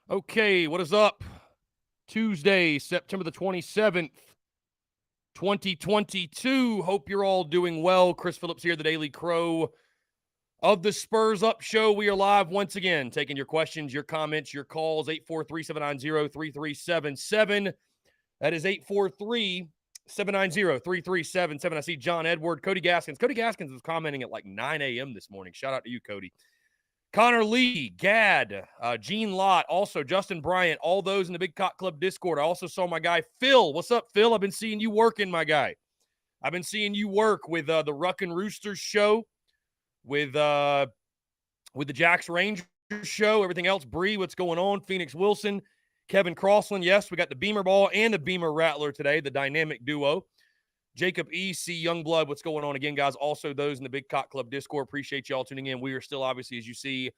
Okay, what is up? Tuesday, September the 27th, 2022. Hope you're all doing well. Chris Phillips here, the Daily Crow of the Spurs Up Show. We are live once again, taking your questions, your comments, your calls, 843-790-3377. That is 843-790-3377. I see John Edward, Cody Gaskins. Cody Gaskins was commenting at like 9 a.m. this morning. Shout out to you, Cody. Connor Lee, Gad, Gene Lott, also Justin Bryant, all those in the Big Cock Club Discord. I also saw my guy Phil. What's up, Phil? I've been seeing you working, my guy. I've been seeing you work with the Ruck and Roosters show, with the Jacks Rangers show, everything else. Bree, what's going on? Phoenix Wilson, Kevin Crossland. Yes, we got the Beamer Ball and the Beamer Rattler today, the dynamic duo. Jacob E.C. Youngblood, what's going on again, guys? Also, those in the Big Cock Club Discord, appreciate y'all tuning in. We are still, obviously, as you see,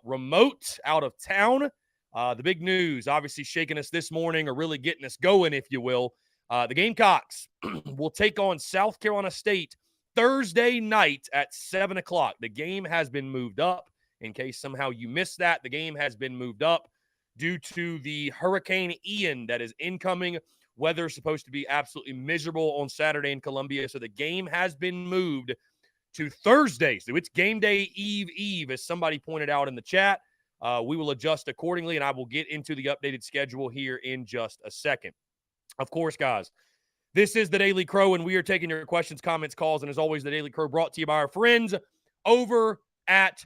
remote out of town. The big news, obviously, shaking us this morning or really getting us going, if you will. The Gamecocks will take on South Carolina State Thursday night at 7 o'clock. The game has been moved up. In case somehow you missed that, the game has been moved up due to the Hurricane Ian that is incoming. Weather is supposed to be absolutely miserable on Saturday in Columbia, so the game has been moved to Thursday. So it's game day eve, as somebody pointed out in the chat. We will adjust accordingly, and I will get into the updated schedule here in just a second. Of course, guys, this is the Daily Crow, and we are taking your questions, comments, calls, and as always, the Daily Crow brought to you by our friends over at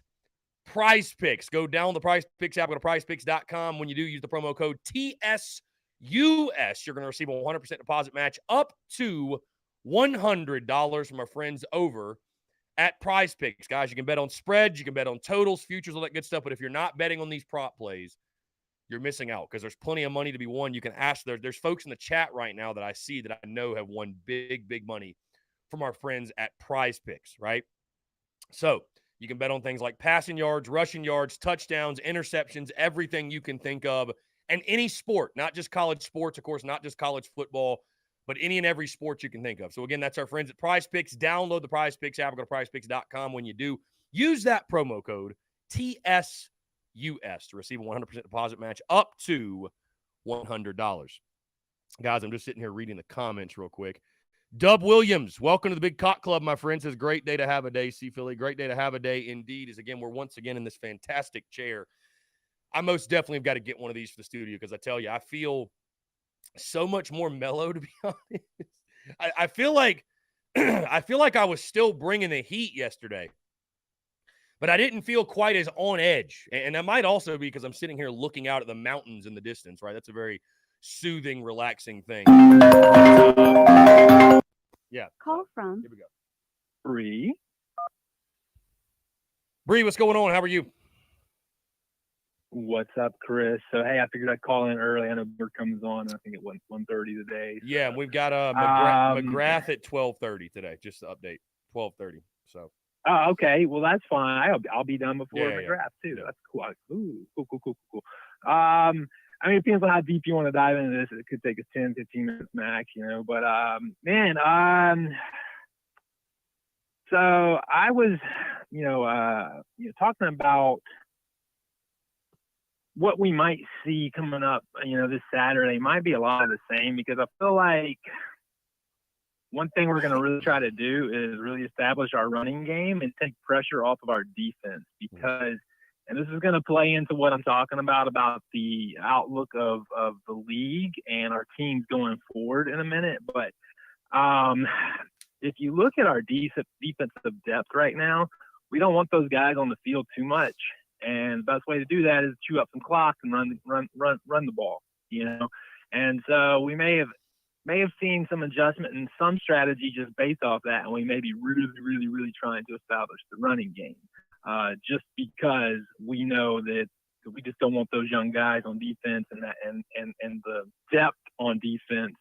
Prize Picks. Go down the Prize Picks app, go to prizepicks.com. When you do, use the promo code TSUS. You're going to receive a 100% deposit match up to $100 from our friends over at Prize Picks. Guys, you can bet on spreads, you can bet on totals, futures, all that good stuff, but if you're not betting on these prop plays, you're missing out because there's plenty of money to be won. You can ask, there's folks in the chat right now that I see that I know have won big money from our friends at Prize Picks, right? So you can bet on things like passing yards, rushing yards, touchdowns, interceptions, everything you can think of. And any sport, not just college sports, of course, not just college football, but any and every sport you can think of. So, again, that's our friends at Prize Picks. Download the Prize Picks app. Go to prizepicks.com. When you do, use that promo code TSUS to receive a 100% deposit match up to $100. Guys, I'm just sitting here reading the comments real quick. Dub Williams, welcome to the Big Cock Club, my friends. Says, great day to have a day, C. Philly. Great day to have a day indeed. As again, we're once again in this fantastic chair. I most definitely have got to get one of these for the studio because I tell you, I feel so much more mellow, to be honest. I feel like I was still bringing the heat yesterday, but I didn't feel quite as on edge. And that might also be because I'm sitting here looking out at the mountains in the distance, right? That's a very soothing, relaxing thing. Yeah. Call from. Here we go. Bree. Bree, what's going on? How are you? What's up, Chris? So, hey, I figured I'd call in early. I know Bert comes on, I think, at 1:30 today. So. Yeah, we've got McGrath at 12:30 today, just to update. 12:30. So. Oh, okay. Well, that's fine. I'll be done before McGrath, too. Yeah. That's cool. Ooh, cool. I mean, it depends on how deep you want to dive into this. It could take us 10, 15 minutes max, But, so I was, talking about what we might see coming up, this Saturday might be a lot of the same because I feel like one thing we're going to really try to do is really establish our running game and take pressure off of our defense because, and this is going to play into what I'm talking about the outlook of the league and our teams going forward in a minute. But if you look at our defensive depth right now, we don't want those guys on the field too much. And the best way to do that is chew up some clock and run the ball, And so we may have seen some adjustment in some strategy just based off that, and we may be really trying to establish the running game, just because we know that we just don't want those young guys on defense and the depth on defense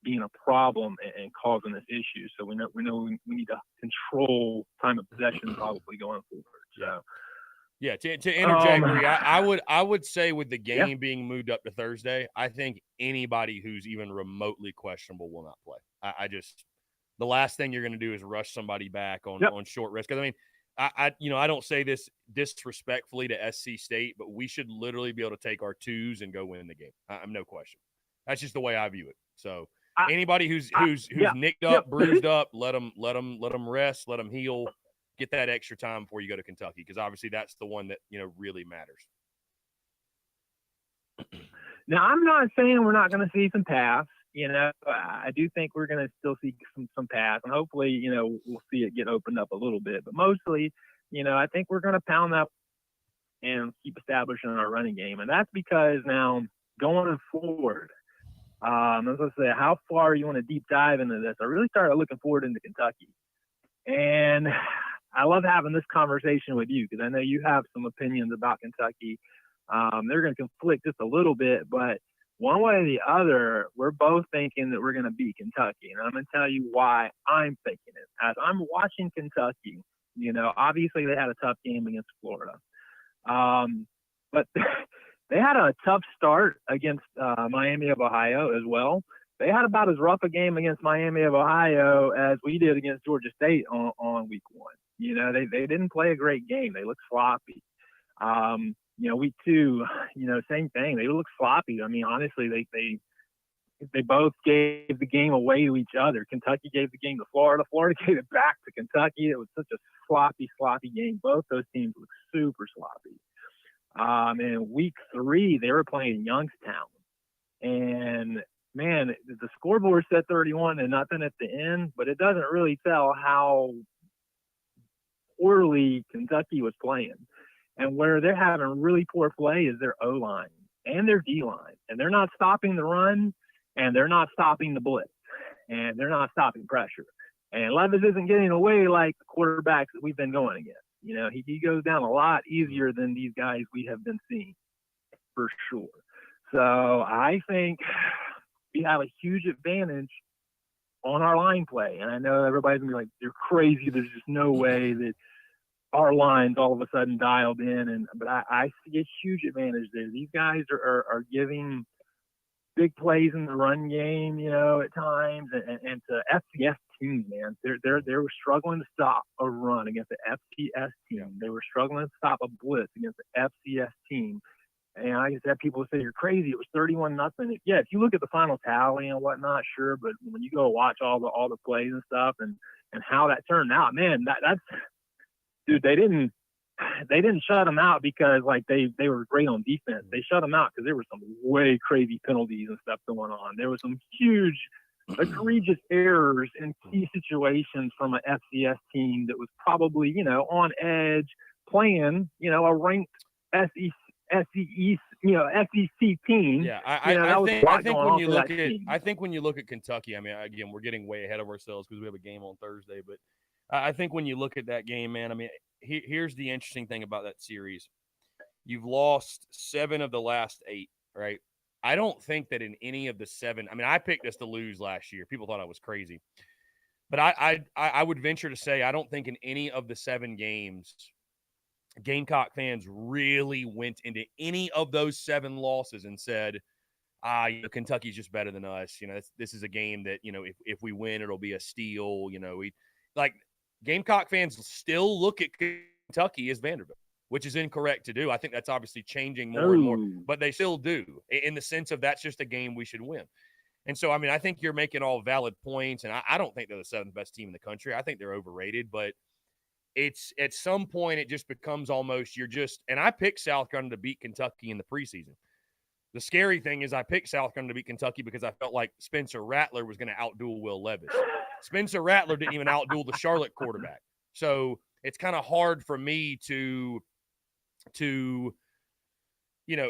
being a problem and causing us issues. So we know we need to control time of possession probably going forward. So. Yeah, to interject, Bree, I would say with the game being moved up to Thursday, I think anybody who's even remotely questionable will not play. I just the last thing you're going to do is rush somebody back on short risk. Because I mean, I don't say this disrespectfully to SC State, but we should literally be able to take our twos and go win the game. I'm no question. That's just the way I view it. So anybody who's nicked up, bruised up, let them rest, let them heal, get that extra time before you go to Kentucky, because obviously that's the one that really matters. Now, I'm not saying we're not going to see some pass. I do think we're going to still see some pass, and hopefully, we'll see it get opened up a little bit. But mostly, I think we're going to pound up and keep establishing our running game, and that's because now going forward, as I say, how far you want to deep dive into this? I really started looking forward into Kentucky, and I love having this conversation with you because I know you have some opinions about Kentucky. They're going to conflict just a little bit, but one way or the other, we're both thinking that we're going to beat Kentucky. And I'm going to tell you why I'm thinking it. As I'm watching Kentucky, obviously they had a tough game against Florida. But they had a tough start against Miami of Ohio as well. They had about as rough a game against Miami of Ohio as we did against Georgia State on week one. They didn't play a great game. They looked sloppy. Week two, same thing. They look sloppy. I mean, honestly, they both gave the game away to each other. Kentucky gave the game to Florida. Florida gave it back to Kentucky. It was such a sloppy game. Both those teams looked super sloppy. And week three, they were playing Youngstown. And, man, the scoreboard said 31 and nothing at the end, but it doesn't really tell how poorly Kentucky was playing. And where they're having really poor play is their O-line and their D-line. And they're not stopping the run, and they're not stopping the blitz, and they're not stopping pressure. And Levis isn't getting away like the quarterbacks that we've been going against. He goes down a lot easier than these guys we have been seeing, for sure. So I think we have a huge advantage on our line play. And I know everybody's going to be like, you're crazy. There's just no way that our line's all of a sudden dialed in. But I see a huge advantage there. These guys are giving big plays in the run game, at times, and to FCS teams, man, they were struggling to stop a run against the FCS team. They were struggling to stop a blitz against the FCS team. And I just had people say, you're crazy. It was 31-0. Yeah, if you look at the final tally and whatnot, sure. But when you go watch all the plays and stuff and how that turned out, man, that's dude, they didn't shut them out because they were great on defense. They shut them out because there were some way crazy penalties and stuff going on. There was some huge, egregious errors in key situations from an FCS team that was probably on edge, playing a ranked SEC team. Yeah, I think when you look at Kentucky, I mean, again, we're getting way ahead of ourselves because we have a game on Thursday, but I think when you look at that game, man, I mean, here's the interesting thing about that series. You've lost 7 of the last 8, right? I don't think that in any of the 7 – I mean, I picked us to lose last year. People thought I was crazy. But I would venture to say I don't think in any of the 7 games Gamecock fans really went into any of those 7 losses and said, Kentucky's just better than us. This is a game that, if we win, it'll be a steal. Gamecock fans still look at Kentucky as Vanderbilt, which is incorrect to do. I think that's obviously changing more and more, but they still do in the sense of that's just a game we should win. And so, I mean, I think you're making all valid points, and I don't think they're the 7th best team in the country. I think they're overrated, but it's at some point it just becomes almost and I picked South Carolina to beat Kentucky in the preseason. The scary thing is I picked South Carolina to beat Kentucky because I felt like Spencer Rattler was going to outduel Will Levis. Spencer Rattler didn't even outduel the Charlotte quarterback. So it's kind of hard for me to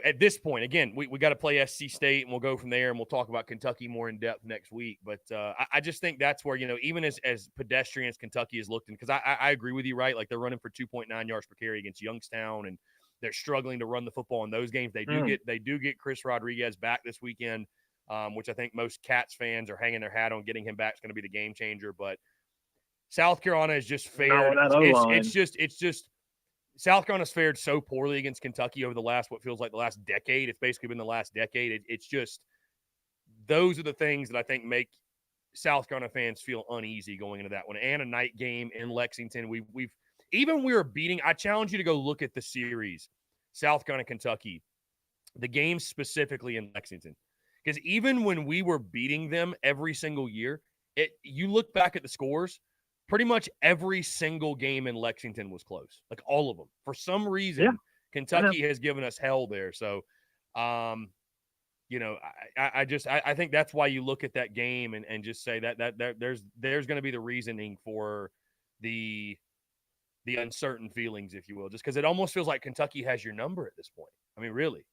at this point, again, we got to play SC State and we'll go from there and we'll talk about Kentucky more in depth next week. But I just think that's where, even as pedestrian as Kentucky is looked in, because I agree with you, right? Like they're running for 2.9 yards per carry against Youngstown and they're struggling to run the football in those games. They do get Chris Rodriguez back this weekend, which I think most Cats fans are hanging their hat on. Getting him back is going to be the game changer. But South Carolina is just fair. It's just South Carolina's fared so poorly against Kentucky over what feels like the last decade. It's basically been the last decade. It's just those are the things that I think make South Carolina fans feel uneasy going into that one. And a night game in Lexington. We've even we were beating, I challenge you to go look at the series, South Carolina, Kentucky, the game specifically in Lexington. Because even when we were beating them every single year, you look back at the scores, pretty much every single game in Lexington was close, like all of them. For some reason, Kentucky has given us hell there. So, you know, I think that's why you look at that game and just say that there's going to be the reasoning for the uncertain feelings, if you will, just because it almost feels like Kentucky has your number at this point. I mean, really.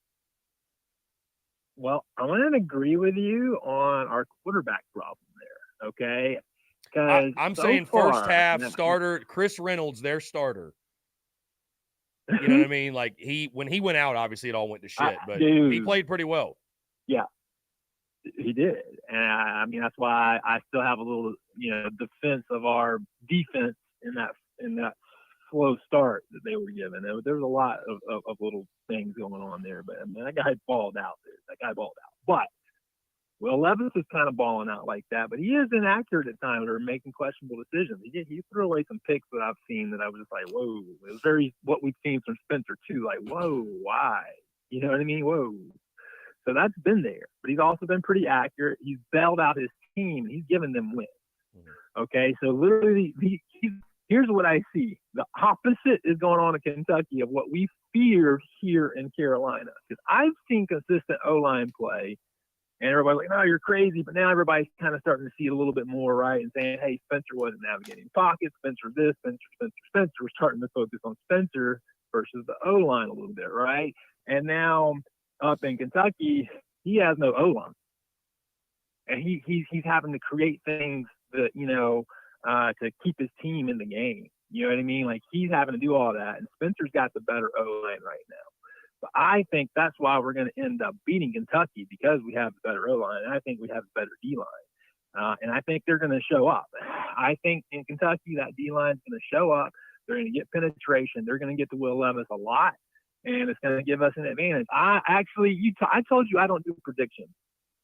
Well, I'm going to agree with you on our quarterback problem there, okay? Because I'm saying first half starter, Chris Reynolds, their starter. You know what I mean? Like when he went out, obviously it all went to shit, but he played pretty well. Yeah, he did. And I mean, that's why I still have a little, defense of our defense in that slow start that they were given. There was a lot of little things going on there, but I mean, that guy balled out there. But Will Levis is kind of balling out like that, but he is inaccurate at times or making questionable decisions. He threw away some picks that I've seen that I was just like, whoa. It was very what we've seen from Spencer too, like, whoa, why? You know what I mean? Whoa. So that's been there, but he's also been pretty accurate. He's bailed out his team. He's given them wins. Okay, so literally, here's what I see. The opposite is going on in Kentucky of what we feared here in Carolina. Because I've seen consistent O-line play, and everybody's like, no, you're crazy. But now everybody's kind of starting to see it a little bit more, right? And saying, hey, Spencer wasn't navigating pockets. Spencer this, Spencer. We're starting to focus on Spencer versus the O-line a little bit, right? And now up in Kentucky, he has no O-line. And he's having to create things that, to keep his team in the game. You know what I mean? Like, he's having to do all that. And Spencer's got the better O-line right now. But I think that's why we're going to end up beating Kentucky, because we have the better O-line. And I think we have the better D-line. And I think they're going to show up. I think in Kentucky, that D-line is going to show up. They're going to get penetration. They're going to get to Will Levis a lot. And it's going to give us an advantage. I told you I don't do predictions.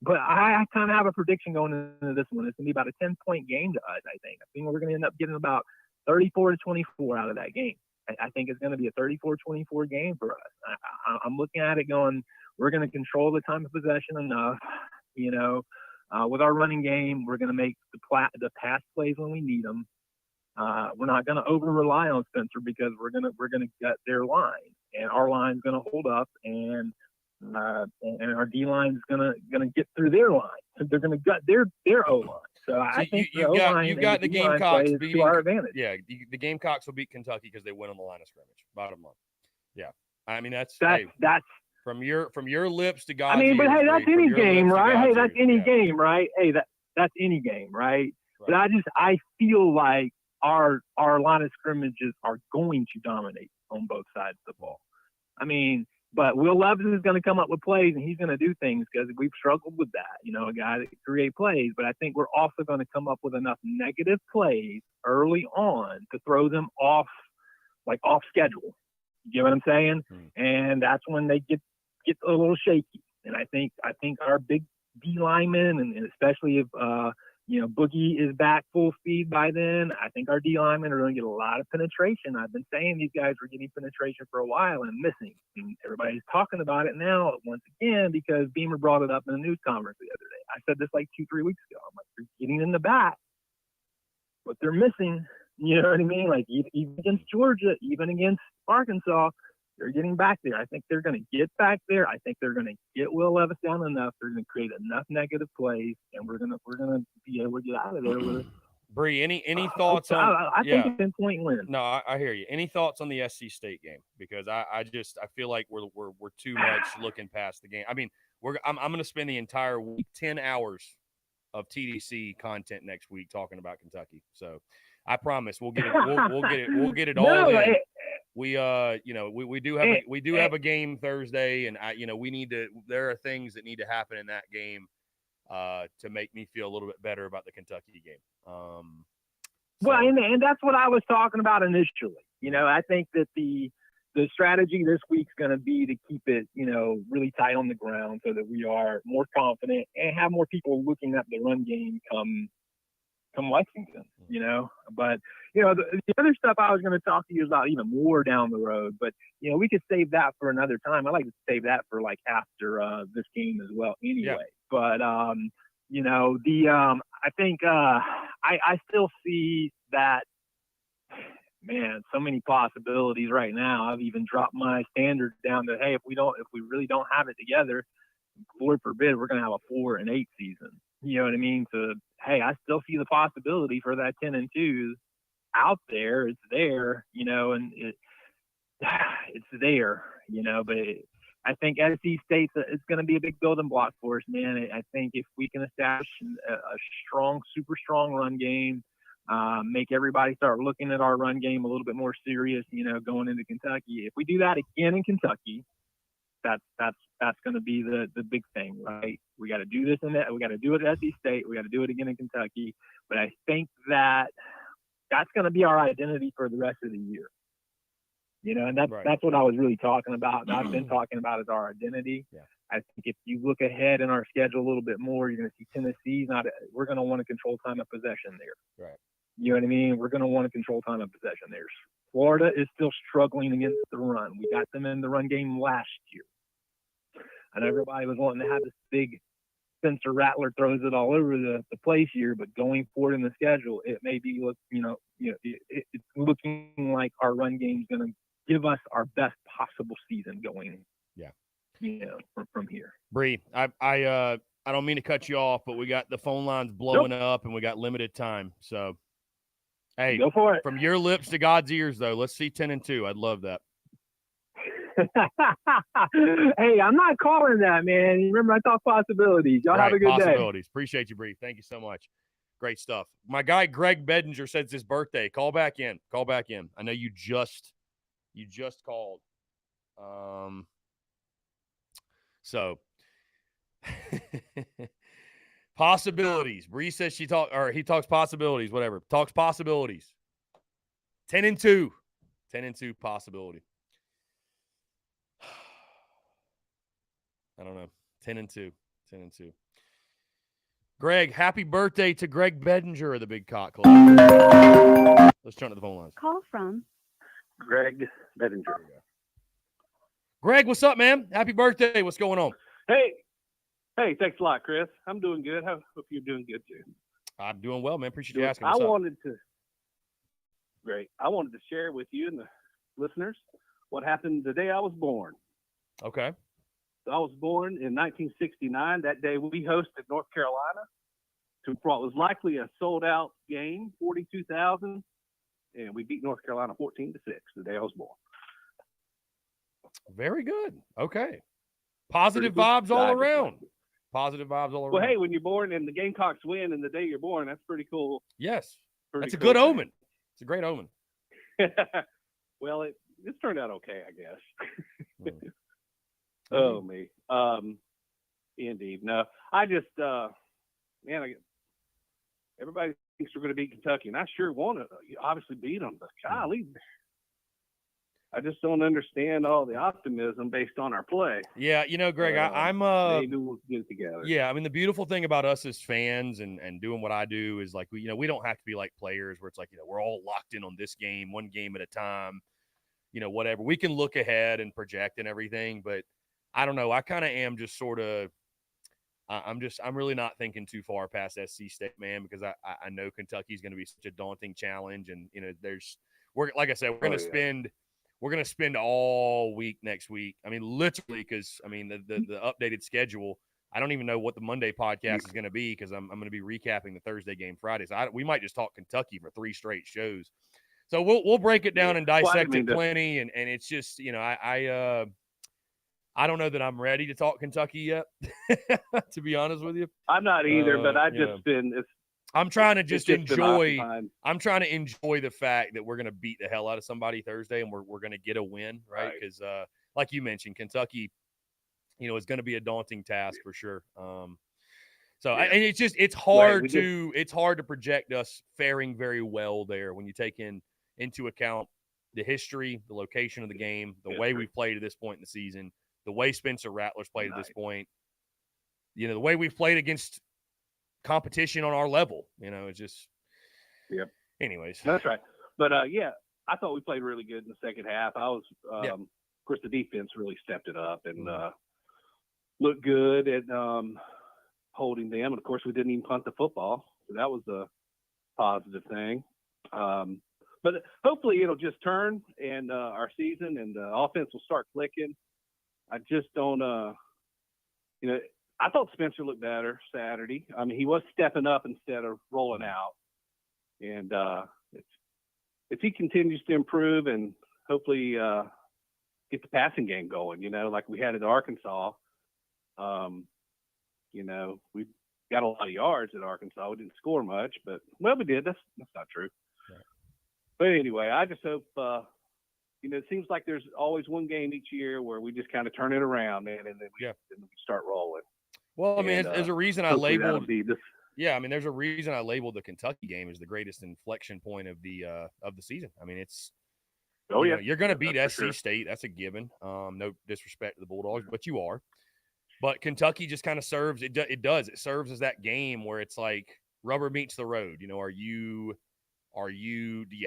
But I kind of have a prediction going into this one. It's going to be about a 10-point game to us, I think. I think we're going to end up getting about 34-24 out of that game. I think it's going to be a 34-24 game for us. I'm looking at it going, we're going to control the time of possession enough. With our running game, we're going to make the pass plays when we need them. We're not going to over-rely on Spencer, because we're going to gut their line. And our line's going to hold up, and our D line is gonna get through their line. So they're gonna gut their O line. So I think you've got the Gamecocks beating to our advantage. Yeah, the Gamecocks will beat Kentucky because they win on the line of scrimmage. Bottom line. Yeah, I mean that's from your lips to God's ears. But hey, that's any game, right? Hey, that's any game, right? Hey, that's any game, right? But I feel like our line of scrimmages are going to dominate on both sides of the ball. I mean. But Will Levis is going to come up with plays, and he's going to do things, because we've struggled with that, a guy that can create plays. But I think we're also going to come up with enough negative plays early on to throw them off schedule. You get what I'm saying? And that's when they get a little shaky. And I think our big D linemen, and especially if Boogie is back full speed by then, I think our D linemen are going to get a lot of penetration. I've been saying these guys were getting penetration for a while and missing. And everybody's talking about it now once again, because Beamer brought it up in a news conference the other day. I said this like 2-3 weeks ago. I'm like, they're getting in the back, but they're missing. You know what I mean? Like, even against Georgia, even against Arkansas, they're getting back there. I think they're going to get back there. I think they're going to get Will Levis down enough. They're going to create enough negative plays, and we're going to be able to get out of there with it. Bree, any thoughts on? I think it's 10-point win. No, I hear you. Any thoughts on the SC State game? Because I feel like we're too much looking past the game. I mean, I'm going to spend the entire week, 10 hours of TDC content next week talking about Kentucky. So I promise we'll get it. We'll get it all in. We do have a game Thursday, and there are things that need to happen in that game to make me feel a little bit better about the Kentucky game. Well, and that's what I was talking about initially. I think that the strategy this week's going to be to keep it, really tight on the ground, so that we are more confident and have more people looking at the run game come come Lexington, But, the other stuff I was going to talk to you about even more down the road, but, we could save that for another time. I like to save that for like after this game as well anyway. Yeah. But, I think I still see that, man, so many possibilities right now. I've even dropped my standards down to, hey, if we really don't have it together, Lord forbid, we're going to have a 4-8 season. You know what I mean? So, hey, I still see the possibility for that 10-2 out there. It's there, and it's there, but I think SC State's it's going to be a big building block for us, man. I think if we can establish a strong, super strong run game, make everybody start looking at our run game a little bit more serious, going into Kentucky. If we do that again in Kentucky, that's going to be the big thing, right? We got to do this and that. We got to do it at SC State. We got to do it again in Kentucky. But I think that's going to be our identity for the rest of the year. And that's what I was really talking about. I've been talking about as our identity. Yeah. I think if you look ahead in our schedule a little bit more, you're going to see Tennessee's we're going to want to control time of possession there. Right. You know what I mean? We're going to want to control time of possession there. Florida is still struggling against the run. We got them in the run game last year. And everybody was wanting to have this big Spencer Rattler throws it all over the place here, but going forward in the schedule, it may be it's looking like our run game is going to give us our best possible season going. Yeah. From here. Bree, I don't mean to cut you off, but we got the phone lines blowing up and we got limited time. So, hey, go for it. From your lips to God's ears, though, let's see 10-2. I'd love that. Hey, I'm not calling that, man. Remember, I talk possibilities. Y'all have a good day. Appreciate you, Bree. Thank you so much. Great stuff. My guy Greg Bedinger said it's his birthday. Call back in. I know you just called. So possibilities. Bree says he talks possibilities. Whatever. Talks possibilities. 10-2. 10-2 possibility. I don't know. 10-2. 10-2. Greg, happy birthday to Greg Bedinger of the Big Cock Club. Let's turn to the phone lines. Call from Greg Bedinger. Greg, what's up, man? Happy birthday. What's going on? Hey, thanks a lot, Chris. I'm doing good. Hope you're doing good too. I'm doing well, man. Appreciate you asking. I wanted to share with you and the listeners what happened the day I was born. Okay. So I was born in 1969. That day we hosted North Carolina to what was likely a sold-out game, 42,000, and we beat North Carolina 14-6 the day I was born. Very good. Okay. Positive vibes all around. Positive vibes all around. Well, hey, when you're born and the Gamecocks win and the day you're born, that's pretty cool. Yes. That's a good omen. It's a great omen. Well, it's turned out okay, I guess. Oh, me. Indeed. No, I just, everybody thinks we're going to beat Kentucky, and I sure want to obviously beat them, but golly, I just don't understand all the optimism based on our play. Yeah, Greg, I'm maybe we'll get it together. Yeah, I mean, the beautiful thing about us as fans and doing what I do is like we don't have to be like players where it's like we're all locked in on this game, one game at a time, whatever. We can look ahead and project and everything, but I don't know. I kind of am just sort of. I'm really not thinking too far past SC State, man, because I know Kentucky's going to be such a daunting challenge, and we're going to spend all week next week. I mean, literally, because the updated schedule. I don't even know what the Monday podcast is going to be because I'm going to be recapping the Thursday game Friday. So we might just talk Kentucky for 3 straight shows. So we'll break it down and dissect it plenty. And it's just I don't know that I'm ready to talk Kentucky yet, to be honest with you. I'm not either, but I'm trying to just enjoy. I'm trying to enjoy the fact that we're going to beat the hell out of somebody Thursday, and we're going to get a win, right? Because, like you mentioned, Kentucky, is going to be a daunting task for sure. And it's hard to project us faring very well there when you take into account the history, the location of the game, the way we've played at this point in the season, the way Spencer Rattler's played at this point, the way we've played against competition on our level. It's just Yep. Anyways. That's right. But, yeah, I thought we played really good in the second half. Of course, the defense really stepped it up and looked good at holding them. And, of course, we didn't even punt the football. So that was a positive thing. But hopefully it'll just turn and our season and the offense will start clicking. I just don't I thought Spencer looked better Saturday. I mean, he was stepping up instead of rolling out. And if he continues to improve and hopefully get the passing game going, like we had at Arkansas, we got a lot of yards at Arkansas. We didn't score much, but we did. That's not true. Right. But anyway, I just hope it seems like there's always one game each year where we just kind of turn it around, and then we start rolling. Well, I mean, there's a reason I labeled. Yeah, I mean, there's a reason I labeled the Kentucky game as the greatest inflection point of the season. I mean, it's you're going to beat SC State. That's a given. No disrespect to the Bulldogs, but you are. But Kentucky just kind of serves. It does. It serves as that game where it's like rubber meets the road. Do you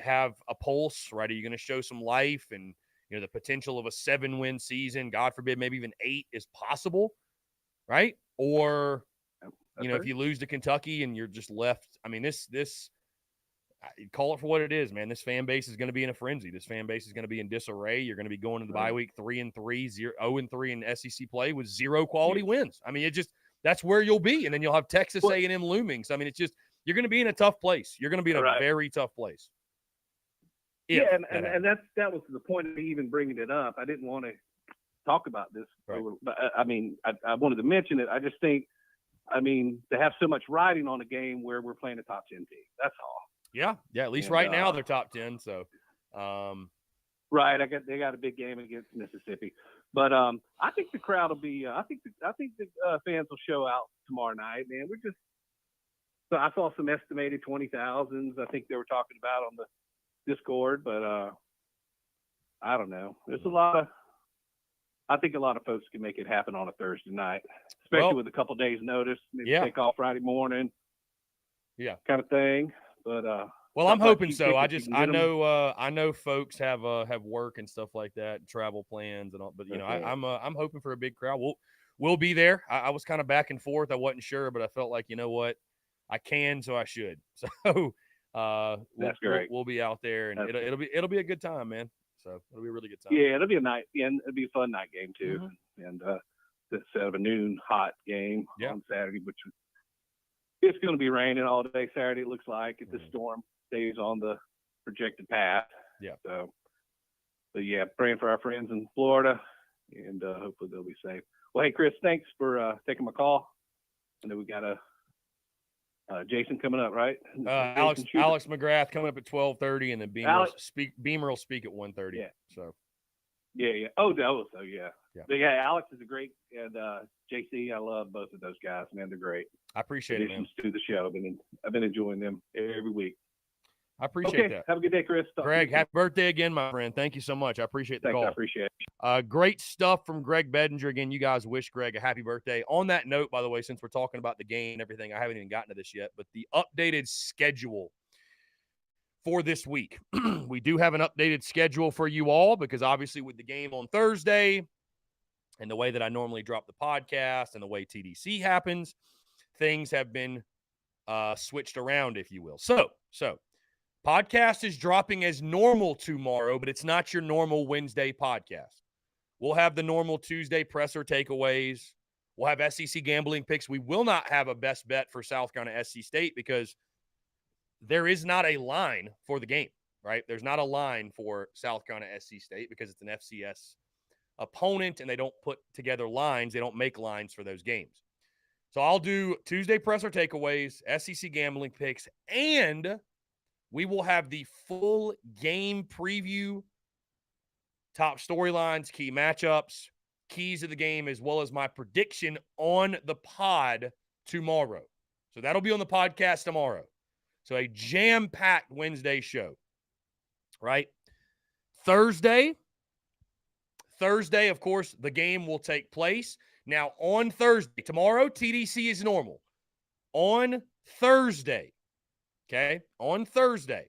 have a pulse, right? Are you going to show some life? And, the potential of a 7-win season, God forbid, maybe even 8 is possible, right? Or, if you lose to Kentucky and you're just left, I mean, this call it for what it is, man. This fan base is going to be in a frenzy. This fan base is going to be in disarray. You're going to be going to the bye week 3-3, 0-3 in SEC play with 0 quality wins. I mean, that's where you'll be. And then you'll have Texas A&M looming. So, I mean, you're going to be in a tough place. You're going to be in a very tough place. Yeah, and that was the point of me even bringing it up. I didn't want to talk about this, but I mean, I wanted to mention it. I just think, to have so much riding on a game where we're playing a top 10 team. That's all. Yeah. At least right now they're top 10. So, right. They got a big game against Mississippi, but I think the crowd will be. I think the fans will show out tomorrow night, man. So I saw some estimated 20,000s. I think they were talking about on the Discord, but I don't know. There's I think a lot of folks can make it happen on a Thursday night, especially with a couple days notice. Maybe take off Friday morning. Yeah. Kind of thing. But well, I'm hoping so. I know folks have work and stuff like that, travel plans and all. But I'm hoping for a big crowd. We'll be there. I was kind of back and forth. I wasn't sure, but I felt like what, I can, so I should. So that's great. We'll be out there, and it'll be a good time, man. So it'll be a really good time. Yeah, it'll be a night. Yeah, it'll be a fun night game too, and instead of a noon hot game on Saturday, which it's going to be raining all day Saturday. It looks like if the storm stays on the projected path. Yeah. So, but yeah, praying for our friends in Florida, and hopefully they'll be safe. Well, hey Chris, thanks for taking my call. I know we got Jason coming up, right? Alex McGrath coming up at 12:30, and then Beamer will speak at 1:30. Yeah. So. Yeah. Oh, so yeah. But yeah, Alex is a great, and JC, I love both of those guys, man. They're great. I appreciate it, man. To the show, I've been enjoying them every week. I appreciate that. Have a good day, Chris. Greg, happy birthday again, my friend. Thank you so much. I appreciate the call. I appreciate it. Great stuff from Greg Bedinger. Again, you guys wish Greg a happy birthday. On that note, by the way, since we're talking about the game and everything, I haven't even gotten to this yet, but the updated schedule for this week. We do have an updated schedule for you all because obviously with the game on Thursday and the way that I normally drop the podcast and the way TDC happens, things have been switched around, if you will. So podcast is dropping as normal tomorrow, but it's not your normal Wednesday podcast. We'll have the normal Tuesday presser takeaways. We'll have SEC gambling picks. We will not have a best bet for South Carolina SC State because there is not a line for the game, right? There's not a line for South Carolina SC State because it's an FCS opponent and they don't put together lines. They don't make lines for those games. So I'll do Tuesday presser takeaways, SEC gambling picks, and we will have the full game preview, top storylines, key matchups, keys of the game, as well as my prediction on the pod tomorrow. So that'll be on the podcast tomorrow. So a jam-packed Wednesday show, right? Thursday, of course, the game will take place. Now, on Thursday, tomorrow, TDC is normal. On Thursday, Okay? On Thursday,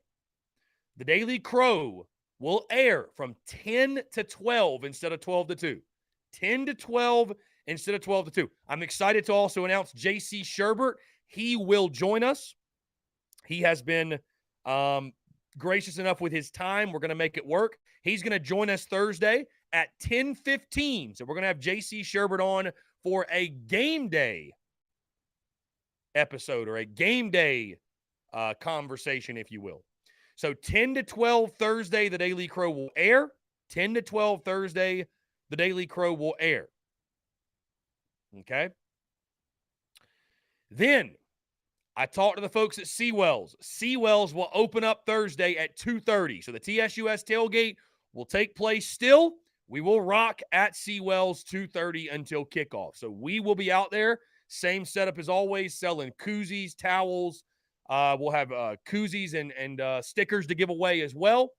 the Daily Crow will air from 10 to 12 instead of 12 to 2. 10 to 12 instead of 12 to 2. I'm excited to also announce J.C. Sherbert. He will join us. He has been gracious enough with his time. We're going to make it work. He's going to join us Thursday at 10:15. So we're going to have J.C. Sherbert on for a game day episode or a game day conversation, if you will. So 10 to 12 Thursday, the Daily Crow will air. 10 to 12 Thursday, the Daily Crow will air. Okay? Then I talked to the folks at Seawells. Seawells will open up Thursday at 2:30. So the TSUS tailgate will take place still. We will rock at Seawells 2:30 until kickoff. So we will be out there. Same setup as always, selling koozies, towels. We'll have koozies and stickers to give away as well.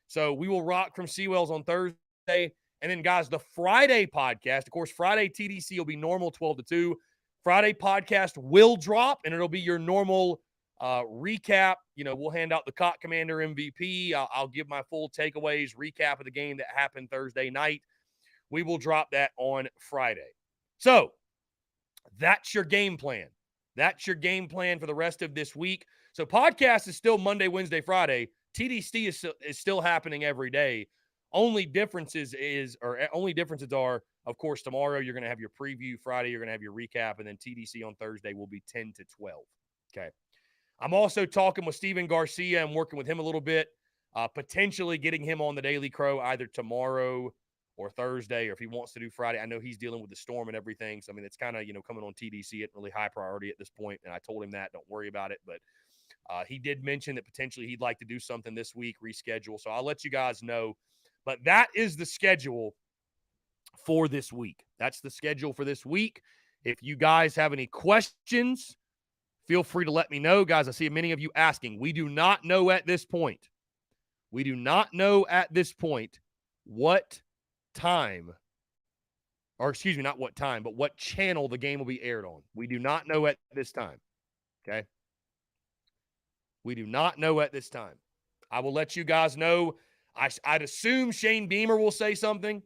So we will rock from Seawells on Thursday. And then, guys, the Friday podcast, of course, Friday TDC will be normal 12 to 2. Friday podcast will drop, and it'll be your normal recap. You know, we'll hand out the COT Commander MVP. I'll give my full takeaways, recap of the game that happened Thursday night. We will drop that on Friday. So that's your game plan. That's your game plan for the rest of this week. So podcast is still Monday, Wednesday, Friday. TDC is still happening every day. Only differences are, of course, tomorrow you're going to have your preview. Friday you're going to have your recap, and then TDC on Thursday will be 10 to 12. Okay. I'm also talking with Steven Garcia. I'm working with him a little bit, potentially getting him on the Daily Crow either tomorrow or Thursday, or if he wants to do Friday. I know he's dealing with the storm and everything. So, I mean, it's kind of, coming on TDC at really high priority at this point. And I told him that, don't worry about it. But he did mention that potentially he'd like to do something this week, reschedule. So I'll let you guys know. But that is the schedule for this week. That's the schedule for this week. If you guys have any questions, feel free to let me know. Guys, I see many of you asking. We do not know at this point. We do not know at this point what time, or excuse me, not what time, but what channel the game will be aired on. We do not know at this time. Okay? We do not know at this time. I will let you guys know. I'd assume Shane Beamer will say something.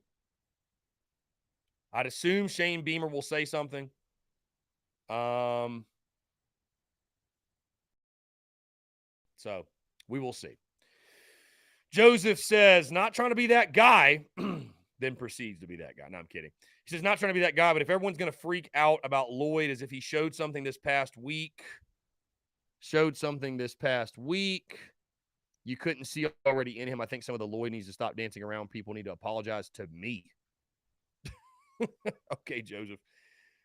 So we will see. Joseph says, not trying to be that guy, then proceeds to be that guy. No, I'm kidding. He says, not trying to be that guy, but if everyone's going to freak out about Lloyd as if he showed something this past week, you couldn't see already in him. I think some of the Lloyd needs to stop dancing around. People need to apologize to me. Okay, Joseph.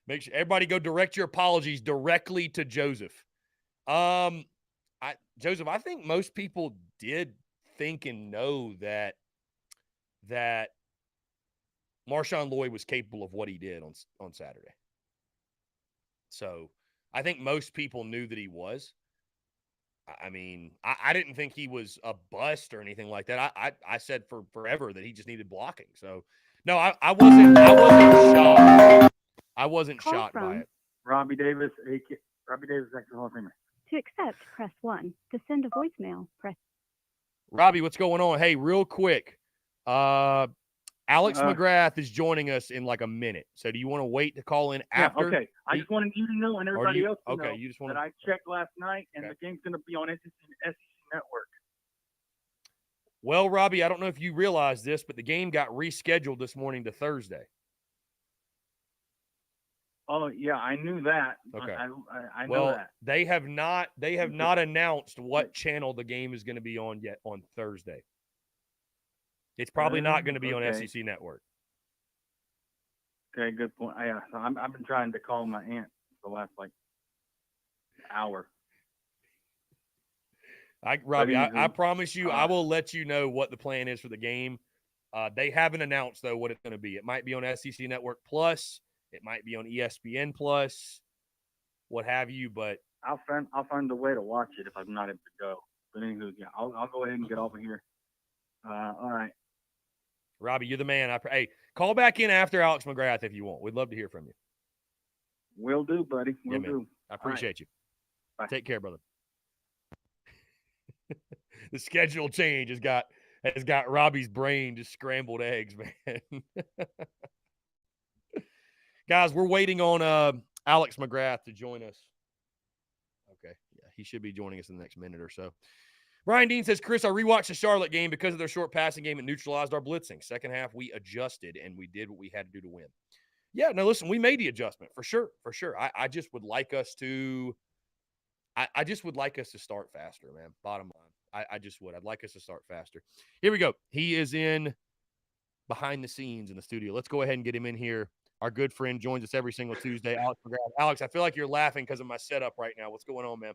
Make sure everybody go direct your apologies directly to Joseph. Joseph, I think most people did think and know that Marshawn Lloyd was capable of what he did on Saturday. So I think most people knew that he was. I mean, I didn't think he was a bust or anything like that. I said for forever that he just needed blocking. So no, I wasn't shocked. I wasn't shocked by it. Robbie Davis, Extra Hall of Famer. To accept, press 1. To send a voicemail, press. Robbie, what's going on? Hey, real quick. Alex McGrath is joining us in like a minute. So do you want to wait to call in after? Yeah, okay. I just wanted you to know and everybody else to know you just that I checked last night and the game's going to be on SEC Network. Well, Robbie, I don't know if you realize this, but the game got rescheduled this morning to Thursday. Oh yeah, I knew that. Okay. I know that. They have not announced what channel the game is going to be on yet on Thursday. It's probably not going to be on SEC Network. Okay, good point. Yeah, so I've been trying to call my aunt for the last hour. Robbie, I promise you, I will let you know what the plan is for the game. They haven't announced though what it's going to be. It might be on SEC Network Plus. It might be on ESPN Plus, what have you. But I'll find a way to watch it if I'm not able to go. But anywho, yeah, I'll go ahead and get over here. All right. Robbie, you're the man. Hey, call back in after Alex McGrath if you want. We'd love to hear from you. Will do, buddy. Will do. I appreciate you. Bye. Take care, brother. The schedule change has got Robbie's brain just scrambled eggs, man. Guys, we're waiting on Alex McGrath to join us. Okay, yeah, he should be joining us in the next minute or so. Brian Dean says, Chris, I rewatched the Charlotte game because of their short passing game. It neutralized our blitzing. Second half, we adjusted, and we did what we had to do to win. Yeah, no, listen, we made the adjustment for sure. I just would like us to I just would like us to start faster, man. Bottom line. I just would. I'd like us to start faster. Here we go. He is in behind the scenes in the studio. Let's go ahead and get him in here. Our good friend joins us every single Tuesday, Alex McGrath. Alex, I feel like you're laughing because of my setup right now. What's going on, man?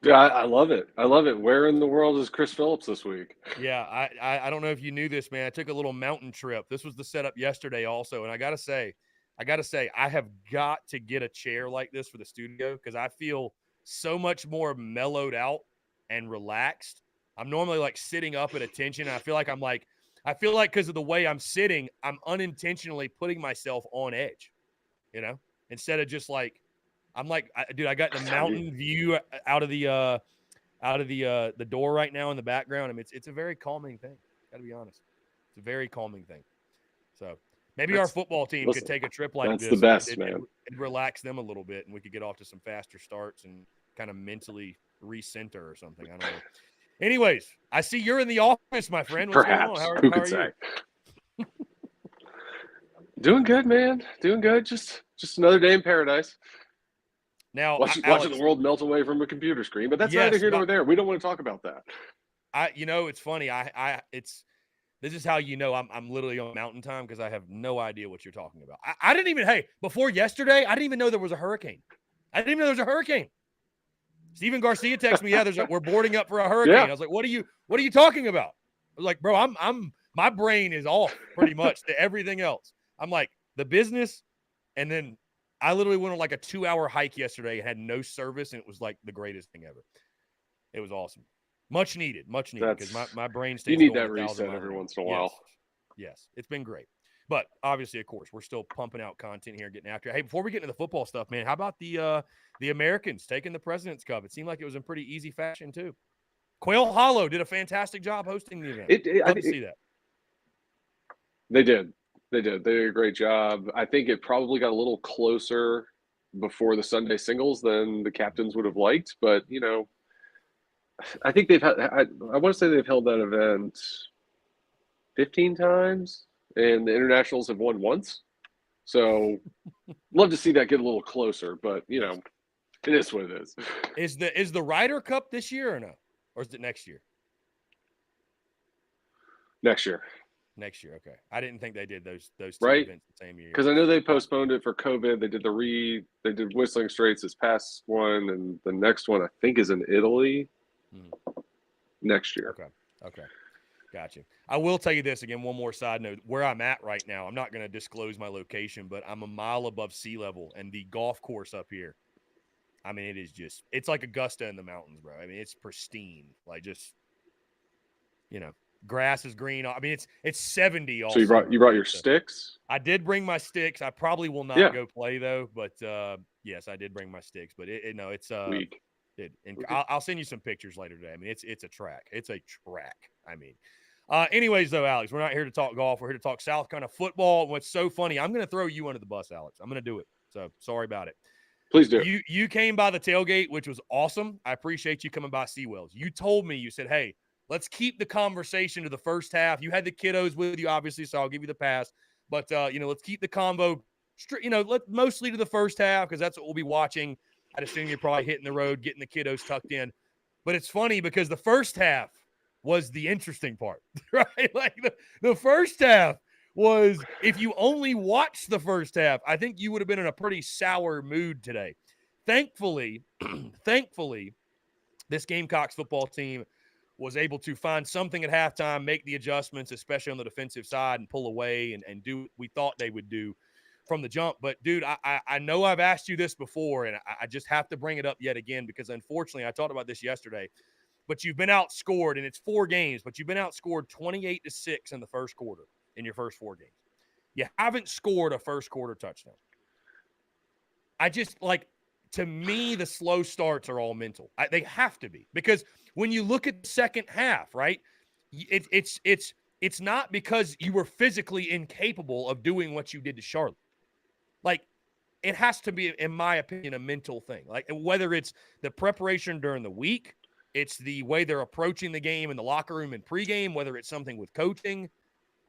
Yeah, I love it. I love it. Where in the world is Chris Phillips this week? Yeah, I don't know if you knew this, man. I took a little mountain trip. This was the setup yesterday also, and I gotta say, I have got to get a chair like this for the studio because I feel so much more mellowed out and relaxed. I'm normally like sitting up at attention. And I feel like because of the way I'm sitting, I'm unintentionally putting myself on edge, instead of just like, I'm like, dude, I got the mountain view out of the door right now in the background. I mean, it's a very calming thing. Gotta be honest. It's a very calming thing. So maybe our football team could take a trip like this. That's the best, man. It'd relax them a little bit, and we could get off to some faster starts and kind of mentally recenter or something. I don't know. Anyways, I see you're in the office, my friend. What's Perhaps. going on? Who could say? Doing good, man. Doing good. Just another day in paradise. Now, watching the world melt away from a computer screen, but that's neither here nor there. We don't want to talk about that. It's funny. This is how I'm literally on mountain time because I have no idea what you're talking about. I didn't even, before yesterday, I didn't even know there was a hurricane. I didn't even know there was a hurricane. Steven Garcia texted me, we're boarding up for a hurricane. Yeah. I was like, what are you talking about? I was like, bro, my brain is off pretty much to everything else. I'm like, the business, and then I literally went on like a 2-hour hike yesterday and had no service, and it was like the greatest thing ever. It was awesome. Much needed because my brain stays. You need that reset every once in a while. Yes, it's been great. But obviously, of course, we're still pumping out content here, getting after it. Hey, before we get into the football stuff, man, how about the Americans taking the President's Cup? It seemed like it was in pretty easy fashion too. Quail Hollow did a fantastic job hosting the event. Love to see that. They did. They did a great job. I think it probably got a little closer before the Sunday singles than the captains would have liked, but I think they've had. I want to say they've held that event 15 times, and the internationals have won once. So, love to see that get a little closer, but it is what it is. Is the Ryder Cup this year or no, or is it next year? Next year. Next year, okay. I didn't think they did those two events the same year. Because I know they postponed it for COVID. They did Whistling Straits this past one, and the next one I think is in Italy next year. Okay. Gotcha. I will tell you this again, one more side note. Where I'm at right now, I'm not going to disclose my location, but I'm a mile above sea level, and the golf course up here, I mean, it's like Augusta in the mountains, bro. I mean, it's pristine. Like just, grass is green. I mean, it's 70 also. So you brought your sticks? I did bring my sticks. I probably will not go play though, but yes, I did bring my sticks. But it's weak. I'll send you some pictures later today. I mean, it's a track. It's a track. I mean, anyways though, Alex, we're not here to talk golf. We're here to talk South Carolina football. What's so funny? I'm going to throw you under the bus, Alex. I'm going to do it. So sorry about it. Please do. You came by the tailgate, which was awesome. I appreciate you coming by Seawells. You told me, you said, hey, let's keep the conversation to the first half. You had the kiddos with you, obviously, so I'll give you the pass. But, let's keep the convo, mostly to the first half because that's what we'll be watching. I'd assume you're probably hitting the road, getting the kiddos tucked in. But it's funny because the first half was the interesting part, right? Like the first half was, if you only watched the first half, I think you would have been in a pretty sour mood today. Thankfully, this Gamecocks football team was able to find something at halftime, make the adjustments, especially on the defensive side, and pull away and do what we thought they would do from the jump. But, dude, I know I've asked you this before, and I just have to bring it up yet again because, unfortunately, I talked about this yesterday, but you've been outscored, and it's 4 games, but you've been outscored 28-6 in the first quarter in your first 4 games. You haven't scored a first-quarter touchdown. I just, to me, the slow starts are all mental. They have to be, because when you look at the second half, right, it's not because you were physically incapable of doing what you did to Charlotte. Like, it has to be, in my opinion, a mental thing. Like, whether it's the preparation during the week, it's the way they're approaching the game in the locker room and pregame, whether it's something with coaching.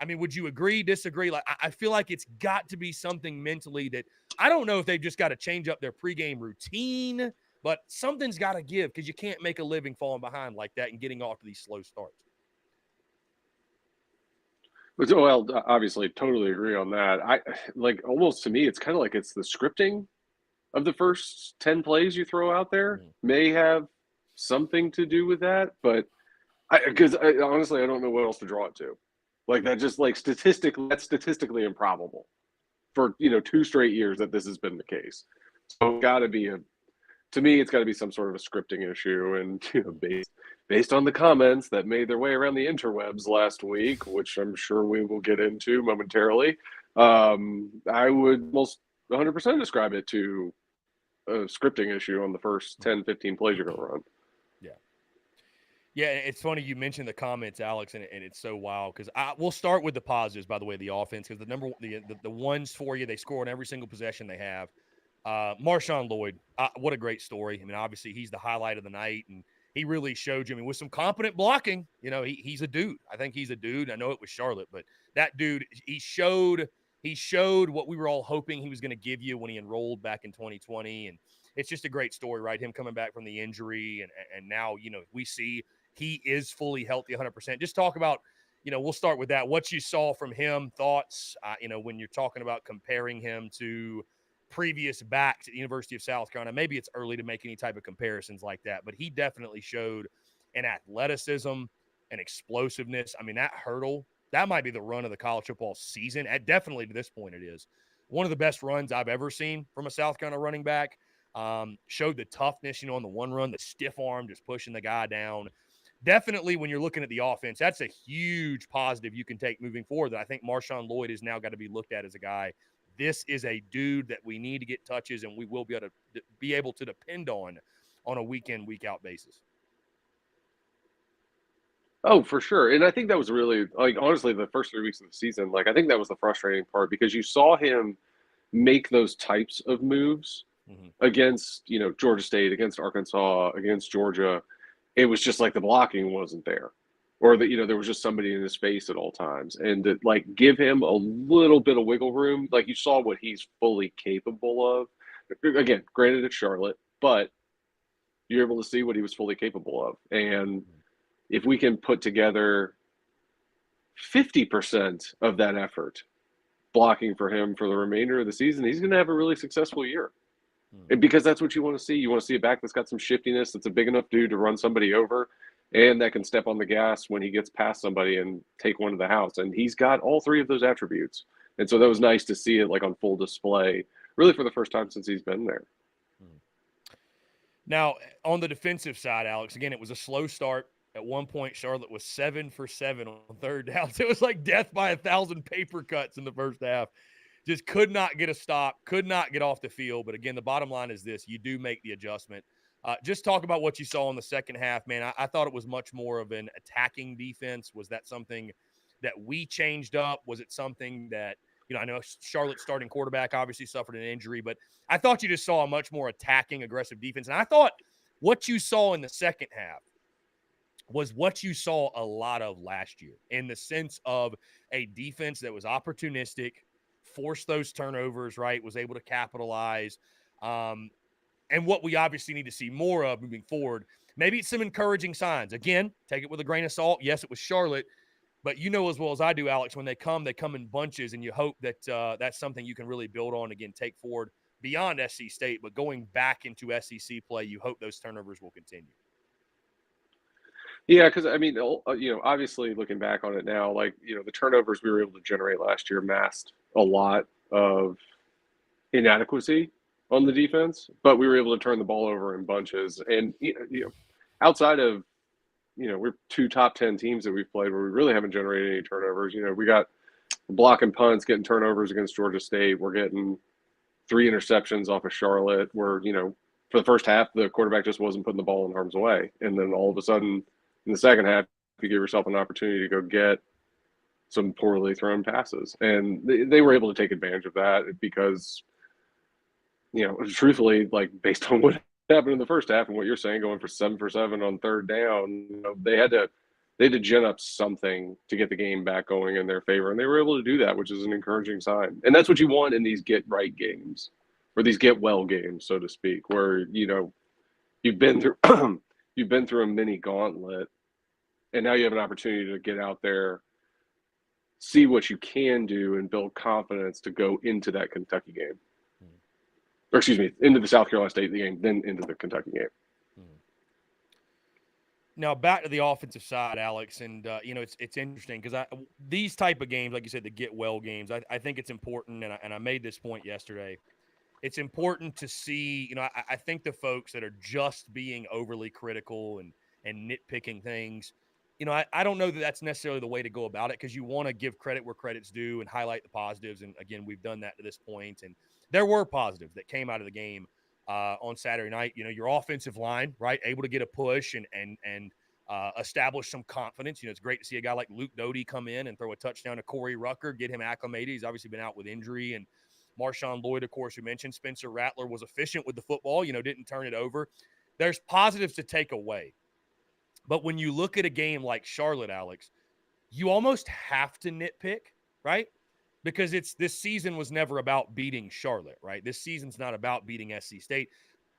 I mean, would you agree, disagree? Like, I feel like it's got to be something mentally that I don't know if they've just got to change up their pregame routine, but something's got to give, because you can't make a living falling behind like that and getting off to these slow starts. Well, obviously, totally agree on that. I like, almost, to me, it's kind of like it's the scripting of the first 10 plays you throw out there may have something to do with that, but because honestly, I don't know what else to draw it to. Like, that just, like, that's statistically improbable for 2 straight years that this has been the case. So it's got to be to me, it's got to be some sort of a scripting issue, and based on the comments that made their way around the interwebs last week, which I'm sure we will get into momentarily, I would almost 100% describe it to a scripting issue on the first 10, 15 plays you're going to run. Yeah, it's funny you mentioned the comments, Alex, and it's so wild, because we'll start with the positives, by the way, the offense, because the ones for you, they score on every single possession they have. Marshawn Lloyd, what a great story. I mean, obviously, he's the highlight of the night, and he really showed you, I mean, with some competent blocking, he's a dude. I think he's a dude. I know it was Charlotte, but that dude, he showed what we were all hoping he was going to give you when he enrolled back in 2020, and it's just a great story, right? Him coming back from the injury, and now, we see he is fully healthy 100%. Just talk about, we'll start with that. What you saw from him, thoughts, when you're talking about comparing him to previous backs at the University of South Carolina. Maybe it's early to make any type of comparisons like that, but he definitely showed an athleticism, an explosiveness. I mean, that hurdle, that might be the run of the college football season. Definitely to this point, it is one of the best runs I've ever seen from a South Carolina running back. Showed the toughness, on the one run, the stiff arm, just pushing the guy down. Definitely, when you're looking at the offense, that's a huge positive you can take moving forward. That I think Marshawn Lloyd has now got to be looked at as a guy. This is a dude that we need to get touches, and we will be able to depend on a week in, week out basis. Oh, for sure. And I think that was really, like, honestly, the first 3 weeks of the season, like, I think that was the frustrating part, because you saw him make those types of moves against, Georgia State, against Arkansas, against Georgia. It was just like the blocking wasn't there, or that, there was just somebody in his face at all times. And to, like, give him a little bit of wiggle room, like, you saw what he's fully capable of. Again, granted, it's Charlotte, but you're able to see what he was fully capable of. And if we can put together 50% of that effort blocking for him for the remainder of the season, he's going to have a really successful year. And because that's what you want to see. You want to see a back that's got some shiftiness, that's a big enough dude to run somebody over, and that can step on the gas when he gets past somebody and take one to the house. And he's got all 3 of those attributes. And so that was nice to see it, like, on full display, really for the first time since he's been there. Now, on the defensive side, Alex, again, it was a slow start. At one point, Charlotte was 7 for 7 on third downs. It was like death by 1,000 paper cuts in the first half. Just could not get a stop, could not get off the field. But again, the bottom line is this: you do make the adjustment. Just talk about what you saw in the second half, man. I thought it was much more of an attacking defense. Was that something that we changed up? Was it something that, I know Charlotte's starting quarterback obviously suffered an injury, but I thought you just saw a much more attacking, aggressive defense. And I thought what you saw in the second half was what you saw a lot of last year, in the sense of a defense that was opportunistic, forced those turnovers, right, was able to capitalize. And what we obviously need to see more of moving forward. Maybe it's some encouraging signs. Again, take it with a grain of salt. Yes, it was Charlotte, but you know as well as I do, Alex, when they come in bunches, and you hope that that's something you can really build on, again, take forward beyond SC State, but going back into SEC play, you hope those turnovers will continue. Yeah, because, I mean, obviously looking back on it now, like, the turnovers we were able to generate last year masked a lot of inadequacy on the defense, but we were able to turn the ball over in bunches. And, outside of, we're 2 top 10 teams that we've played where we really haven't generated any turnovers. We got blocking punts, getting turnovers against Georgia State. We're getting 3 interceptions off of Charlotte. We're, for the first half, the quarterback just wasn't putting the ball in harm's way. And then all of a sudden, in the second half, you give yourself an opportunity to go get some poorly thrown passes. And they were able to take advantage of that because, truthfully, like based on what happened in the first half and what you're saying, going for 7 for 7 on third down, they had to gin up something to get the game back going in their favor. And they were able to do that, which is an encouraging sign. And that's what you want in these get right games, or these get well games, so to speak, where, you've been through a mini gauntlet, and now you have an opportunity to get out there, see what you can do, and build confidence to go into that Kentucky game. Or excuse me, into the South Carolina State game, then into the Kentucky game. Now back to the offensive side, Alex, and it's interesting because these type of games, like you said, the get well games, I think it's important, and I made this point yesterday. It's important to see, I think the folks that are just being overly critical and nitpicking things, I don't know that that's necessarily the way to go about it, because you want to give credit where credit's due and highlight the positives. And again, we've done that to this point, and there were positives that came out of the game on Saturday night. Your offensive line, right, able to get a push and establish some confidence. It's great to see a guy like Luke Doty come in and throw a touchdown to Corey Rucker, get him acclimated. He's obviously been out with injury. And Marshawn Lloyd, of course, we mentioned. Spencer Rattler was efficient with the football, didn't turn it over. There's positives to take away. But when you look at a game like Charlotte, Alex, you almost have to nitpick, right? Because this season was never about beating Charlotte, right? This season's not about beating SC State.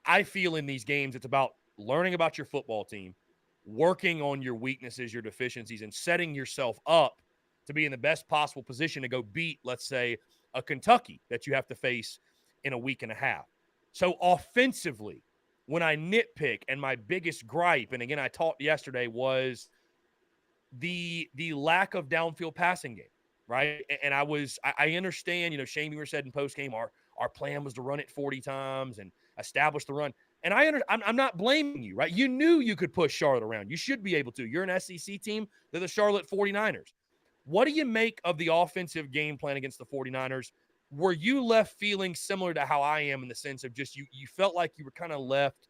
I feel in these games it's about learning about your football team, working on your weaknesses, your deficiencies, and setting yourself up to be in the best possible position to go beat, let's say, a Kentucky that you have to face in a week and a half. So offensively, when I nitpick, and my biggest gripe, and again, I talked yesterday, was the lack of downfield passing game, right? And I understand, Shane Beamer said in postgame, our plan was to run it 40 times and establish the run. And I'm not blaming you, right? You knew you could push Charlotte around. You should be able to. You're an SEC team. They're the Charlotte 49ers. What do you make of the offensive game plan against the 49ers? Were you left feeling similar to how I am, in the sense of just you felt like you were kind of left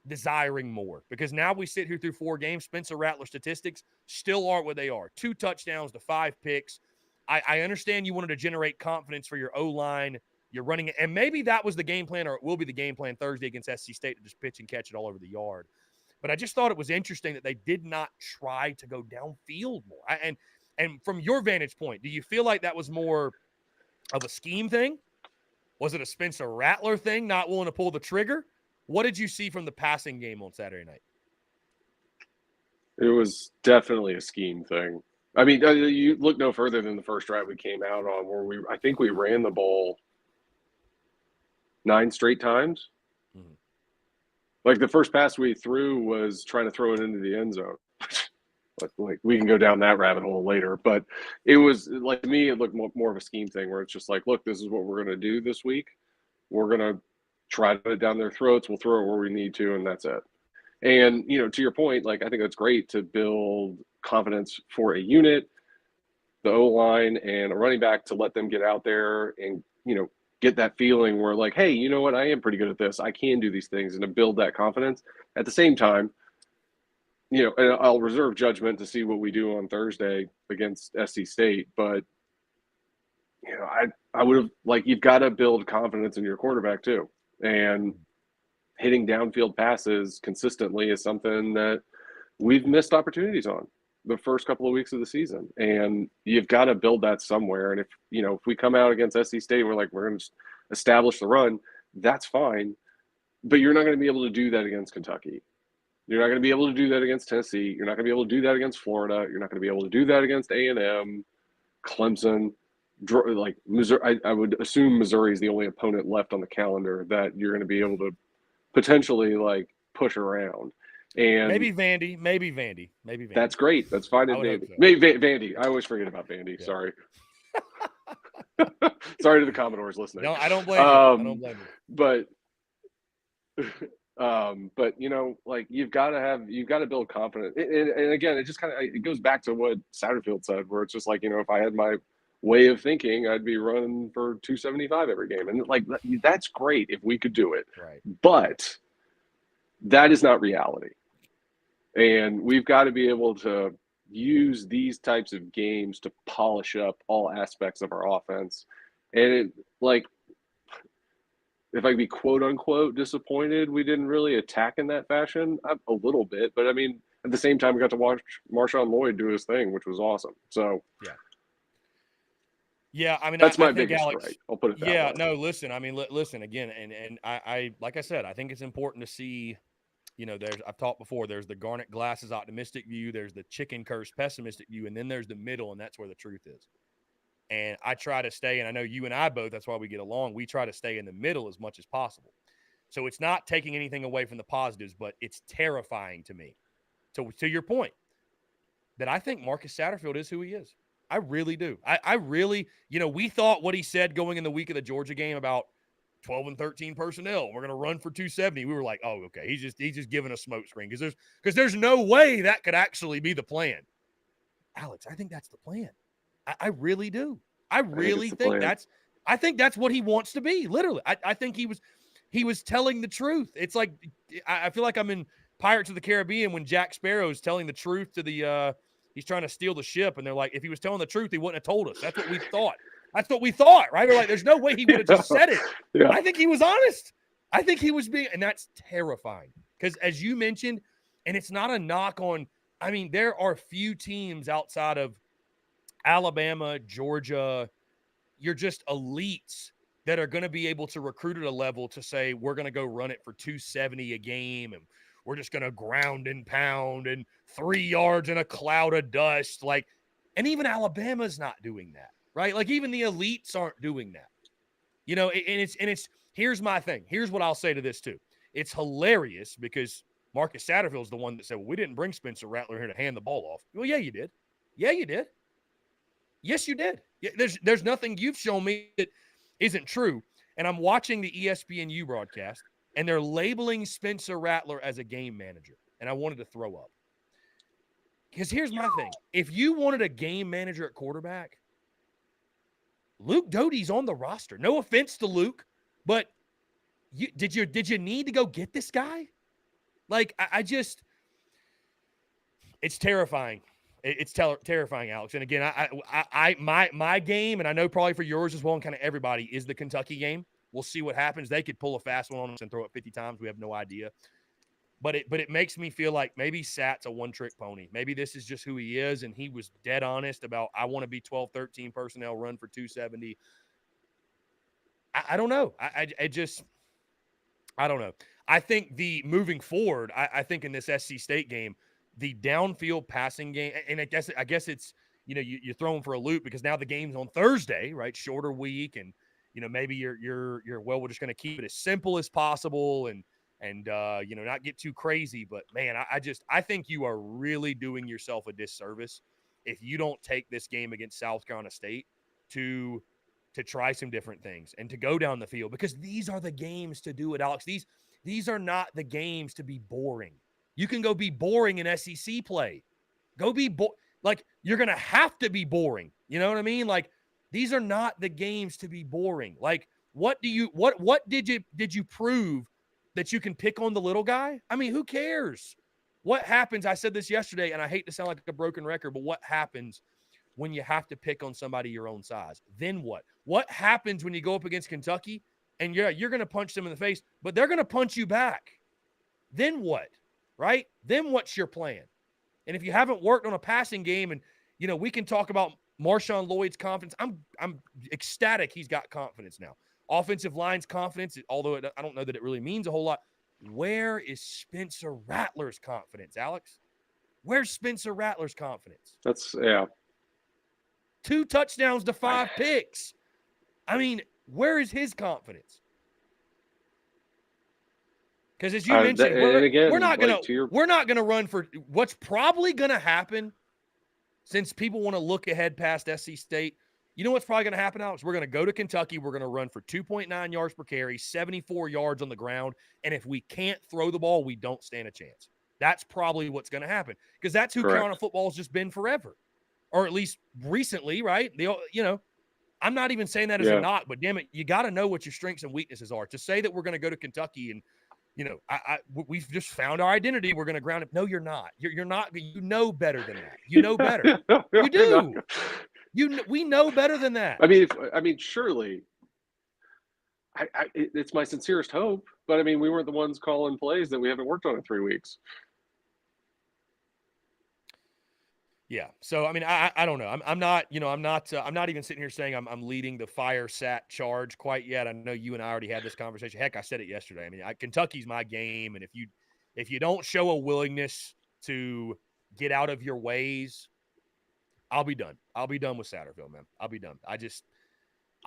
desiring more? Because now we sit here through 4 games. Spencer Rattler statistics still aren't what they are. 2 touchdowns to 5 picks. I understand you wanted to generate confidence for your O-line. You're running it. And maybe that was the game plan, or it will be the game plan Thursday against SC State, to just pitch and catch it all over the yard. But I just thought it was interesting that they did not try to go downfield more. And from your vantage point, do you feel like that was more of a scheme thing? Was it a Spencer Rattler thing, not willing to pull the trigger? What did you see from the passing game on Saturday night? It was definitely a scheme thing. I mean, you look no further than the first drive we came out on, where I think we ran the ball 9 straight times. Mm-hmm. Like, the first pass we threw was trying to throw it into the end zone. Like, we can go down that rabbit hole later, but it was, like, to me, it looked more of a scheme thing, where it's just like, look, this is what we're going to do this week. We're going to try to put it down their throats. We'll throw it where we need to, and that's it. And, to your point, like, I think that's great to build confidence for a unit, the O-line, and a running back, to let them get out there and, get that feeling where, like, hey, you know what? I am pretty good at this. I can do these things, and to build that confidence. At the same time, and I'll reserve judgment to see what we do on Thursday against SC State, but I would have, like, you've got to build confidence in your quarterback too, and hitting downfield passes consistently is something that we've missed opportunities on the first couple of weeks of the season, and you've got to build that somewhere. And if we come out against SC State, we're going to establish the run, that's fine, but you're not going to be able to do that against Kentucky. You're not going to be able to do that against Tennessee. You're not going to be able to do that against Florida. You're not going to be able to do that against A&M, Clemson, like Missouri. I would assume Missouri is the only opponent left on the calendar that you're going to be able to potentially, like, push around. And maybe Vandy. That's great. That's fine in Vandy. So. Maybe Vandy. I always forget about Vandy. Yeah. Sorry. Sorry to the Commodores listening. No, I don't blame you. I don't blame you. But like, you've got to build confidence. And again, it just it goes back to what Satterfield said, where it's just like, if I had my way of thinking, I'd be running for 275 every game. And, like, that's great if we could do it. Right. But that is not reality. And we've got to be able to use these types of games to polish up all aspects of our offense. And if I could be quote unquote disappointed we didn't really attack in that fashion, a little bit. But I mean, at the same time, we got to watch Marshawn Lloyd do his thing, which was awesome. So yeah. I mean, that's my I think, biggest Alex, gripe. I'll put it that yeah, way. no, listen. I mean, listen again, and I like I said, I think it's important to see. I've talked before. There's the garnet glasses optimistic view. There's the chicken curse pessimistic view, and then there's the middle, and that's where the truth is. And I try to stay, and I know you and I both, that's why we get along. We try to stay in the middle as much as possible. So it's not taking anything away from the positives, but it's terrifying to me. To your point, that I think Marcus Satterfield is who he is. I really do. I really, we thought what he said going in the week of the Georgia game about 12 and 13 personnel. We're going to run for 270. We were like, oh, okay. He's just giving a smoke screen because there's no way that could actually be the plan. Alex, I think that's the plan. I really do. I really think that's what he wants to be. Literally. I think he was telling the truth. It's like, I feel like I'm in Pirates of the Caribbean when Jack Sparrow's telling the truth to he's trying to steal the ship. And they're like, if he was telling the truth, he wouldn't have told us. That's what we thought. That's what we thought, right? We're like, there's no way he would have just said it. Yeah. I think he was honest. I think he was being, and that's terrifying. Because as you mentioned, and it's not a knock on, I mean, there are few teams outside of Alabama, Georgia, you're just elites that are going to be able to recruit at a level to say, we're going to go run it for 270 a game, and we're just going to ground and pound and 3 yards in a cloud of dust. Like, and even Alabama's not doing that. Right? Like even the elites aren't doing that, and it's, here's my thing. Here's what I'll say to this too. It's hilarious because Marcus Satterfield's the one that said, well, we didn't bring Spencer Rattler here to hand the ball off. Well, yeah, you did. Yeah, you did. Yes, you did. Yeah, there's nothing you've shown me that isn't true. And I'm watching the ESPNU broadcast and they're labeling Spencer Rattler as a game manager. And I wanted to throw up. Because here's my thing. If you wanted a game manager at quarterback, Luke Doty's on the roster. No offense to Luke, but did you need to go get this guy? Like I just, it's terrifying. It's terrifying, Alex. And again, my game, and I know probably for yours as well, and kind of everybody, is the Kentucky game. We'll see what happens. They could pull a fast one on us and throw it 50 times. We have no idea. But it makes me feel like maybe Sat's a one-trick pony. Maybe this is just who he is, and he was dead honest about, I want to be 12, 13 personnel, run for 270. I don't know. I don't know. I think moving forward, I think in this SC State game, the downfield passing game, and I guess it's, you're throwing for a loop because now the game's on Thursday, right? Shorter week, and maybe you're well, we're just going to keep it as simple as possible and not get too crazy. But man, I think you are really doing yourself a disservice if you don't take this game against South Carolina State to try some different things and to go down the field, because these are the games to do it, Alex. These are not the games to be boring. You can go be boring in SEC play. Go be like, you're going to have to be boring. You know what I mean? Like, these are not the games to be boring. Like, what did you prove that you can pick on the little guy? I mean, who cares? What happens? I said this yesterday, and I hate to sound like a broken record, but what happens when you have to pick on somebody your own size? Then what? What happens when you go up against Kentucky and you're going to punch them in the face, but they're going to punch you back? Then what? Right? Then what's your plan? And if you haven't worked on a passing game, and we can talk about Marshawn Lloyd's confidence. I'm ecstatic he's got confidence now. Offensive line's confidence, although I don't know that it really means a whole lot. Where is Spencer Rattler's confidence, Alex? Where's Spencer Rattler's confidence? 2 touchdowns to 5 picks. I mean, where is his confidence? Because as you mentioned, we're not gonna run for what's probably gonna happen. Since people want to look ahead past SC State, you know what's probably going to happen, Alex? We're going to go to Kentucky. We're going to run for 2.9 yards per carry, 74 yards on the ground. And if we can't throw the ball, we don't stand a chance. That's probably what's going to happen, because that's who Carolina football has just been forever, or at least recently, right? I'm not even saying that as a knock, but damn it, you got to know what your strengths and weaknesses are. To say that we're going to go to Kentucky and we've just found our identity. We're going to ground it. No, you're not. You're not. You know better than that. You know better. You do. We know better than that. I mean, surely. It's my sincerest hope, but I mean, we weren't the ones calling plays that we haven't worked on in 3 weeks. Yeah. So, I mean, I don't know. I'm not even sitting here saying I'm leading the fire sat charge quite yet. I know you and I already had this conversation. Heck, I said it yesterday. I mean, Kentucky's my game. And if you don't show a willingness to get out of your ways, I'll be done. I'll be done with Satterfield, man. I'll be done.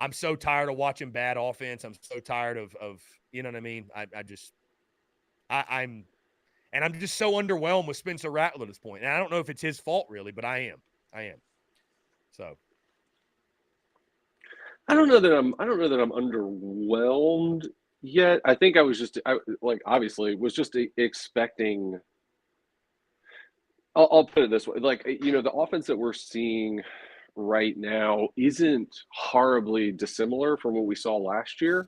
I'm so tired of watching bad offense. I'm so tired of you know what I mean? I'm just so underwhelmed with Spencer Rattler at this point. And I don't know if it's his fault really, but I am. So I don't know that I'm underwhelmed yet. I think I was just obviously was just expecting. I'll put it this way. The offense that we're seeing right now isn't horribly dissimilar from what we saw last year,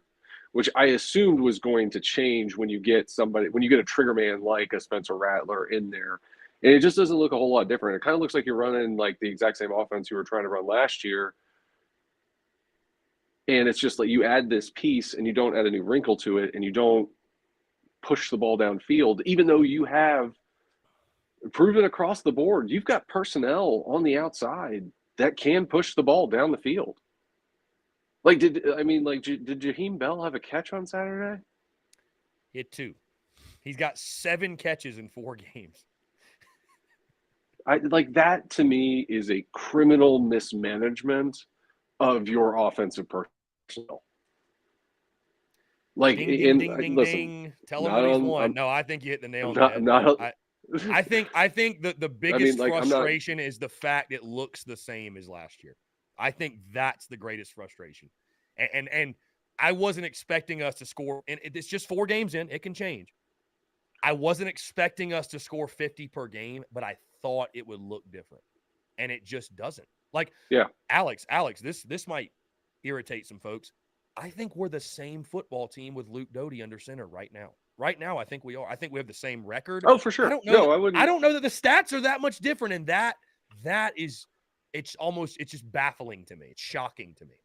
which I assumed was going to change when you get a trigger man like a Spencer Rattler in there. And it just doesn't look a whole lot different. It kind of looks like you're running like the exact same offense you were trying to run last year. And it's just like you add this piece and you don't add a new wrinkle to it and you don't push the ball downfield, even though you have proven across the board, you've got personnel on the outside that can push the ball down the field. Did Jaheim Bell have a catch on Saturday? Hit 2. He's got 7 catches in 4 games. That to me is a criminal mismanagement of your offensive personnel. Ding. Tell him what he's won. No, I think you hit the nail on the head. I think the biggest frustration is the fact it looks the same as last year. I think that's the greatest frustration. And I wasn't expecting us to score, and it's just 4 games in, it can change. I wasn't expecting us to score 50 per game, but I thought it would look different. And it just doesn't. Alex, this might irritate some folks. I think we're the same football team with Luke Doty under center right now. Right now, I think we are. I think we have the same record. Oh, for sure. I don't know that the stats are that much different, and it's just baffling to me. It's shocking to me.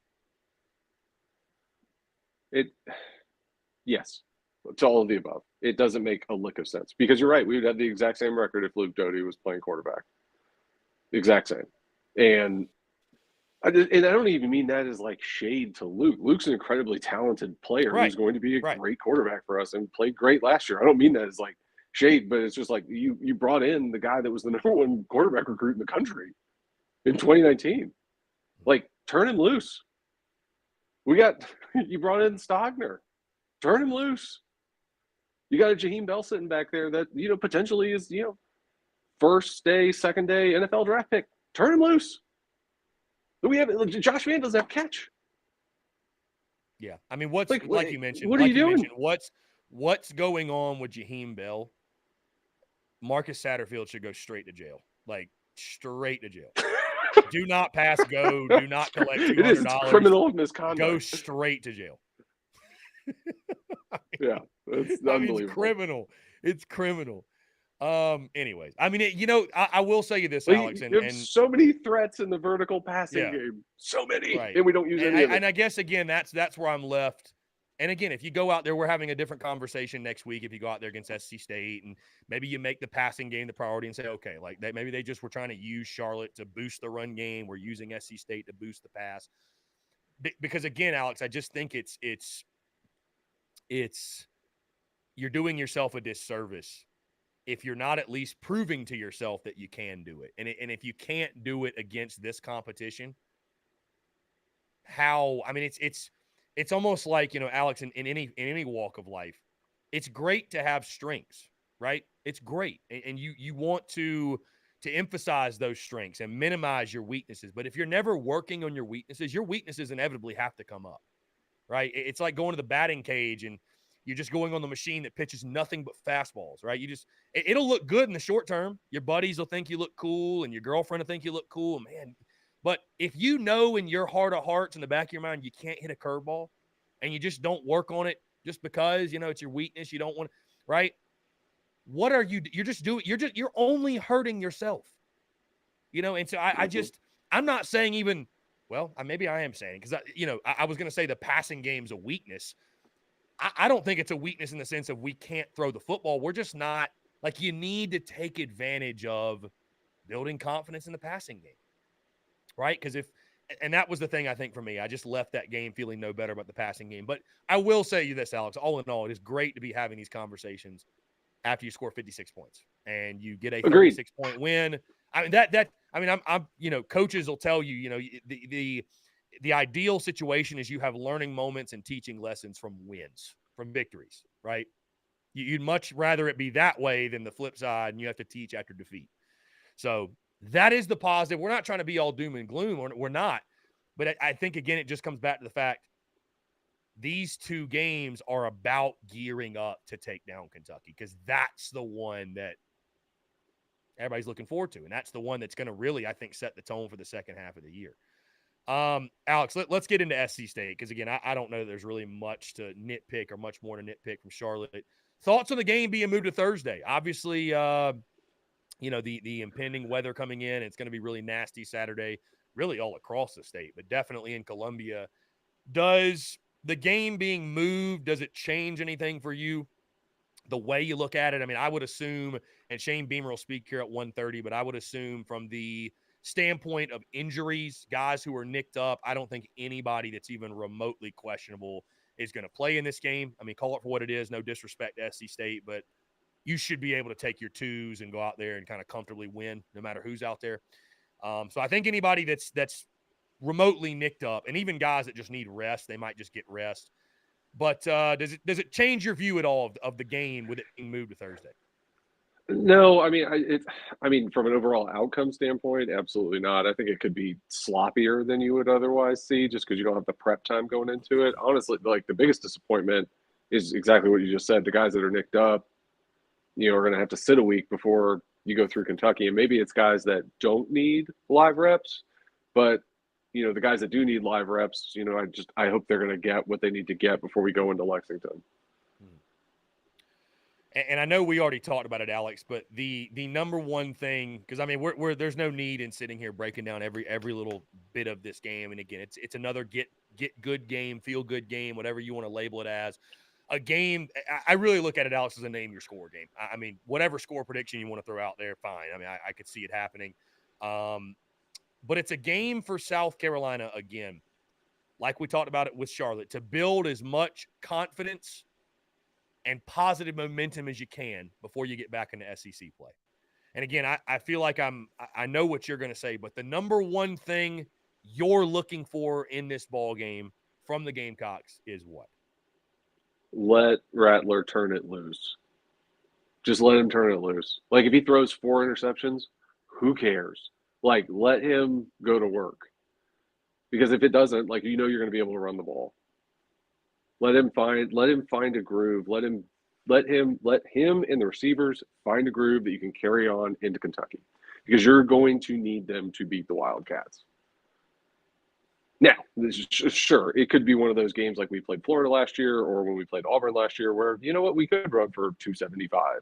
Yes, it's all of the above. It doesn't make a lick of sense because you're right. We would have the exact same record if Luke Doty was playing quarterback. The exact same. And I don't even mean that as like shade to Luke. Luke's an incredibly talented player who's going to be a great quarterback for us and played great last year. I don't mean that as like shade, but it's just like you brought in the guy that was the number 1 quarterback recruit in the country in 2019. Like, turn him loose. You brought in Stogner. Turn him loose. You got a Jaheim Bell sitting back there that, potentially is, first day, second day NFL draft pick. Turn him loose. Josh Van doesn't have catch. Yeah. I mean, like you mentioned, what are you doing? What's going on with Jaheim Bell? Marcus Satterfield should go straight to jail. Like, straight to jail. Do not pass go. Do not collect $200. It is criminal misconduct. Go straight to jail. Yeah, that's unbelievable. It's criminal. It's criminal. Anyways, I mean, I will say you this, Alex, and so many threats in the vertical passing game, so many, and we don't use any of it. And I guess again, that's where I'm left. And again, if you go out there, we're having a different conversation next week. If you go out there against SC State, and maybe you make the passing game the priority and say, okay, like maybe they just were trying to use Charlotte to boost the run game. We're using SC State to boost the pass. Because again, Alex, I just think it's you're doing yourself a disservice if you're not at least proving to yourself that you can do it. And if you can't do it against this competition, it's almost like, Alex, in any walk of life, it's great to have strengths, right? It's great. And you want to emphasize those strengths and minimize your weaknesses. But if you're never working on your weaknesses inevitably have to come up, right? It's like going to the batting cage and you're just going on the machine that pitches nothing but fastballs, right? It'll look good in the short term. Your buddies will think you look cool and your girlfriend will think you look cool, man. But if you know in your heart of hearts, in the back of your mind, you can't hit a curveball and you just don't work on it just because, it's your weakness, you don't want to, right? What are you? You're only hurting yourself, And so I'm not saying even, well, maybe I am saying, because I was going to say the passing game's a weakness. I don't think it's a weakness in the sense of we can't throw the football. We're just not, like, you need to take advantage of building confidence in the passing game, right? Because and that was the thing I think for me. I just left that game feeling no better about the passing game. But I will say you this, Alex, all in all, it is great to be having these conversations after you score 56 points and you get a Agreed. 36-point win. I mean, I'm coaches will tell you, the ideal situation is you have learning moments and teaching lessons from wins, from victories, right? You'd much rather it be that way than the flip side, and you have to teach after defeat. So that is the positive. We're not trying to be all doom and gloom. We're not. But I think, again, it just comes back to the fact these two games are about gearing up to take down Kentucky, because that's the one that everybody's looking forward to. And that's the one that's going to really, I think, set the tone for the second half of the year. Alex, let's get into SC State, because, again, I don't know that there's really much to nitpick or much more to nitpick from Charlotte. Thoughts on the game being moved to Thursday? Obviously, the impending weather coming in. It's going to be really nasty Saturday, really all across the state, but definitely in Columbia. Does the game being moved, does it change anything for you, the way you look at it? I mean, I would assume, and Shane Beamer will speak here at 1:30, but I would assume from the standpoint of injuries, guys who are nicked up, I don't think anybody that's even remotely questionable is going to play in this game. I mean, call it for what it is. No disrespect to SC State, but you should be able to take your twos and go out there and kind of comfortably win no matter who's out there. So I think anybody that's remotely nicked up, and even guys that just need rest, they might just get rest. But does it change your view at all of the game with it being moved to Thursday? No, I mean, from an overall outcome standpoint, absolutely not. I think it could be sloppier than you would otherwise see, just because you don't have the prep time going into it. Honestly, like, the biggest disappointment is exactly what you just said. The guys that are nicked up, are going to have to sit a week before you go through Kentucky. And maybe it's guys that don't need live reps, but, the guys that do need live reps, I hope they're going to get what they need to get before we go into Lexington. And I know we already talked about it, Alex, but the number one thing, because, I mean, we're there's no need in sitting here breaking down every little bit of this game. And again, it's another get good game, feel good game, whatever you want to label it as. A game, I really look at it, Alex, as a name your score game. I mean, whatever score prediction you want to throw out there, fine. I mean, I could see it happening. But it's a game for South Carolina, again, like we talked about it with Charlotte, to build as much confidence and positive momentum as you can before you get back into SEC play. And again, I feel like I know what you're going to say, but the number one thing you're looking for in this ball game from the Gamecocks is what? Let Rattler turn it loose. Just let him turn it loose. Like, if he throws 4 interceptions, who cares? Like, let him go to work. Because if it doesn't, like, you're going to be able to run the ball. Let him find a groove. Let him and the receivers find a groove that you can carry on into Kentucky, because you're going to need them to beat the Wildcats. Now, sure, it could be one of those games like we played Florida last year, or when we played Auburn last year, where, we could run for 275.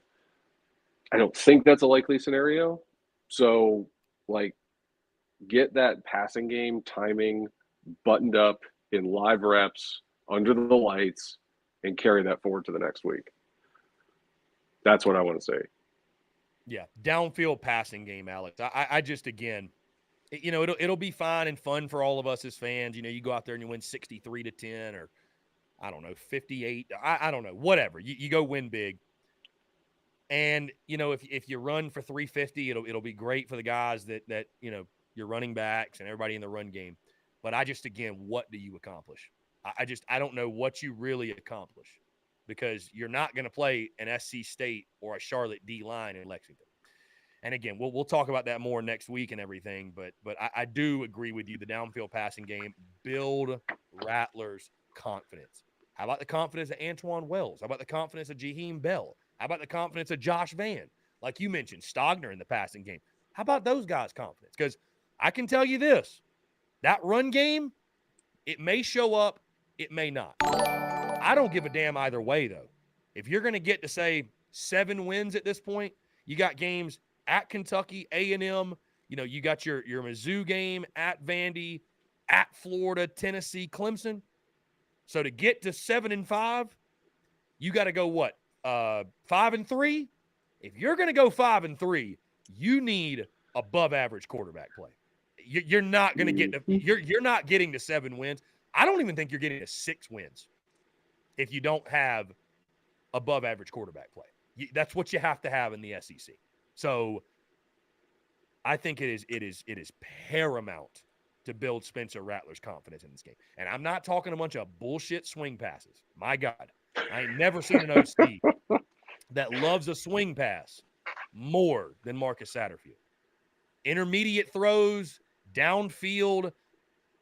I don't think that's a likely scenario. So, like, get that passing game timing buttoned up in live reps under the lights and carry that forward to the next week. That's what I want to say. Yeah, downfield passing game, Alex. I just, again, it'll be fine and fun for all of us as fans. You go out there and you win 63-10, or I don't know, 58. I don't know, whatever. You go win big. And, if you run for 350, it'll be great for the guys that your running backs and everybody in the run game. But again, what do you accomplish? I don't know what you really accomplish, because you're not going to play an SC State or a Charlotte D line in Lexington. And again, we'll talk about that more next week and everything. But I do agree with you. The downfield passing game, build Rattler's confidence. How about the confidence of Antoine Wells? How about the confidence of Jaheim Bell? How about the confidence of Josh Vann? Like you mentioned, Stogner in the passing game. How about those guys' confidence? Because I can tell you this, that run game, it may show up, it may not. I don't give a damn either way, though. If you're going to get to say 7 wins at this point. You got games at Kentucky, A&M. You know, you got your Mizzou game, at Vandy, at Florida, Tennessee, Clemson. So to get to 7-5, you got to go what? 5-3? If you're going to go 5-3, you need above average quarterback play. You're not going to get to, you're not getting to 7 wins. I don't even think you're getting to 6 wins if you don't have above average quarterback play. That's what you have to have in the SEC. So I think it is paramount to build Spencer Rattler's confidence in this game. And I'm not talking a bunch of bullshit swing passes. My God, I ain't never seen an OC that loves a swing pass more than Marcus Satterfield. Intermediate throws, downfield,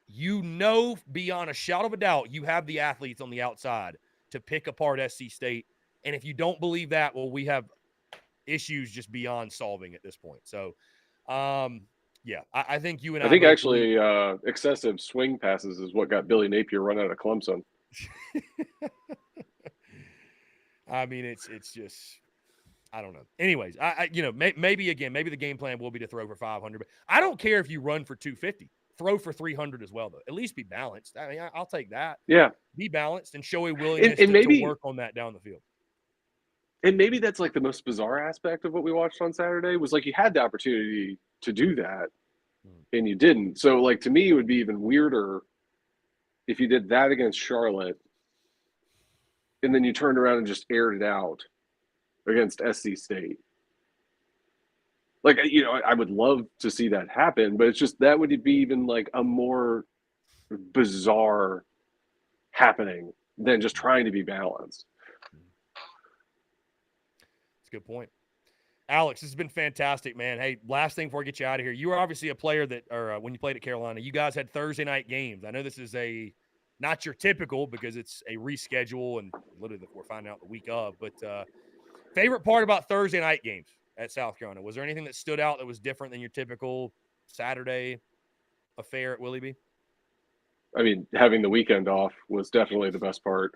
you know beyond a shadow of a doubt you have the athletes on the outside to pick apart SC State. And if you don't believe that, well, we have issues just beyond solving at this point. So, yeah, I think you and I think both actually excessive swing passes is what got Billy Napier run out of Clemson. I mean, it's just, I don't know. Anyways, maybe the game plan will be to throw for 500. But I don't care if you run for 250. Throw for 300 as well, though. At least be balanced. I mean, I'll take that. Yeah. Be balanced and show a willingness to work on that down the field. And maybe that's like the most bizarre aspect of what we watched on Saturday was like you had the opportunity to do that and you didn't. So like to me, it would be even weirder if you did that against Charlotte and then you turned around and just aired it out against SC State. Like, you know, I would love to see that happen, but it's just that would be even like a more bizarre happening than just trying to be balanced. Good point. Alex, this has been fantastic, man. Hey, last thing before I get you out of here, you were obviously a player that, or when you played at Carolina, you guys had Thursday night games. I know this is not your typical because it's a reschedule and literally we're finding out the week of, but favorite part about Thursday night games at South Carolina, was there anything that stood out that was different than your typical Saturday affair at Willie B? I mean, having the weekend off was definitely the best part.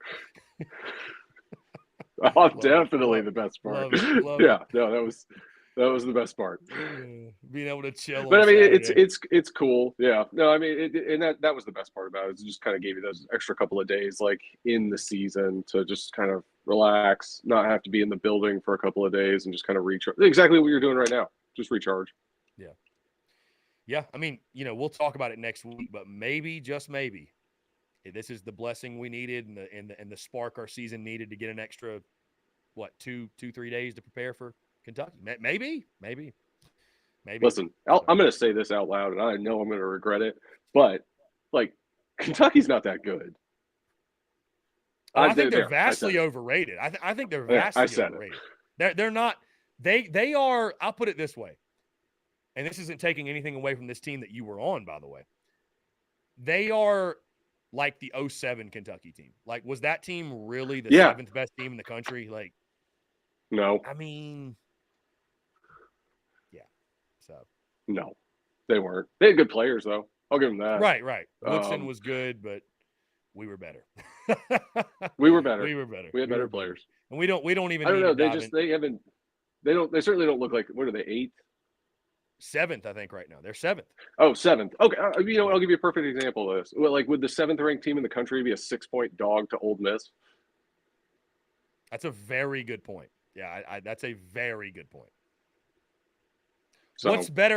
Definitely the best part. Yeah, no, that was the best part. Being able to chill. But I mean, it's cool. Yeah, no, I mean, and that was the best part about it. It just kind of gave you those extra couple of days, like in the season, to just kind of relax, not have to be in the building for a couple of days, and just kind of recharge. Exactly what you're doing right now. Just recharge. Yeah. Yeah, I mean, we'll talk about it next week, but maybe, just maybe, this is the blessing we needed and the spark our season needed to get an extra, 2-3 days to prepare for Kentucky. Maybe. Listen, I'm going to say this out loud, and I know I'm going to regret it, but like Kentucky's not that good. I think they're vastly overrated. I think they're vastly overrated. They're not. They are. I'll put it this way, and this isn't taking anything away from this team that you were on, by the way. They are like the 2007 Kentucky team. Like, was that team really the 7th best team in the country? Like, no. I mean, yeah. So no, they weren't. They had good players, though. I'll give them that. Right. Woodson was good, but we were better. We were better. We had better players, and we don't even. I don't know. They certainly don't look like. What are they? 8th. 7th, I think, right now. They're 7th. Oh, 7th. Okay. I'll give you a perfect example of this. Well, like, would the 7th ranked team in the country be a 6-point dog to Ole Miss? That's a very good point. Yeah, that's a very good point. So,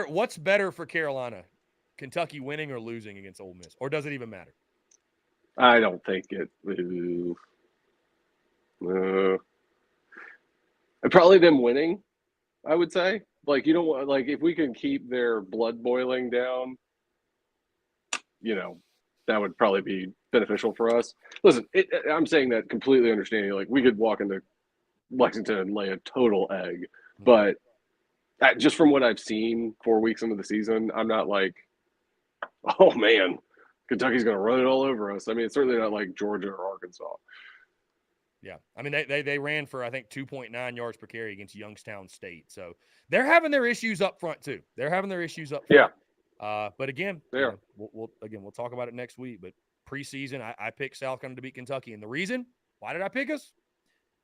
What's better for Carolina? Kentucky winning or losing against Ole Miss? Or does it even matter? I don't think it. Probably them winning, I would say. Like, you don't want, like, if we can keep their blood boiling down, that would probably be beneficial for us. Listen, I'm saying that completely understanding. Like, we could walk into Lexington and lay a total egg, but just from what I've seen 4 weeks into the season, I'm not like, oh man, Kentucky's going to run it all over us. I mean, it's certainly not like Georgia or Arkansas. Yeah. I mean, they ran for, I think, 2.9 yards per carry against Youngstown State. So they're having their issues up front too. Yeah. But again, we'll talk about it next week. But preseason, I picked South Carolina to beat Kentucky. And the reason, why did I pick us?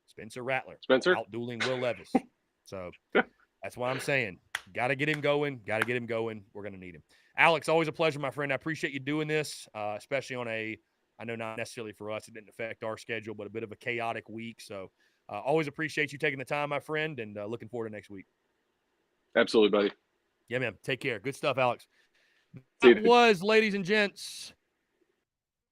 Spencer Rattler. Spencer? Out-dueling Will Levis. So that's why I'm saying, got to get him going. Got to get him going. We're going to need him. Alex, always a pleasure, my friend. I appreciate you doing this, especially on I know not necessarily for us, it didn't affect our schedule, but a bit of a chaotic week. So always appreciate you taking the time, my friend, and looking forward to next week. Absolutely, buddy. Yeah, man. Take care. Good stuff, Alex. See you, That dude. was, ladies and gents,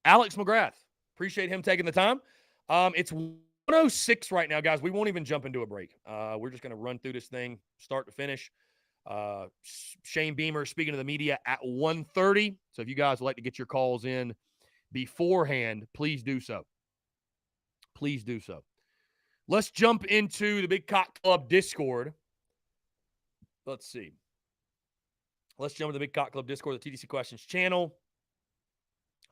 Alex McGrath. Appreciate him taking the time. It's 106 right now, guys. We won't even jump into a break. We're just going to run through this thing start to finish. Shane Beamer speaking to the media at 1:30. So if you guys would like to get your calls in beforehand, please do so. Please do so. Let's jump into the Big Cock Club Discord. Let's see. Let's jump to the Big Cock Club Discord, the TDC Questions channel.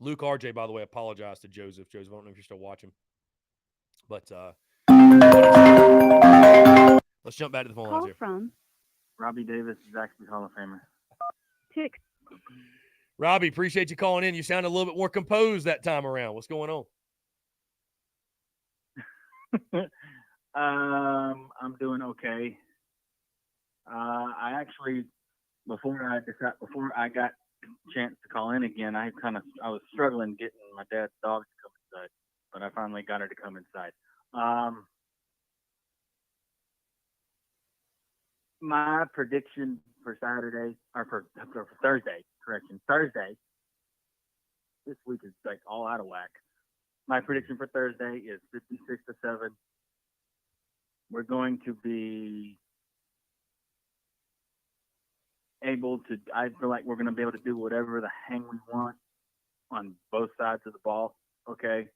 Luke RJ, by the way, apologized to Joseph. Joseph, I don't know if you're still watching. But let's jump back to the phone lines Call here. from Robbie Davis is actually Hall of Famer. Robbie, appreciate you calling in. You sound a little bit more composed that time around. What's going on? I'm doing okay. I actually, before I got a chance to call in again, I was struggling getting my dad's dog to come inside, but I finally got her to come inside. My prediction for Saturday, or for Thursday, Thursday. This week is like all out of whack. My prediction for Thursday is 56-7. We're going to be able to, I feel like we're going to be able to do whatever the hang we want on both sides of the ball, okay?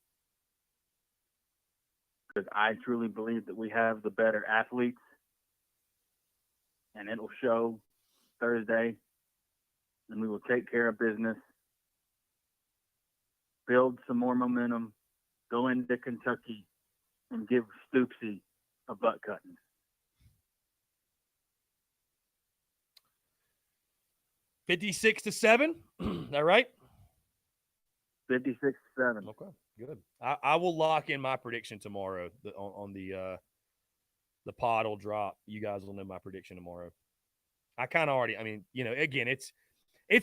Because I truly believe that we have the better athletes, and it'll show Thursday, and we will take care of business, build some more momentum, go into Kentucky, and give Stoopsy a butt cutting. $56-7. Is that right? 56-7. Okay, good. I will lock in my prediction tomorrow on the pod will drop. You guys will know my prediction tomorrow. I kind of already. I mean, again, it's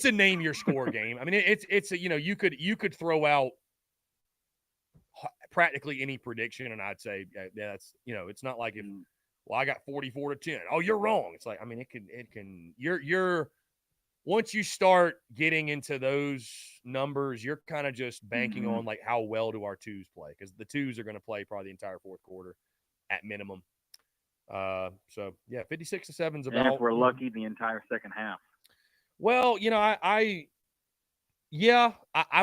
a name your score game. I mean, it's a, you could throw out practically any prediction, and I'd say that's it's not like if I got 44-10. Oh, you're wrong. It's like, I mean, it can you're once you start getting into those numbers, you're kind of just banking on like how well do our twos play, because the twos are going to play probably the entire fourth quarter at minimum. So yeah, 56-7 is about. And if we're lucky, the entire second half. Well, I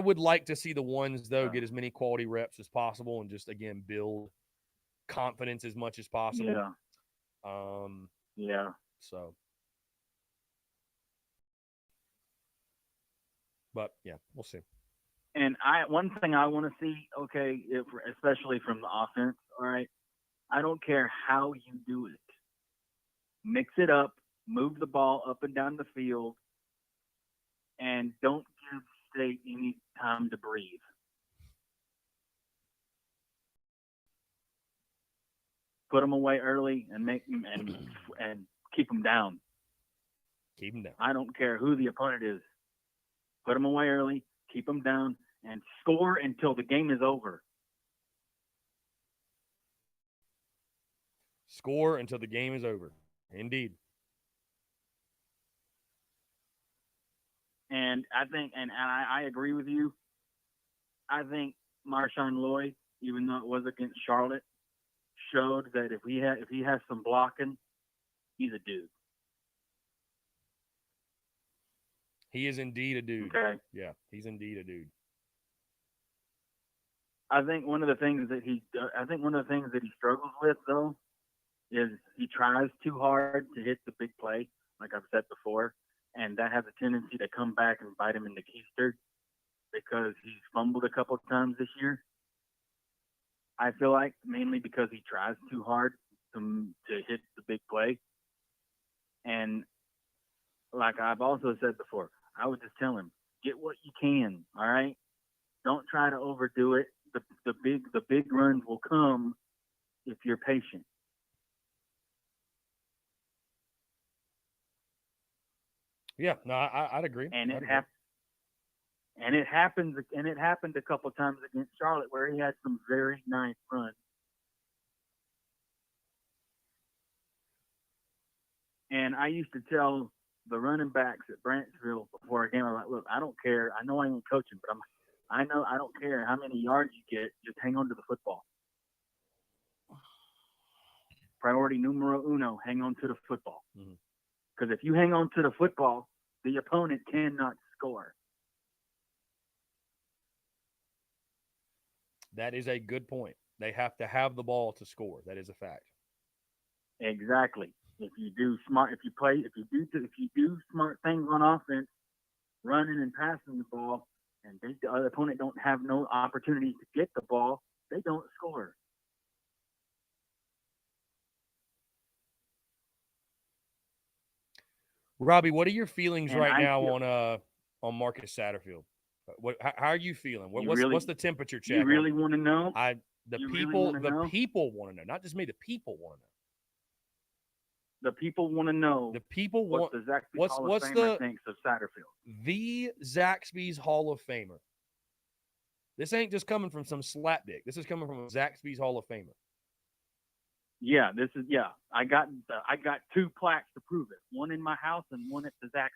would like to see the ones though get as many quality reps as possible and just again build confidence as much as possible. Yeah. Yeah. So. But yeah, we'll see. And one thing I want to see, okay, especially from the offense, all right, I don't care how you do it. Mix it up, move the ball up and down the field, and don't give State any time to breathe. Put them away early and make them and keep them down. Keep them down. I don't care who the opponent is. Put them away early, keep them down, and score until the game is over. Score until the game is over. Indeed. And I think, and I agree with you. I think Marshawn Lloyd, even though it was against Charlotte, showed that if he has some blocking, he's a dude. He is indeed a dude. Okay. Yeah, he's indeed a dude. I think one of the things that he struggles with though is he tries too hard to hit the big play, like I've said before, and that has a tendency to come back and bite him in the keister because he's fumbled a couple of times this year. I feel like mainly because he tries too hard to hit the big play, and like I've also said before, I would just tell him, get what you can, all right? Don't try to overdo it. The big runs will come if you're patient. Yeah, no, I'd agree. And I'd it agree. happened. And it happens, and it happened a couple times against Charlotte where he had some very nice runs. And I used to tell the running backs at Branchville before a game, I'm like, look, I don't care. I know I ain't coaching, but I know I don't care how many yards you get. Just hang on to the football. Priority numero uno, hang on to the football. Because if you hang on to the football, the opponent cannot score. That is a good point. They have to have the ball to score. That is a fact. Exactly. If you do smart smart things on offense, running and passing the ball, and the other opponent don't have no opportunity to get the ball, they don't score. Robbie, what are your feelings And right I now feel, on Marcus Satterfield? How are you feeling? What's the temperature check? You really want to know? The people want to know, not just me. The people want to know. The people want to know. The people what want the Zaxby's Hall of Famer thinks of Satterfield. The Zaxby's Hall of Famer. This ain't just coming from some slapdick. This is coming from a Zaxby's Hall of Famer. Yeah, I got 2 plaques to prove it. One in my house and one at the Zaxby's.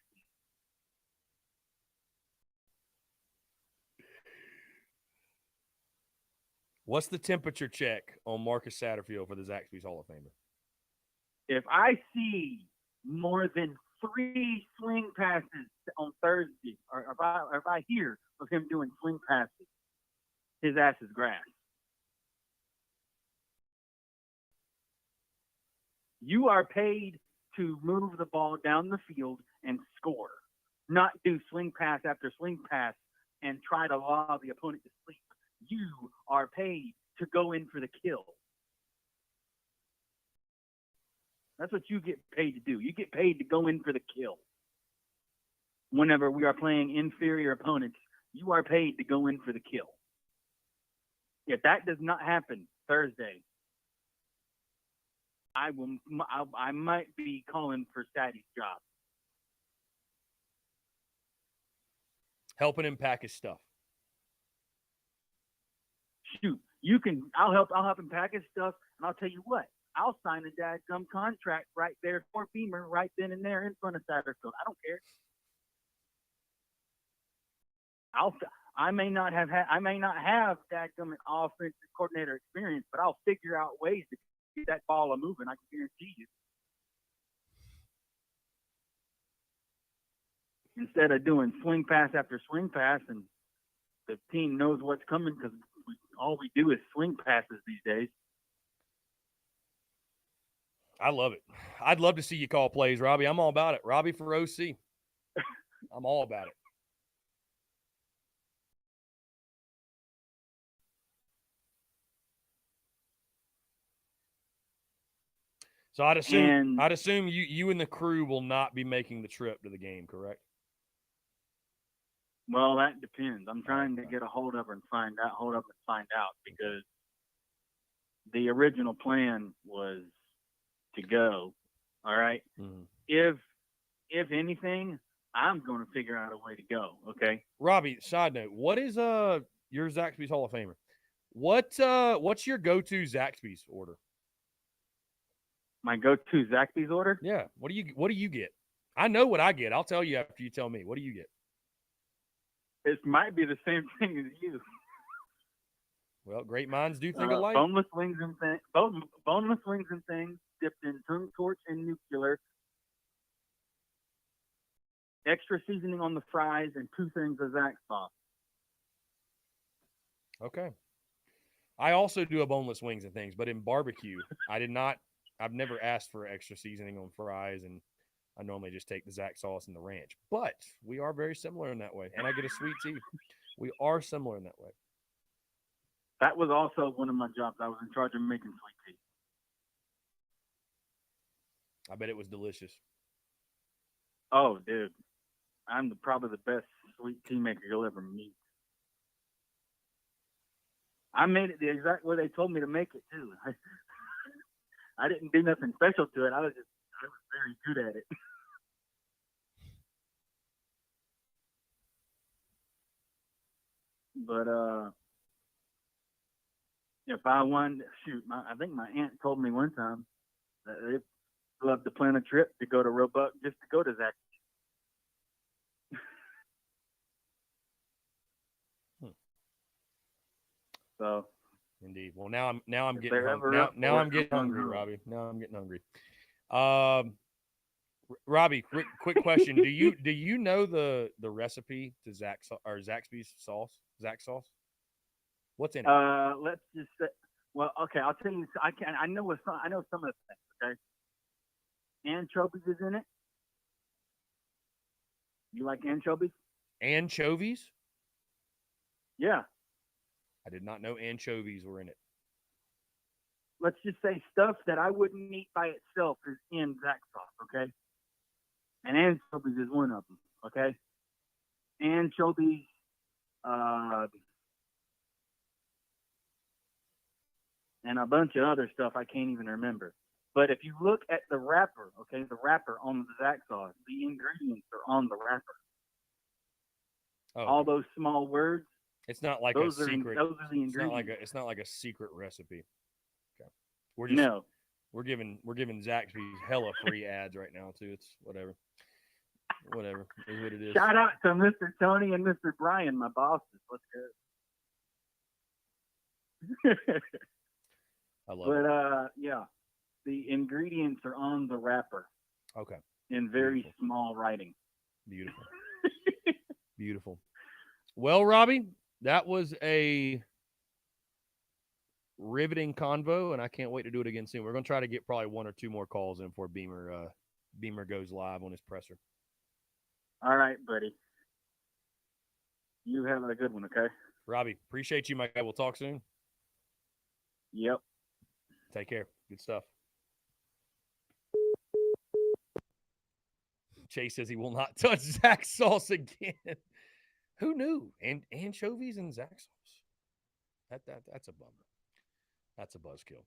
What's the temperature check on Marcus Satterfield for the Zaxby's Hall of Famer? If I see more than 3 swing passes on Thursday, or if I hear of him doing swing passes, his ass is grass. You are paid to move the ball down the field and score, not do swing pass after swing pass and try to lull the opponent to sleep. You are paid to go in for the kill. That's what you get paid to do. You get paid to go in for the kill. Whenever we are playing inferior opponents, you are paid to go in for the kill. If that does not happen Thursday, I might be calling for Statty's job. Helping him pack his stuff. Shoot, I'll help him pack his stuff, and I'll tell you what, I'll sign a dadgum contract right there for Beamer right then and there in front of Satterfield. I don't care. I may not have dadgum offensive coordinator experience, but I'll figure out ways to get that ball a moving. I can guarantee you. Instead of doing swing pass after swing pass, and the team knows what's coming because all we do is swing passes these days. I love it. I'd love to see you call plays, Robbie. I'm all about it. Robbie for OC. I'm all about it. So I'd assume you and the crew will not be making the trip to the game, correct? Well, that depends. I'm trying to get a hold of her and find out because the original plan was to go. All right. Mm-hmm. If anything, I'm going to figure out a way to go. Okay. Robbie, side note, what is your Zaxby's Hall of Famer? What's your go-to Zaxby's order? My go-to Zaxby's order? Yeah. What do you get? I know what I get. I'll tell you after you tell me. What do you get? It might be the same thing as you. Well, great minds do think alike. Boneless wings and things dipped in tongue torch and nuclear. Extra seasoning on the fries and 2 things of Zax sauce. Okay. I also do a boneless wings and things, but in barbecue, I've never asked for extra seasoning on fries, and I normally just take the Zax sauce and the ranch. But we are very similar in that way, and I get a sweet tea. We are similar in that way. That was also one of my jobs. I was in charge of making sweet tea. I bet it was delicious. Oh, dude. I'm probably the best sweet tea maker you'll ever meet. I made it the exact way they told me to make it, too. I didn't do nothing special to it. I was very good at it. But if I won, I think my aunt told me one time that they'd love to plan a trip to go to Roebuck just to go to Zach. So. Indeed. Well, now I'm getting they're hungry. ever Now up I'm for it, getting I'm hungry, hungry. Robbie. Now I'm getting hungry. Robbie, quick question. Do you know the recipe to Zaxby's sauce? Zach sauce? What's in it? Let's just say. Well, okay, I'll tell you. I know some of the things. Okay, anchovies is in it. You like anchovies? Anchovies? Yeah. I did not know anchovies were in it. Let's just say stuff that I wouldn't eat by itself is in Zach sauce. Okay. And anchovies is one of them. Okay. Anchovies. And a bunch of other stuff I can't even remember. But if you look at the wrapper, okay, the wrapper on the Zach sauce, the ingredients are on the wrapper. Oh, all those small words. It's not like Those a are secret. those are the ingredients. It's not like a secret recipe. Okay. We're giving Zaxby's hella free ads right now too. It's whatever. Whatever is what it is. Shout out to Mr. Tony and Mr. Brian, my bosses. Let's go. I love it. Yeah, the ingredients are on the wrapper. Okay. In very small writing. Beautiful. Beautiful. Well, Robbie, that was a riveting convo, and I can't wait to do it again soon. We're going to try to get probably one or two more calls in before Beamer goes live on his presser. All right, buddy. You have a good one, okay? Robbie, appreciate you, my guy. We'll talk soon. Yep. Take care. Good stuff. Chase says he will not touch Zach sauce again. Who knew? And anchovies and Zach sauce. That's a bummer. That's a buzzkill.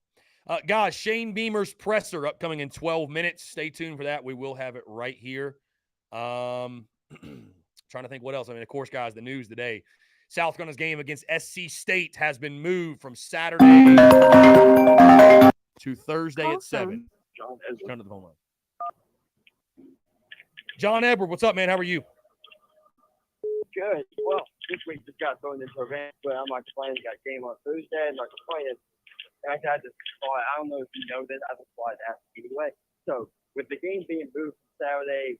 Guys, Shane Beamer's presser upcoming in 12 minutes. Stay tuned for that. We will have it right here. Trying to think what else. I mean, of course, guys, the news today. South Carolina's game against SC State has been moved from Saturday to Thursday at 7. Turn to the phone line. John Edward, what's up, man? How are you? Good. Well, this week just got thrown into a van, but I'm not complaining. Got a game on Thursday. I'm not complaining. And I had to slide. I don't know if you know this. I just slide ask anyway. So, with the game being moved from Saturday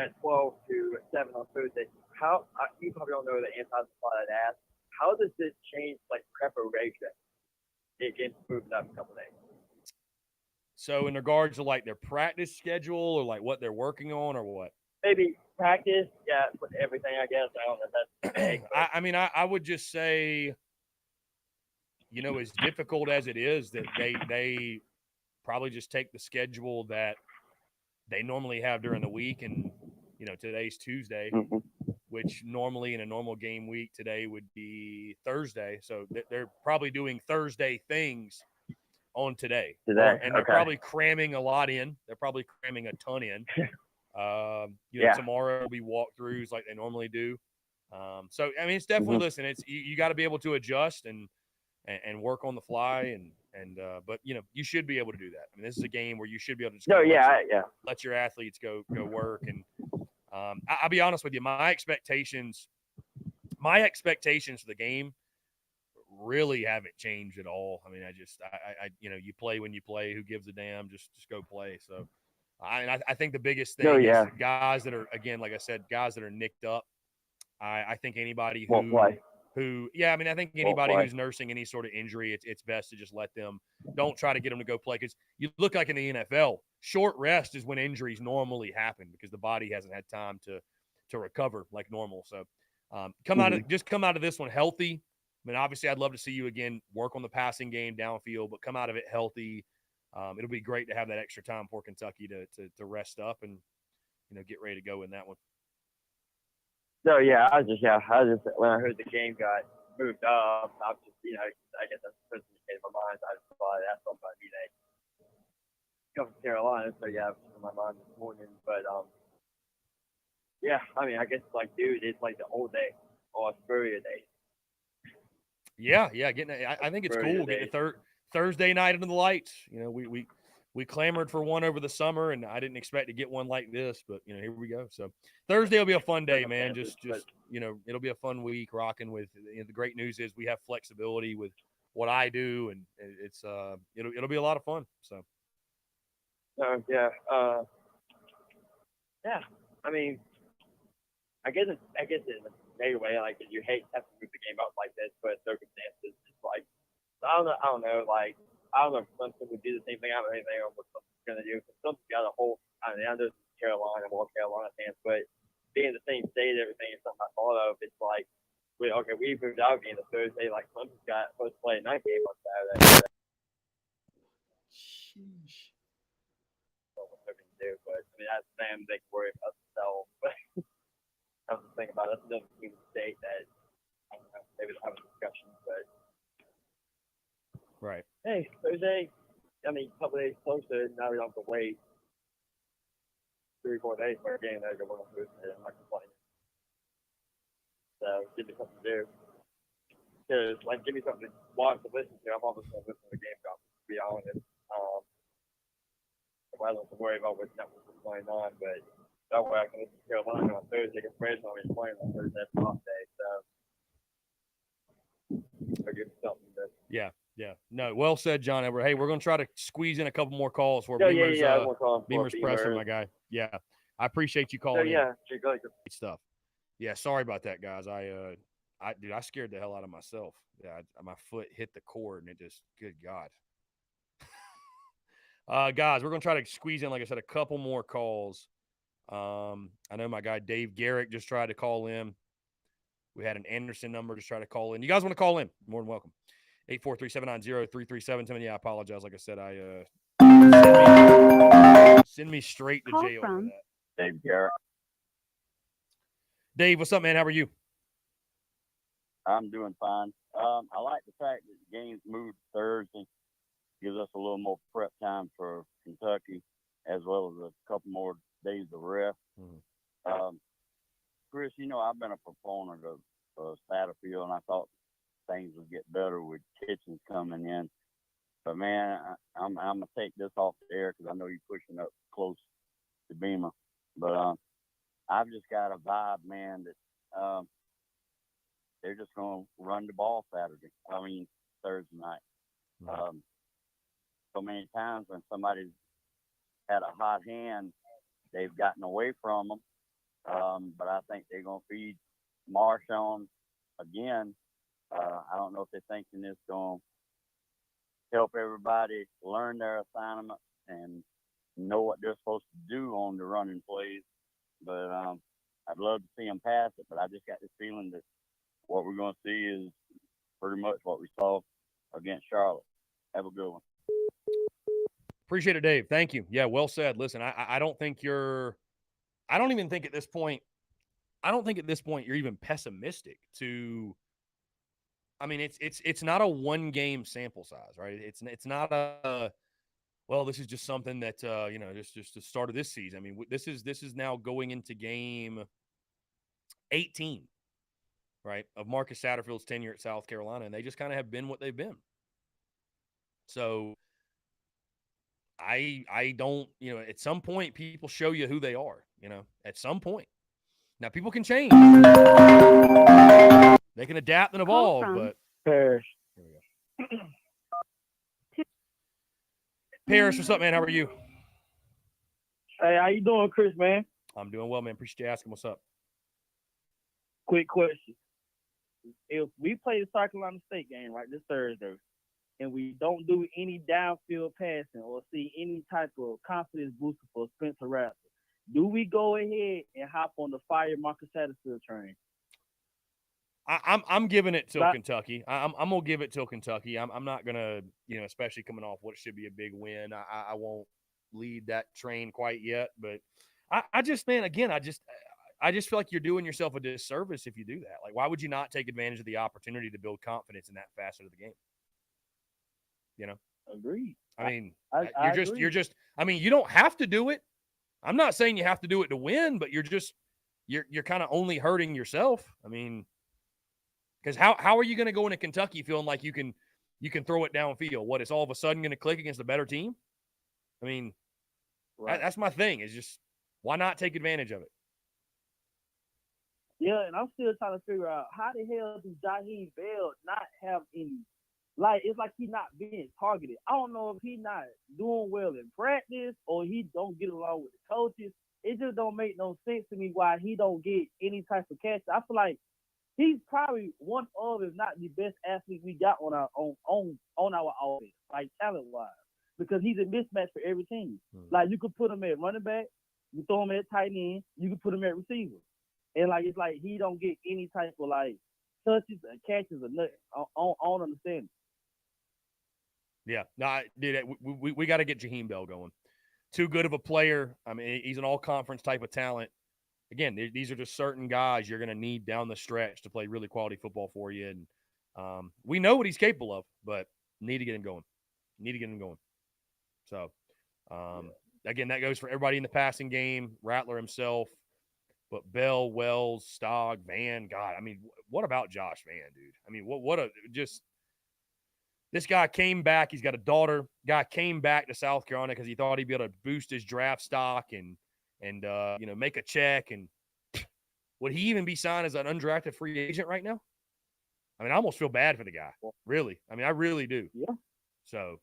at 12 to 7 on Thursday, you probably don't know the answer to slide ask. How does this change, like, preparation? It gets moved up a couple days. So in regards to like their practice schedule or like what they're working on or what? Maybe practice, yeah, with everything, I guess. I don't know if that's vague, I would just say, you know, as difficult as it is, that they probably just take the schedule that they normally have during the week. And, you know, today's Tuesday, which normally in a normal game week today would be Thursday. So they're probably doing Thursday things on today. And they're probably cramming a lot in. They're probably cramming a ton in. Tomorrow will be walkthroughs like they normally do. So I mean, it's definitely listen. It's you got to be able to adjust and work on the fly but you know you should be able to do that. I mean, this is a game where you should be able to just let your athletes go work. And I'll be honest with you, my expectations for the game really haven't changed at all. I mean, I you play when you play. Who gives a damn? Just go play. So, I think the biggest thing is guys that are, again, like I said, guys that are nicked up. I think anybody I think anybody who's nursing any sort of injury, it's best to just let them. Don't try to get them to go play because you look like in the NFL, short rest is when injuries normally happen because the body hasn't had time to recover like normal. So, come out of this one healthy. I mean, obviously, I'd love to see you again work on the passing game downfield, but come out of it healthy. It'll be great to have that extra time for Kentucky to rest up and get ready to go in that one. So I was just when I heard the game got moved up, I was just I guess that's the first thing that came to my mind. I just thought that's something about today. come to Carolina, so yeah, it was on my mind this morning. But yeah, I mean, I guess like, dude, it's like the old day or Spurrier day. Yeah, I think it's cool getting a Thursday night under the lights. You know, we clamored for one over the summer, and I didn't expect to get one like this, but you know, here we go. So Thursday will be a fun day, man. Just you know, it'll be a fun week rocking with. You know, the great news is we have flexibility with what I do, and it's it'll be a lot of fun. So yeah, yeah. I mean, I guess in a negative way, like you hate having to move the game up like this, but circumstances, it's like I don't know, like I don't know if Clemson would do the same thing. I don't know anything on what Clemson's gonna do. Clemson's got a whole. I mean, I know Carolina, more Carolina fans, but being the same state, everything is something I thought of. It's like, we moved out game to Thursday. Like Clemson's got supposed to play a night game on Saturday. Sheesh. What they're gonna do, but I mean, that's them. They can worry about themselves. But I was just thinking about it. That's another team in the state that I don't know. Maybe they'll have a discussion, but. right. Hey, Thursday, I mean, a couple days closer, now we don't have to wait 3-4 days for a game that I go on Thursday. I'm not complaining. So, give me something to do. Because, like, give me something to watch and listen to. I'm always going to listen to the game, to be honest. I don't have to worry about what network is going on, but that way I can listen to Carolina on Thursday, because Brady's not really playing on Thursday, it's off day, so. I'll give me something to. Yeah. Yeah. No, well said, John Edward. Hey, we're going to try to squeeze in a couple more calls for Beamer's Beamer's Presser, my guy. Yeah. I appreciate you calling in. Great stuff. Yeah, sorry about that, guys. I scared the hell out of myself. Yeah, my foot hit the cord and it just, good God. Guys, we're going to try to squeeze in, like I said, a couple more calls. I know my guy Dave Garrick just tried to call in. We had an Anderson number just try to call in. You guys want to call in? More than welcome. 843-790-3377. Yeah, I apologize. Like I said, send me straight to jail for that. Dave Garrett. Dave, what's up, man? How are you? I'm doing fine. I like the fact that the game's moved to Thursday. Gives us a little more prep time for Kentucky, as well as a couple more days of rest. Mm-hmm. Chris, you know, I've been a proponent of Satterfield, and I thought things would get better with Kitchens coming in. But, man, I'm going to take this off the air because I know you're pushing up close to Beamer. But I've just got a vibe, man, that they're just going to run the ball Thursday night. Mm-hmm. So many times when somebody's had a hot hand, they've gotten away from them. But I think they're going to feed Marshawn again. I don't know if they're thinking it's going to help everybody learn their assignment and know what they're supposed to do on the running plays. But I'd love to see them pass it, but I just got this feeling that what we're going to see is pretty much what we saw against Charlotte. Have a good one. Appreciate it, Dave. Thank you. Yeah, well said. Listen, I don't think you're – I don't even think at this point – I don't think at this point you're even pessimistic to – I mean, it's not a one-game sample size, right? It's not a well, this is just something that just the start of this season. I mean, this is now going into game 18, right, of Marcus Satterfield's tenure at South Carolina, and they just kind of have been what they've been. So I don't, at some point people show you who they are, at some point. Now people can change. They can adapt and evolve, but Parrish. Here we go. Parrish, what's up, man? How are you? Hey, how you doing, Chris, man? I'm doing well, man. Appreciate you asking. What's up? Quick question. If we play the South Carolina State game, right, this Thursday, and we don't do any downfield passing or see any type of confidence booster for Spencer Rattler, do we go ahead and hop on the fire Marcus Satterfield train? I'm giving it till Kentucky. I'm gonna give it till Kentucky. I'm not gonna, especially coming off what should be a big win. I won't lead that train quite yet, but I just feel like you're doing yourself a disservice if you do that. Like, why would you not take advantage of the opportunity to build confidence in that facet of the game? Agreed. I mean, I agree. you're just. I mean, you don't have to do it. I'm not saying you have to do it to win, but you're kind of only hurting yourself. I mean, because how are you going to go into Kentucky feeling like you can throw it downfield? What, it's all of a sudden going to click against a better team? I mean, Right. that's my thing. Is just why not take advantage of it? Yeah, and I'm still trying to figure out how the hell does Jaheim Bell not have any, like, it's like he's not being targeted. I don't know if he's not doing well in practice or he don't get along with the coaches. It just don't make no sense to me why he don't get any type of catch. I feel like he's probably one of, if not the best athlete we got on our offense, like talent wise, because he's a mismatch for every team. Like, you could put him at running back, you throw him at tight end, you could put him at receiver. And, like, it's like he don't get any type of, like, touches or catches or nothing. I don't understand it. Yeah, no, dude, we got to get Jaheim Bell going. Too good of a player. I mean, he's an all-conference type of talent. Again, these are just certain guys you're going to need down the stretch to play really quality football for you. And we know what he's capable of, but need to get him going. So, again, that goes for everybody in the passing game, Rattler himself. But Bell, Wells, Stogg, Van, God, I mean, what about Josh Van, dude? I mean, this guy came back. He's got a daughter. Guy came back to South Carolina because he thought he'd be able to boost his draft stock and make a check. And would he even be signed as an undrafted free agent right now? I mean, I almost feel bad for the guy. Really. I mean, I really do. Yeah. So.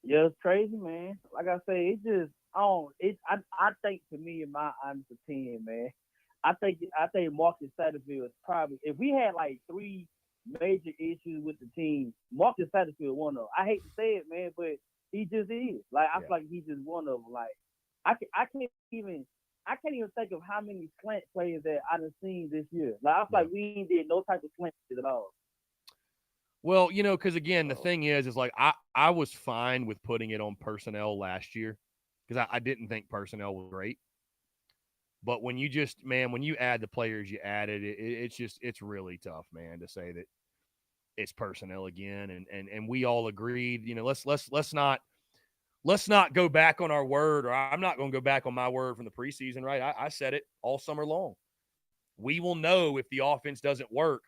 Yeah, it's crazy, man. Like I say, I think, to me, in my honest opinion, man, I think Marcus Satterfield is probably, if we had like 3 major issues with the team, Marcus Satterfield one of them. I hate to say it, man, but he just is. Like, I feel like he's just one of them. Like, I can't even think of how many slant players that I done seen this year. Like, I feel like we ain't did no type of slant at all. Well, because again, the thing is like I was fine with putting it on personnel last year because I didn't think personnel was great. But when you add the players you added, it's really tough, man, to say that it's personnel again. And we all agreed, let's not go back on our word, or I'm not going to go back on my word from the preseason, right? I said it all summer long. We will know if the offense doesn't work.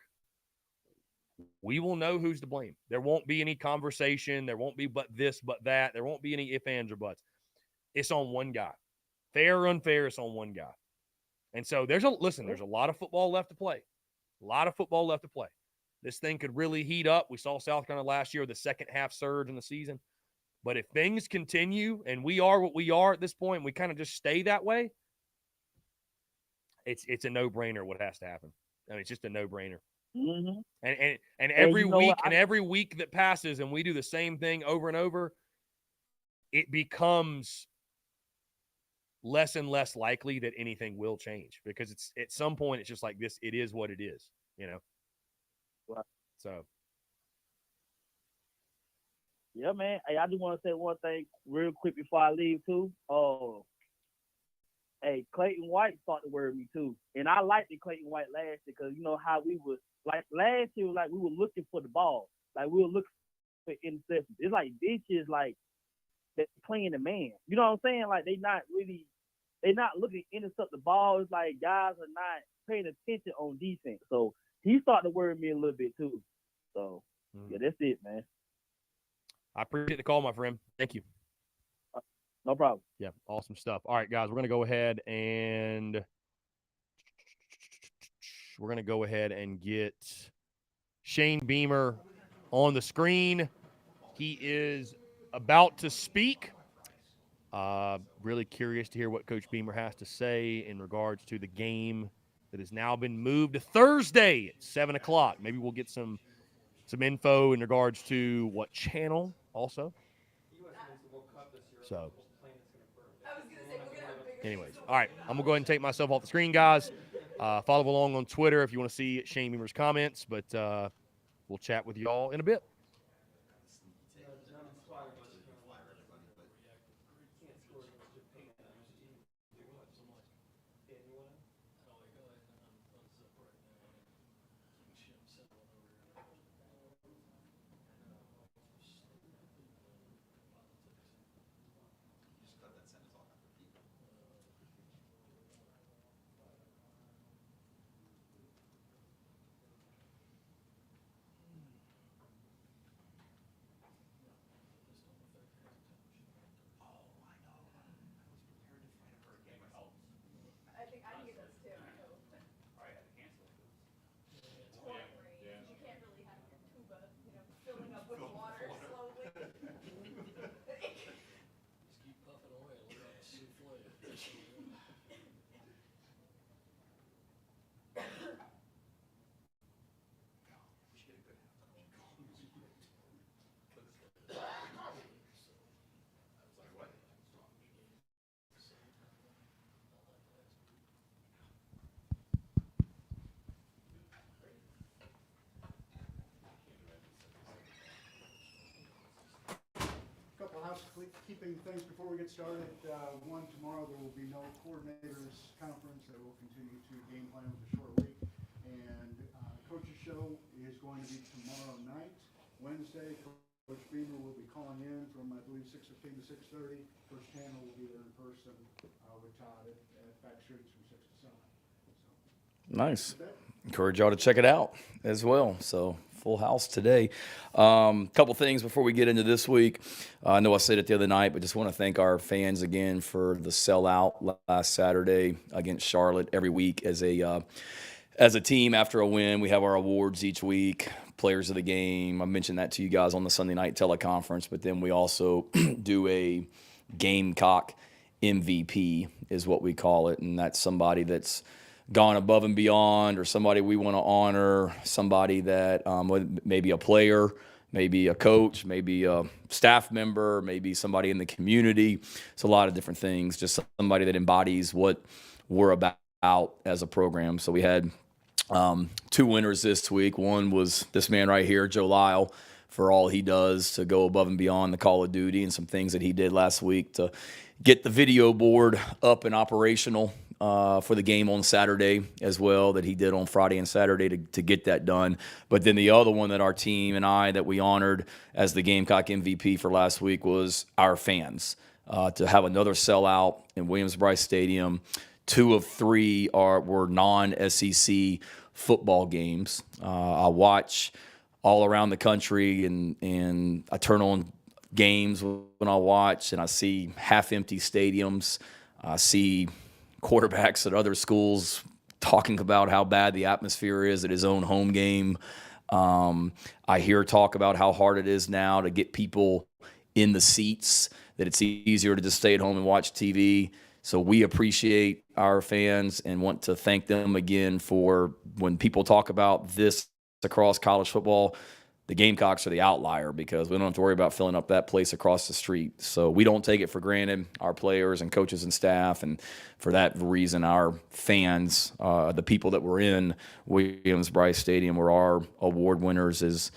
We will know who's to blame. There won't be any conversation. There won't be but this, but that. There won't be any ifs, ands, or buts. It's on one guy. Fair or unfair, it's on one guy. And so there's a lot of football left to play. This thing could really heat up. We saw South Carolina last year with the second half surge in the season. But if things continue and we are what we are at this point, and we kind of just stay that way, it's a no-brainer what has to happen. I mean, it's just a no-brainer. Mm-hmm. And every week that passes and we do the same thing over and over, it becomes less and less likely that anything will change, because it's at some point it's just like this. It is what it is, Right. So. Yeah, man. Hey, I do want to say one thing real quick before I leave too. Hey, Clayton White started to worry me too, and I liked the Clayton White last year because you know how we was like last year, like we were looking for the ball, like we were looking for interceptions. It's like this year's like they're playing the man. You know what I'm saying? Like they're not looking to intercept the ball. It's like guys are not paying attention on defense. So he started to worry me a little bit too. So yeah, that's it, man. I appreciate the call, my friend. Thank you. No problem. Yeah, awesome stuff. All right, guys, we're going to go ahead and get Shane Beamer on the screen. He is about to speak. Really curious to hear what Coach Beamer has to say in regards to the game that has now been moved to Thursday at 7 o'clock. Maybe we'll get some info in regards to what channel also. So, anyways, all right, I'm going to go ahead and take myself off the screen, guys. Follow along on Twitter if you want to see Shane Beamer's comments, but we'll chat with you all in a bit. housekeeping things before we get started. One, tomorrow there will be no coordinators conference. That will continue to game plan with a short week. And coach's show is going to be tomorrow night, Wednesday. Coach Beamer will be calling in from, I believe, 6:15 to 6:30. Coach Tanner will be there in person with Todd at Back Streets from 6 to 7. Nice. Encourage y'all to check it out as well. So full house today. Couple things before we get into this week. I know I said it the other night, but just want to thank our fans again for the sellout last Saturday against Charlotte. Every week as a team after a win, we have our awards each week. Players of the game. I mentioned that to you guys on the Sunday night teleconference, but then we also do a Gamecock MVP is what we call it, and that's somebody that's gone above and beyond, or somebody we want to honor, somebody that maybe a player, maybe a coach, maybe a staff member, maybe somebody in the community. It's a lot of different things, just somebody that embodies what we're about as a program. So we had 2 winners this week. One was this man right here, Joe Lyle, for all he does to go above and beyond the Call of Duty and some things that he did last week to get the video board up and operational for the game on Saturday as well, that he did on Friday and Saturday to get that done. But then the other one that our team and I that we honored as the Gamecock MVP for last week was our fans. To have another sellout in Williams-Brice Stadium. 2 of 3 were non-SEC football games. I watch all around the country, and I turn on games when I watch, and I see half-empty stadiums. I see quarterbacks at other schools talking about how bad the atmosphere is at his own home game. I hear talk about how hard it is now to get people in the seats, that it's easier to just stay at home and watch TV. So we appreciate our fans and want to thank them again for when people talk about this across college football, the Gamecocks are the outlier because we don't have to worry about filling up that place across the street. So we don't take it for granted, our players and coaches and staff. And for that reason, our fans, the people that were in Williams-Brice Stadium were our award winners as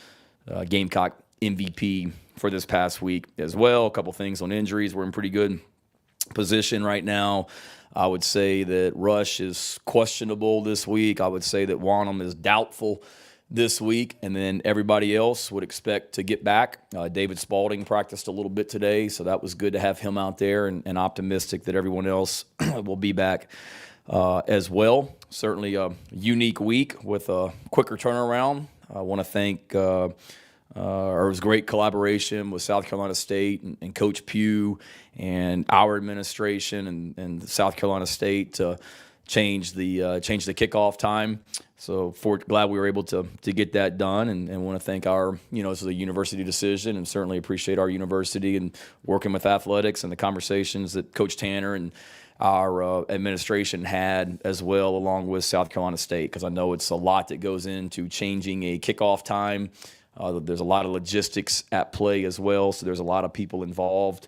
Gamecock MVP for this past week as well. A couple things on injuries. We're in pretty good position right now. I would say that Rush is questionable this week. I would say that Wanham is doubtful this week, and then everybody else would expect to get back. David Spalding practiced a little bit today, so that was good to have him out there, and optimistic that everyone else will be back as well. Certainly a unique week with a quicker turnaround. I want to thank it was great collaboration with South Carolina State and Coach Pugh and our administration and South Carolina State to change the kickoff time. So glad we were able to get that done, and want to thank our, this is a university decision, and certainly appreciate our university and working with athletics and the conversations that Coach Tanner and our administration had as well, along with South Carolina State, because I know it's a lot that goes into changing a kickoff time. There's a lot of logistics at play as well, so there's a lot of people involved.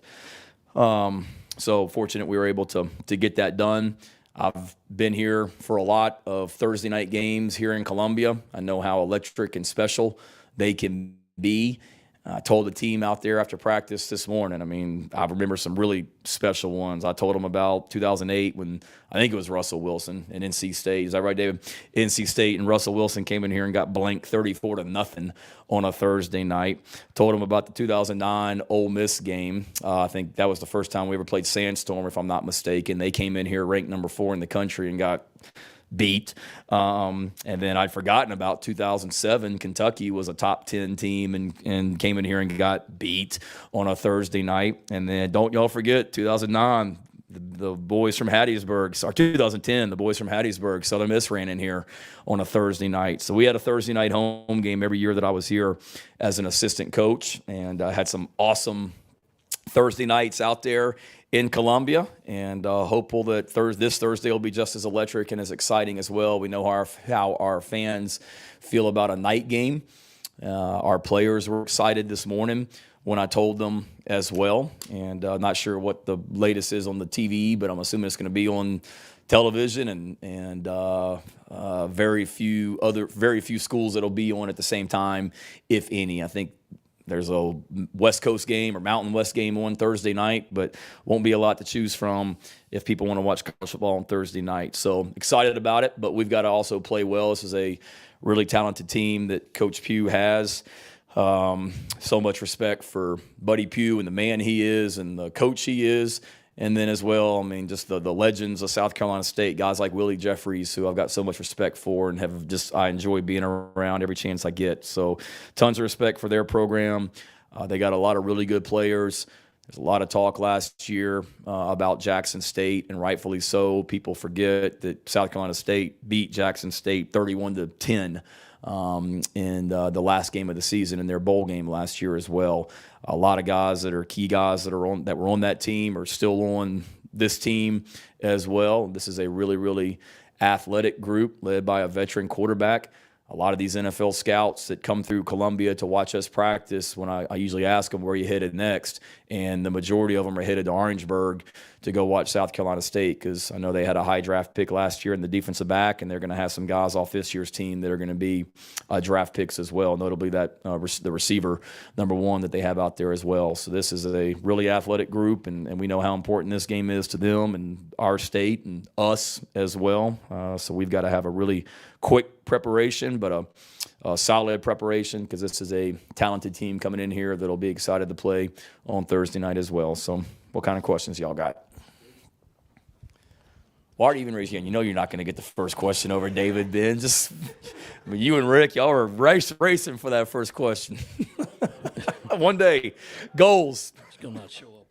So fortunate we were able to get that done. I've been here for a lot of Thursday night games here in Columbia. I know how electric and special they can be. I told the team out there after practice this morning, I remember some really special ones. I told them about 2008 when I think it was Russell Wilson and NC State. Is that right, David? NC State and Russell Wilson came in here and got blanked 34-0 on a Thursday night. Told them about the 2009 Ole Miss game. I think that was the first time we ever played Sandstorm, if I'm not mistaken. They came in here ranked number 4 in the country and got beat. And then I'd forgotten about 2007. Kentucky was a top 10 team and came in here and got beat on a Thursday night. And then don't y'all forget 2009, the boys from Hattiesburg, or 2010, the boys from Hattiesburg, Southern Miss ran in here on a Thursday night. So we had a Thursday night home game every year that I was here as an assistant coach, and I had some awesome Thursday nights out there in Columbia, and hopeful that this Thursday will be just as electric and as exciting as well. We know how our fans feel about a night game. Our players were excited this morning when I told them as well, and not sure what the latest is on the TV, but I'm assuming it's going to be on television, and very few schools that'll be on at the same time, if any. I think There's a West Coast game or Mountain West game on Thursday night, but won't be a lot to choose from if people want to watch college football on Thursday night. So excited about it, but we've got to also play well. This is a really talented team that Coach Pugh has. So much respect for Buddy Pugh and the man he is and the coach he is. And then as well, I mean, just the legends of South Carolina State, guys like Willie Jeffries, who I've got so much respect for and I enjoy being around every chance I get. So tons of respect for their program. They got a lot of really good players. There's a lot of talk last year about Jackson State, and rightfully so. People forget that South Carolina State beat Jackson State 31-10 in the last game of the season in their bowl game last year as well. A lot of guys that are key guys that were on that team are still on this team as well. This is a really, really athletic group led by a veteran quarterback. A lot of these NFL scouts that come through Columbia to watch us practice, when I usually ask them, where are you headed next? And the majority of them are headed to Orangeburg to go watch South Carolina State, because I know they had a high draft pick last year in the defensive back, and they're going to have some guys off this year's team that are going to be draft picks as well, notably that the receiver, number one, that they have out there as well. So this is a really athletic group, and we know how important this game is to them and our state and us as well. So we've got to have a really quick preparation, but a solid preparation, because this is a talented team coming in here that'll be excited to play on Thursday night as well. So what kind of questions y'all got? Why are you even raising your hand? You know you're not going to get the first question over David, Ben. You and Rick, y'all are racing for that first question. One day. Goals. He's going to not show up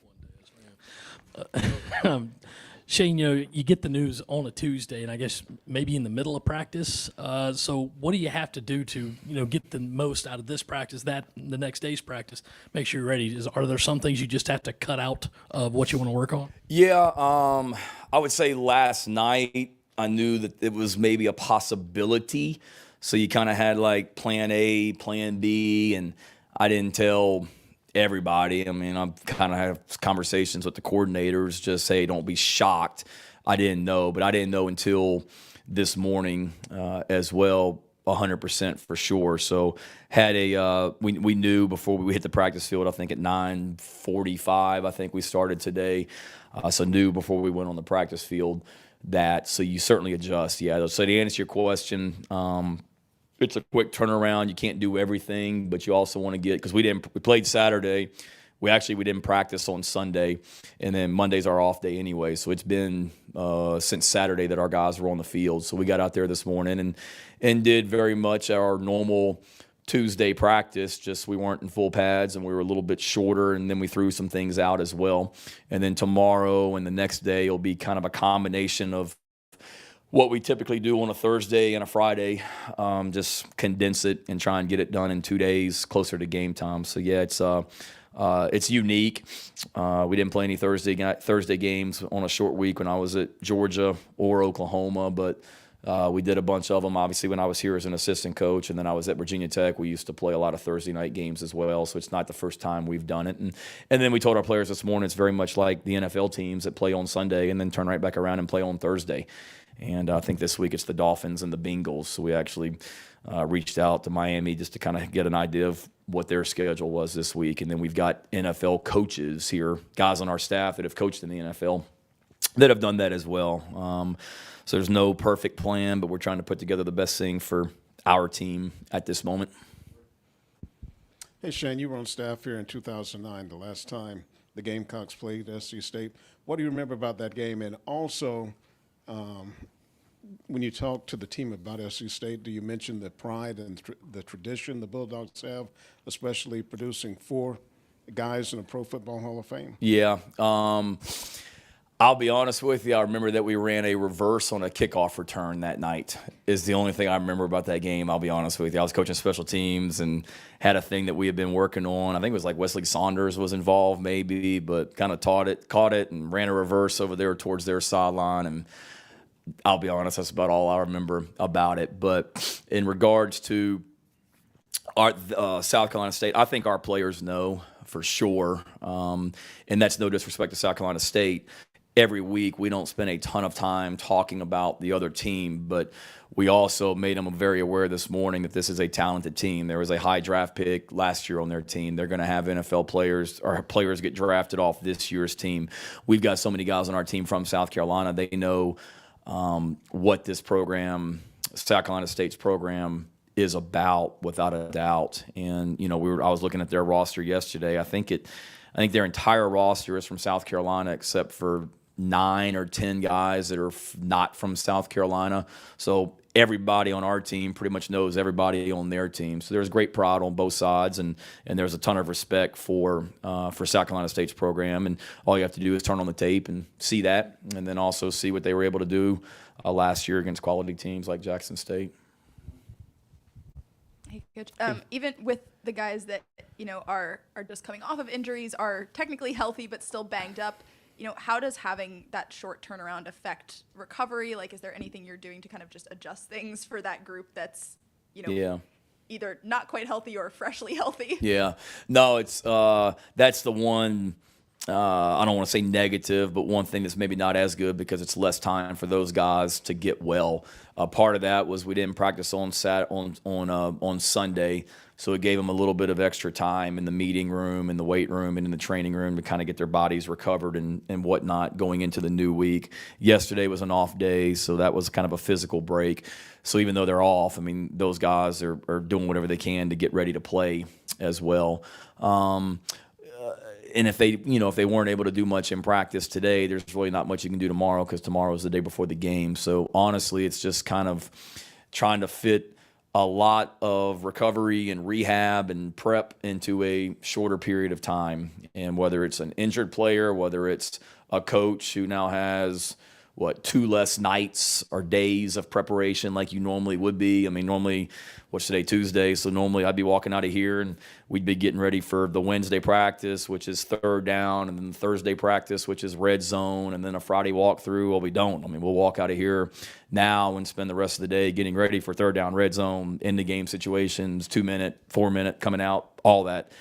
one day. Shane, you get the news on a Tuesday, and I guess maybe in the middle of practice. So what do you have to do to, get the most out of this practice, the next day's practice, make sure you're ready? Are there some things you just have to cut out of what you want to work on? Yeah, I would say last night I knew that it was maybe a possibility. So you kind of had like plan A, plan B, and I didn't tell everybody. I mean, I've kind of had conversations with the coordinators, just say, don't be shocked. I didn't know, but I didn't know until this morning as well, 100% for sure. So had we knew before we hit the practice field, I think at 9:45, I think we started today. So knew before we went on the practice field that, so you certainly adjust. Yeah. So to answer your question, it's a quick turnaround. You can't do everything, but you also want to get, because we played Saturday. We didn't practice on Sunday, and then Monday's our off day anyway. So it's been since Saturday that our guys were on the field. So we got out there this morning and did very much our normal Tuesday practice, just we weren't in full pads and we were a little bit shorter, and then we threw some things out as well. And then tomorrow and the next day will be kind of a combination of what we typically do on a Thursday and a Friday, just condense it and try and get it done in 2 days closer to game time. So yeah, it's unique. We didn't play any Thursday games on a short week when I was at Georgia or Oklahoma, but we did a bunch of them, obviously, when I was here as an assistant coach, and then I was at Virginia Tech. We used to play a lot of Thursday night games as well, so it's not the first time we've done it. And then we told our players this morning it's very much like the NFL teams that play on Sunday and then turn right back around and play on Thursday. And I think this week it's the Dolphins and the Bengals. So we actually reached out to Miami just to kind of get an idea of what their schedule was this week. And then we've got NFL coaches here, guys on our staff that have coached in the NFL that have done that as well. So there's no perfect plan, but we're trying to put together the best thing for our team at this moment. Hey, Shane, you were on staff here in 2009, the last time the Gamecocks played SC State. What do you remember about that game? And also, when you talk to the team about SC State, do you mention the pride and the tradition the Bulldogs have, especially producing 4 guys in the Pro Football Hall of Fame? Yeah. I'll be honest with you. I remember that we ran a reverse on a kickoff return that night is the only thing I remember about that game. I'll be honest with you. I was coaching special teams and had a thing that we had been working on. I think it was like Wesley Saunders was involved maybe, but kind of caught it and ran a reverse over there towards their sideline. And I'll be honest, that's about all I remember about it. But in regards to our South Carolina State, I think our players know for sure, and that's no disrespect to South Carolina State. every week we don't spend a ton of time talking about the other team, but we also made them very aware this morning that this is a talented team. There was a high draft pick last year on their team. They're going to have NFL players or players get drafted off this year's team. We've got so many guys on our team from South Carolina. They know what this program, South Carolina State's program, is about without a doubt. And I was looking at their roster yesterday. I think their entire roster is from South Carolina except for 9 or 10 guys that are not from South Carolina. So everybody on our team pretty much knows everybody on their team. So there's great pride on both sides, and there's a ton of respect for South Carolina State's program. And all you have to do is turn on the tape and see that, and then also see what they were able to do last year against quality teams like Jackson State. Hey, Coach. Even with the guys that are just coming off of injuries, are technically healthy but still banged up, how does having that short turnaround affect recovery? Like, is there anything you're doing to kind of just adjust things for that group that's, either not quite healthy or freshly healthy? Yeah. No, it's that's the one, I don't want to say negative, but one thing that's maybe not as good because it's less time for those guys to get well. Part of that was we didn't practice on Sunday, so it gave them a little bit of extra time in the meeting room, in the weight room, and in the training room to kind of get their bodies recovered and whatnot going into the new week. Yesterday was an off day, so that was kind of a physical break. So even though they're off, I mean, those guys are doing whatever they can to get ready to play as well. And if they weren't able to do much in practice today, there's really not much you can do tomorrow because tomorrow is the day before the game. So honestly, it's just kind of trying to fit a lot of recovery and rehab and prep into a shorter period of time. And whether it's an injured player, whether it's a coach who now has 2 less nights or days of preparation like you normally would be. I mean, normally, what's today, Tuesday? So normally I'd be walking out of here and we'd be getting ready for the Wednesday practice, which is third down, and then the Thursday practice, which is red zone, and then a Friday walkthrough. Well, we don't. I mean, we'll walk out of here now and spend the rest of the day getting ready for third down, red zone, in the game situations, 2-minute, 4-minute, coming out, all that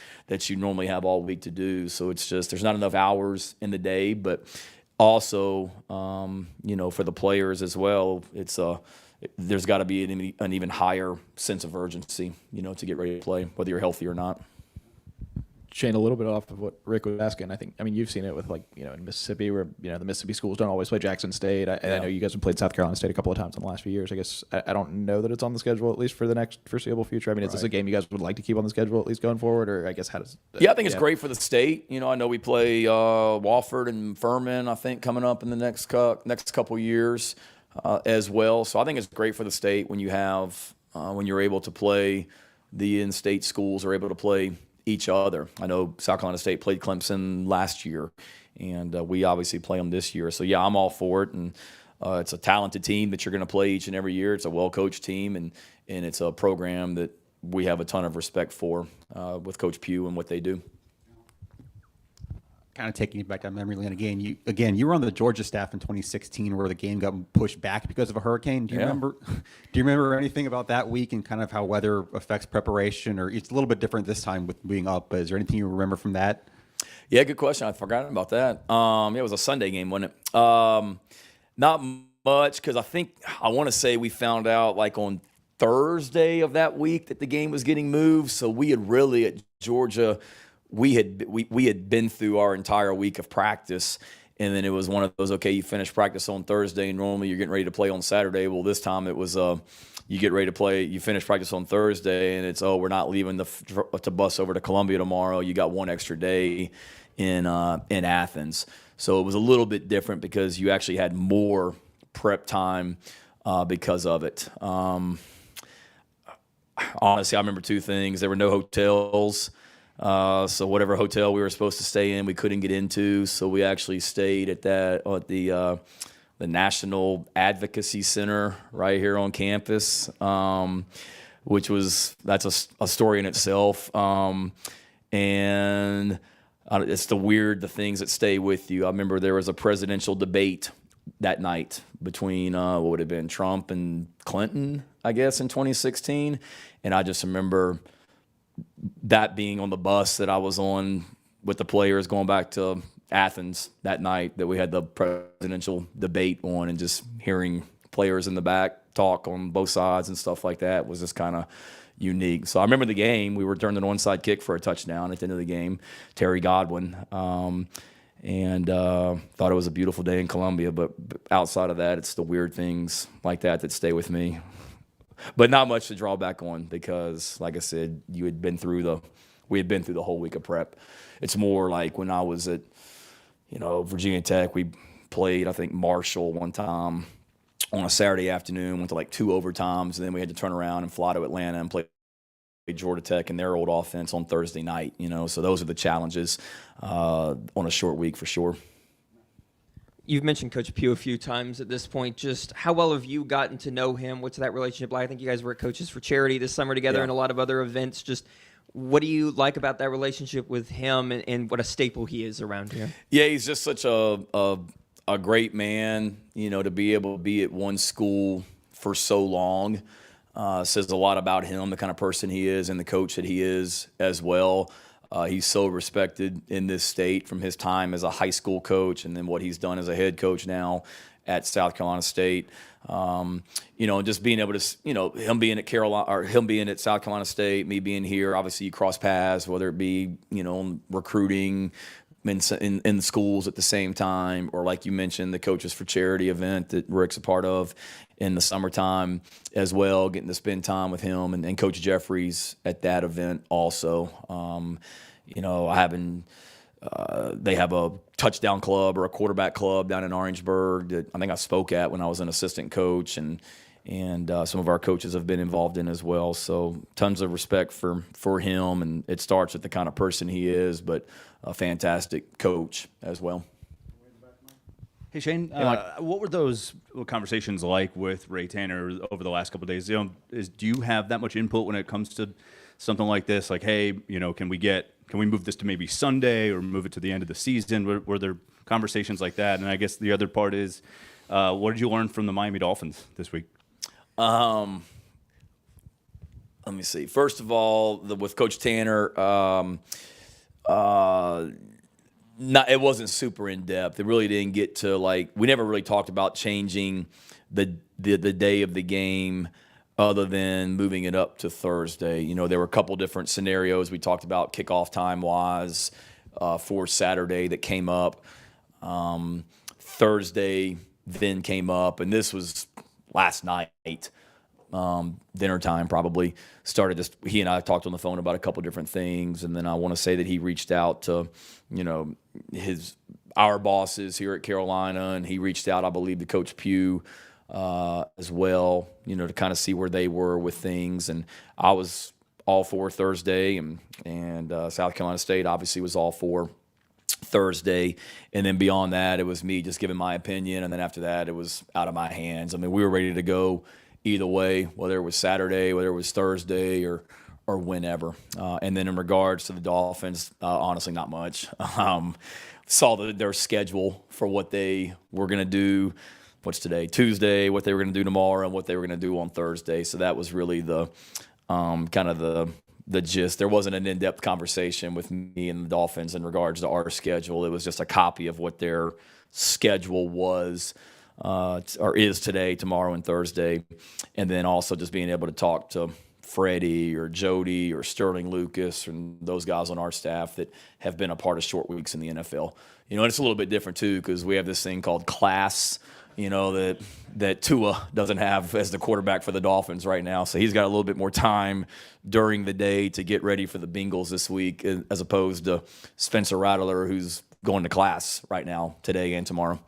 you normally have all week to do. So it's just there's not enough hours in the day, but also, for the players as well, there's got to be an even higher sense of urgency, to get ready to play, whether you're healthy or not. Shane, a little bit off of what Rick was asking. I mean, you've seen it with in Mississippi where, the Mississippi schools don't always play Jackson State. I know you guys have played South Carolina State a couple of times in the last few years. I guess I don't know that it's on the schedule, at least for the next foreseeable future. I mean, is this a game you guys would like to keep on the schedule at least going forward? Or I guess how does... I think it's great for the state. I know we play Wofford and Furman, I think, coming up in the next couple years as well. So I think it's great for the state when you have, when you're able to play, the in-state schools are able to play each other. I know South Carolina State played Clemson last year, and we obviously play them this year. So, I'm all for it, and it's a talented team that you're going to play each and every year. It's a well-coached team, and it's a program that we have a ton of respect for with Coach Pugh and what they do. Kind of taking you back down memory lane again. You were on the Georgia staff in 2016, where the game got pushed back because of a hurricane. Do you remember? Do you remember anything about that week and kind of how weather affects preparation? Or it's a little bit different this time with being up. But is there anything you remember from that? Yeah, good question. I forgot about that. It was a Sunday game, wasn't it? Not much, because I want to say we found out like on Thursday of that week that the game was getting moved. So we had really at Georgia. We had been through our entire week of practice, and then it was one of those, okay, you finish practice on Thursday, and normally you're getting ready to play on Saturday. Well, this time it was you get ready to play, you finish practice on Thursday, and it's, we're not leaving to bus over to Columbia tomorrow. You got one extra day in Athens. So it was a little bit different because you actually had more prep time because of it. Honestly, I remember 2 things. There were no hotels. So whatever hotel we were supposed to stay in, we couldn't get into. So we actually stayed at the National Advocacy Center right here on campus, which that's a story in itself. And it's the things that stay with you. I remember there was a presidential debate that night between what would have been Trump and Clinton, I guess, in 2016. And I just remember that being on the bus that I was on with the players going back to Athens that night that we had the presidential debate on, and just hearing players in the back talk on both sides and stuff like that was just kind of unique. So I remember the game. We returned an onside kick for a touchdown at the end of the game, Terry Godwin, and thought it was a beautiful day in Columbia. But outside of that, it's the weird things like that stay with me. But not much to draw back on because, like I said, we had been through the whole week of prep. It's more like when I was at, Virginia Tech, we played, I think, Marshall one time on a Saturday afternoon, went to like 2 overtimes, and then we had to turn around and fly to Atlanta and play Georgia Tech and their old offense on Thursday night. So those are the challenges on a short week for sure. You've mentioned Coach Pugh a few times at this point. Just how well have you gotten to know him? What's that relationship like? I think you guys were at Coaches for Charity this summer together and a lot of other events. Just what do you like about that relationship with him and what a staple he is around here? Yeah, he's just such a great man, to be able to be at one school for so long. Says a lot about him, the kind of person he is and the coach that he is as well. He's so respected in this state from his time as a high school coach and then what he's done as a head coach now at South Carolina State. Just being able to, him being at Carolina or him being at South Carolina State, me being here, obviously you cross paths, whether it be, recruiting in schools at the same time, or like you mentioned, the Coaches for Charity event that Rick's a part of in the summertime as well, getting to spend time with him and Coach Jeffries at that event also. They have a touchdown club or a quarterback club down in Orangeburg that I think I spoke at when I was an assistant coach, and some of our coaches have been involved in as well. So tons of respect for him, and it starts with the kind of person he is, but a fantastic coach as well. Hey, Shane, what were those conversations like with Ray Tanner over the last couple of days? Do you have that much input when it comes to something like this? Like, hey, can we move this to maybe Sunday or move it to the end of the season? Were there conversations like that? And I guess the other part is, what did you learn from the Miami Dolphins this week? Let me see. First of all, with Coach Tanner, it wasn't super in depth. It really didn't get to we never really talked about changing the day of the game other than moving it up to Thursday. There were a couple different scenarios we talked about kickoff time wise for Saturday that came up. Thursday then came up, and this was last night. Dinner time probably started this. He and I talked on the phone about a couple different things, and then I want to say that he reached out to, our bosses here at Carolina, and he reached out, I believe, to Coach Pugh as well, to kind of see where they were with things. And I was all for Thursday, and South Carolina State obviously was all for Thursday, and then beyond that, it was me just giving my opinion, and then after that, it was out of my hands. I mean, we were ready to go either way, whether it was Saturday, whether it was Thursday, or whenever. And then in regards to the Dolphins, honestly, not much. Saw their schedule for what they were going to do. What's today? Tuesday, what they were going to do tomorrow, and what they were going to do on Thursday. So that was really the kind of the gist. There wasn't an in-depth conversation with me and the Dolphins in regards to our schedule. It was just a copy of what their schedule was or is today, tomorrow, and Thursday. And then also just being able to talk to Freddie or Jody or Sterling Lucas and those guys on our staff that have been a part of short weeks in the NFL. And it's a little bit different too, because we have this thing called class, that Tua doesn't have as the quarterback for the Dolphins right now. So he's got a little bit more time during the day to get ready for the Bengals this week, as opposed to Spencer Rattler, who's going to class right now, today and tomorrow.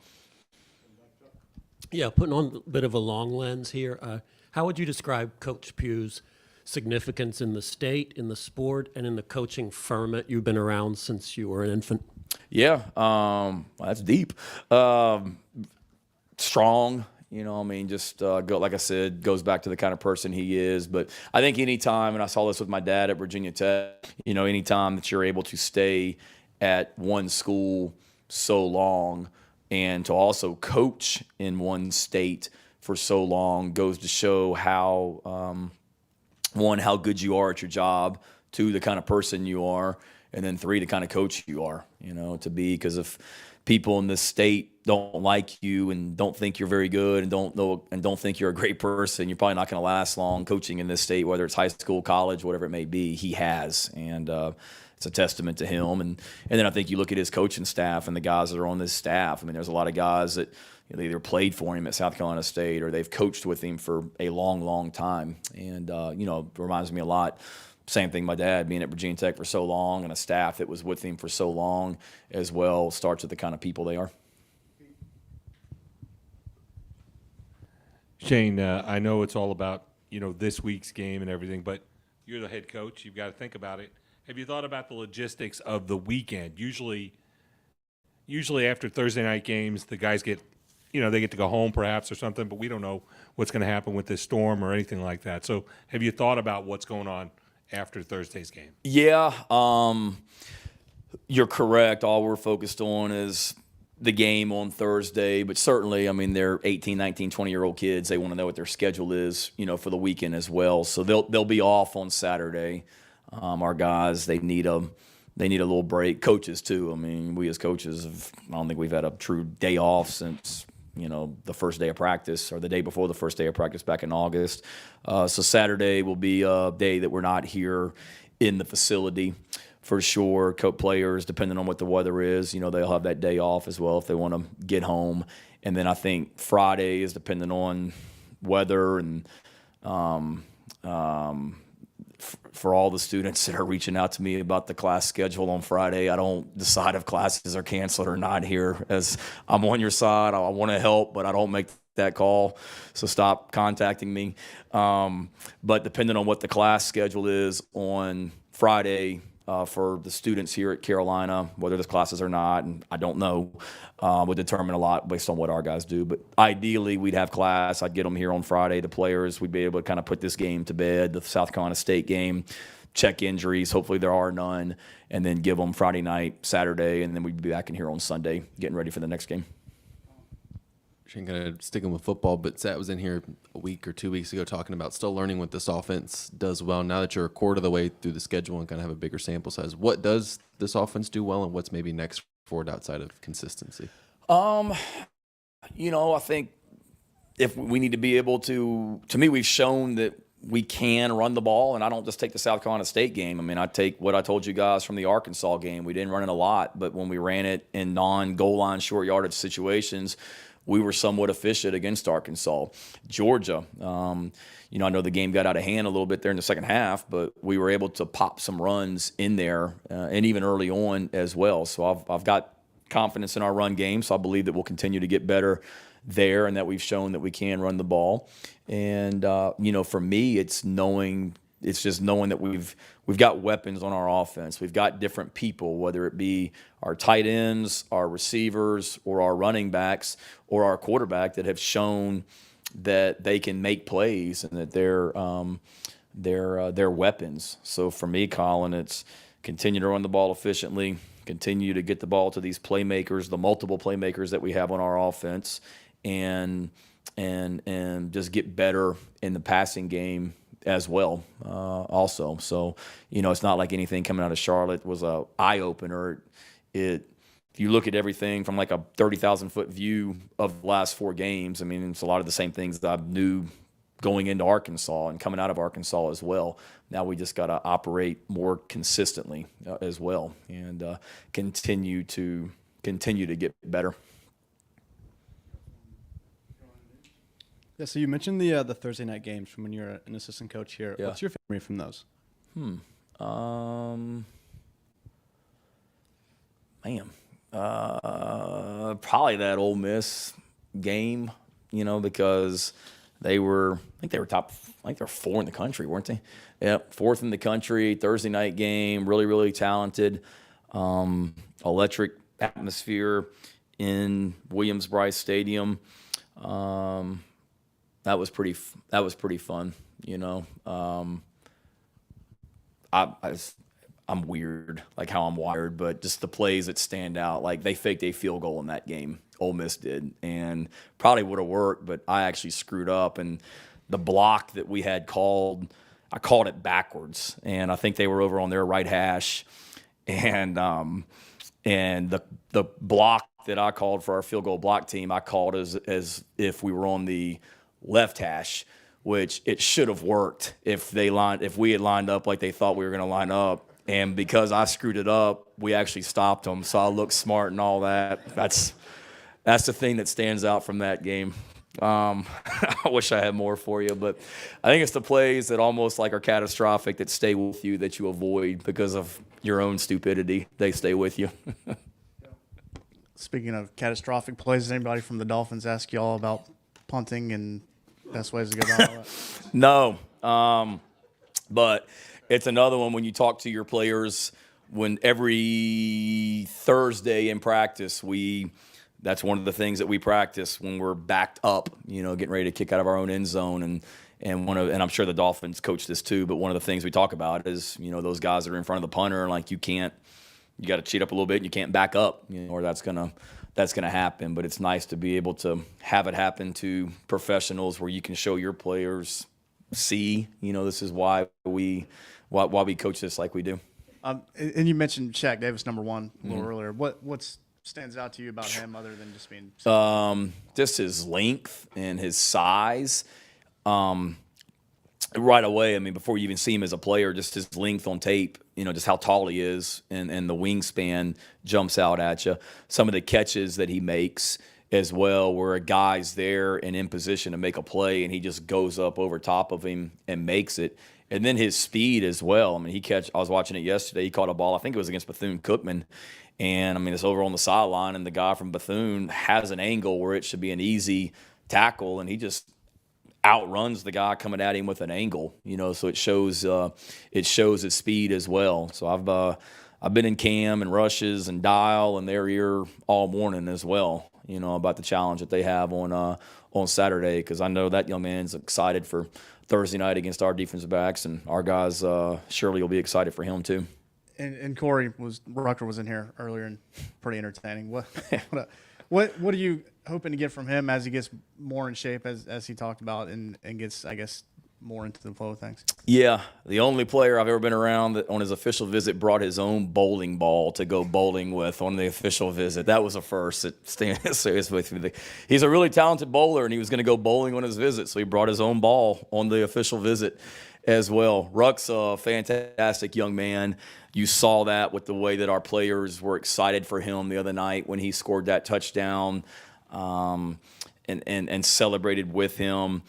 Yeah, putting on a bit of a long lens here. How would you describe Coach Pugh's significance in the state, in the sport, and in the coaching firmament? You've been around since you were an infant. Yeah, well, that's deep. Strong, just like I said, goes back to the kind of person he is. But I think anytime, and I saw this with my dad at Virginia Tech, anytime that you're able to stay at one school so long and to also coach in one state for so long goes to show how, one, how good you are at your job, two, the kind of person you are, and then 3, the kind of coach you are, to be, because if people in this state don't like you and don't think you're very good and don't think you're a great person, you're probably not going to last long coaching in this state, whether it's high school, college, whatever it may be. He has, and it's a testament to him. And then I think you look at his coaching staff and the guys that are on this staff. I mean, there's a lot of guys that they either played for him at South Carolina State or they've coached with him for a long, long time. And, it reminds me a lot. Same thing, my dad being at Virginia Tech for so long and a staff that was with him for so long as well starts with the kind of people they are. Shane, I know it's all about, this week's game and everything, but you're the head coach. You've got to think about it. Have you thought about the logistics of the weekend? Usually after Thursday night games, the guys get, they get to go home perhaps or something, but we don't know what's going to happen with this storm or anything like that. So have you thought about what's going on after Thursday's game? Yeah, you're correct. All we're focused on is the game on Thursday, but certainly, I mean, they're 18, 19, 20-year-old kids. They want to know what their schedule is, for the weekend as well. So they'll be off on Saturday. Our guys, they need a little break. Coaches too. I mean, we as coaches I don't think we've had a true day off since the first day of practice or the day before the first day of practice back in August. So Saturday will be a day that we're not here in the facility for sure. Players, depending on what the weather is, they'll have that day off as well if they want to get home. And then I think Friday is depending on weather and for all the students that are reaching out to me about the class schedule on Friday, I don't decide if classes are canceled or not here, as I'm on your side. I want to help, but I don't make that call, so stop contacting me. But depending on what the class schedule is on Friday for the students here at Carolina, whether there's classes or not, and I don't know, would determine a lot based on what our guys do. But ideally, we'd have class. I'd get them here on Friday, the players. We'd be able to kind of put this game to bed, the South Carolina State game, check injuries. Hopefully there are none, and then give them Friday night, Saturday, and then we'd be back in here on Sunday getting ready for the next game. Shane, kind of sticking with football, but Sat was in here a week or 2 weeks ago talking about still learning what this offense does well. Now that you're a quarter of the way through the schedule and kind of have a bigger sample size, what does this offense do well, and what's maybe next for it outside of consistency? I think if we need to be able to me, we've shown that we can run the ball, and I don't just take the South Carolina State game. I mean, I take what I told you guys from the Arkansas game. We didn't run it a lot, but when we ran it in non-goal line short yardage situations, we were somewhat efficient against Arkansas. Georgia, I know the game got out of hand a little bit there in the second half, but we were able to pop some runs in there and even early on as well. So I've got confidence in our run game, so I believe that we'll continue to get better there and that we've shown that we can run the ball. And, for me, it's just knowing that we've got weapons on our offense. We've got different people, whether it be our tight ends, our receivers, or our running backs, or our quarterback, that have shown that they can make plays and that they're weapons. So for me, Colin, it's continue to run the ball efficiently, continue to get the ball to these playmakers, the multiple playmakers that we have on our offense, and just get better in the passing game as well also. So, it's not like anything coming out of Charlotte was a eye-opener. If you look at everything from like a 30,000-foot view of the last 4 games, I mean, it's a lot of the same things that I knew going into Arkansas and coming out of Arkansas as well. Now we just got to operate more consistently as well and continue to get better. Yeah, so you mentioned the Thursday night games from when you were an assistant coach here. Yeah. What's your memory from those? Probably that Ole Miss game, because they were 4 in the country, weren't they? Yep, 4th in the country, Thursday night game, really, really talented, electric atmosphere in Williams-Brice Stadium. That was pretty fun, I'm weird, like how I'm wired, but just the plays that stand out, like they faked a field goal in that game, Ole Miss did, and probably would have worked, but I actually screwed up, and the block that we had called, I called it backwards, and I think they were over on their right hash, and the block that I called for our field goal block team, I called as if we were on the left hash, which it should have worked if we had lined up like they thought we were going to line up. And because I screwed it up, we actually stopped them. So I looked smart and all that. That's the thing that stands out from that game. I wish I had more for you, but I think it's the plays that almost like are catastrophic that stay with you that you avoid because of your own stupidity. They stay with you. Speaking of catastrophic plays, does anybody from the Dolphins ask you all about punting and best ways to go about all that? No, but it's another one when you talk to your players. When every Thursday in practice, that's one of the things that we practice when we're backed up, getting ready to kick out of our own end zone. And I'm sure the Dolphins coach this too, but one of the things we talk about is, those guys that are in front of the punter, like you got to cheat up a little bit and you can't back up, or that's going to happen. But it's nice to be able to have it happen to professionals where you can show your players, see, this is why we coach this like we do. And you mentioned Shaq Davis, number one, a little earlier. What stands out to you about him other than just being just his length and his size. Right away, before you even see him as a player, just his length on tape, just how tall he is and the wingspan jumps out at you. Some of the catches that he makes as well, where a guy's there and in position to make a play and he just goes up over top of him and makes it. And then his speed as well. I was watching it yesterday. He caught a ball, I think it was against Bethune-Cookman. And, it's over on the sideline, and the guy from Bethune has an angle where it should be an easy tackle, and he just outruns the guy coming at him with an angle, so it shows his speed as well. So I've been in cam and rushes and dial and their ear all morning as well, about the challenge that they have on Saturday, because I know that young man's excited for Thursday night against our defensive backs, and our guys surely will be excited for him too. And Corey Rucker was in here earlier and pretty entertaining. What are you hoping to get from him as he gets more in shape, as he talked about, and gets, I guess, more into the flow of things? Yeah, the only player I've ever been around that on his official visit brought his own bowling ball to go bowling with on the official visit. That was a first that stays with me. He's a really talented bowler, and he was going to go bowling on his visit, so he brought his own ball on the official visit as well. Ruck's a fantastic young man. You saw that with the way that our players were excited for him the other night when he scored that touchdown, and celebrated with him.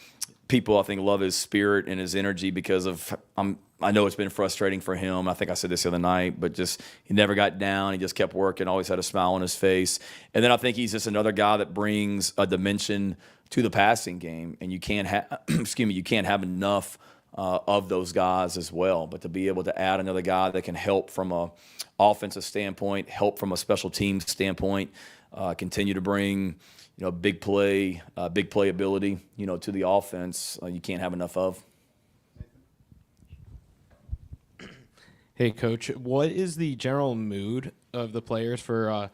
People, I think, love his spirit and his energy because of I know it's been frustrating for him. I think I said this the other night, but just he never got down. He just kept working, always had a smile on his face. And then I think he's just another guy that brings a dimension to the passing game, and you can't have enough of those guys as well. But to be able to add another guy that can help from a offensive standpoint, help from a special teams standpoint, continue to bring big play ability to the offense, you can't have enough of. Hey, Coach, what is the general mood of the players for